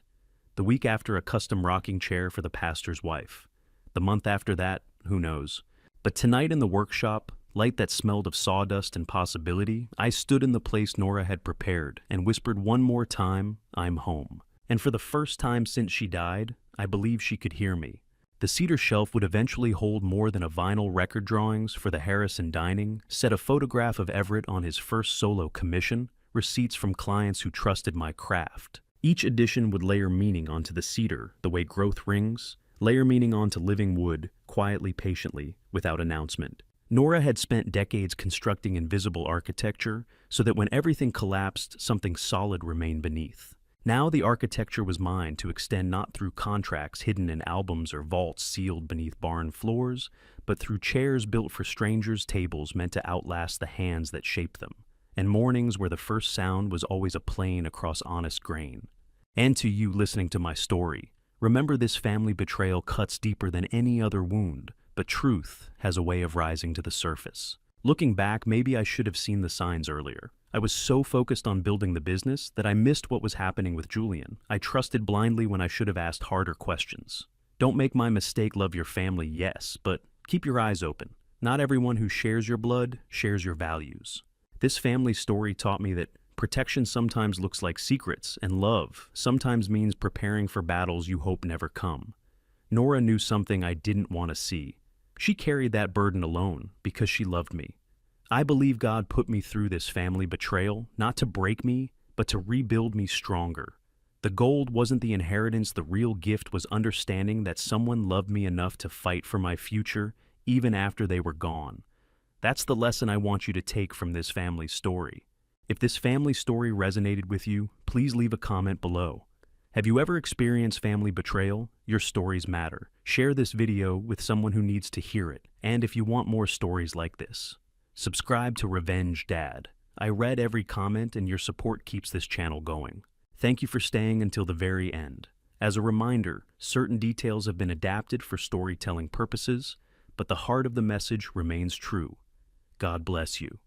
The week after, a custom rocking chair for the pastor's wife. The month after that, who knows. But tonight in the workshop, light that smelled of sawdust and possibility, I stood in the place Nora had prepared and whispered one more time, "I'm home." And for the first time since she died, I believe she could hear me. The cedar shelf would eventually hold more than a vinyl record drawings for the Harrison dining, set a photograph of Everett on his first solo commission, receipts from clients who trusted my craft. Each edition would layer meaning onto the cedar, the way growth rings, layer meaning onto living wood, quietly, patiently, without announcement. Nora had spent decades constructing invisible architecture so that when everything collapsed, something solid remained beneath. Now the architecture was mine to extend not through contracts hidden in albums or vaults sealed beneath barn floors, but through chairs built for strangers' tables meant to outlast the hands that shaped them, and mornings where the first sound was always a plane across honest grain. And to you listening to my story, remember this family betrayal cuts deeper than any other wound, but truth has a way of rising to the surface. Looking back, maybe I should have seen the signs earlier. I was so focused on building the business that I missed what was happening with Julian. I trusted blindly when I should have asked harder questions. Don't make my mistake. Love your family, yes, but keep your eyes open. Not everyone who shares your blood shares your values. This family story taught me that protection sometimes looks like secrets, and love sometimes means preparing for battles you hope never come. Nora knew something I didn't want to see. She carried that burden alone because she loved me. I believe God put me through this family betrayal, not to break me, but to rebuild me stronger. The gold wasn't the inheritance, the real gift was understanding that someone loved me enough to fight for my future, even after they were gone. That's the lesson I want you to take from this family story. If this family story resonated with you, please leave a comment below. Have you ever experienced family betrayal? Your stories matter. Share this video with someone who needs to hear it. And if you want more stories like this, subscribe to Revenge Dad. I read every comment and your support keeps this channel going. Thank you for staying until the very end. As a reminder, certain details have been adapted for storytelling purposes, but the heart of the message remains true. God bless you.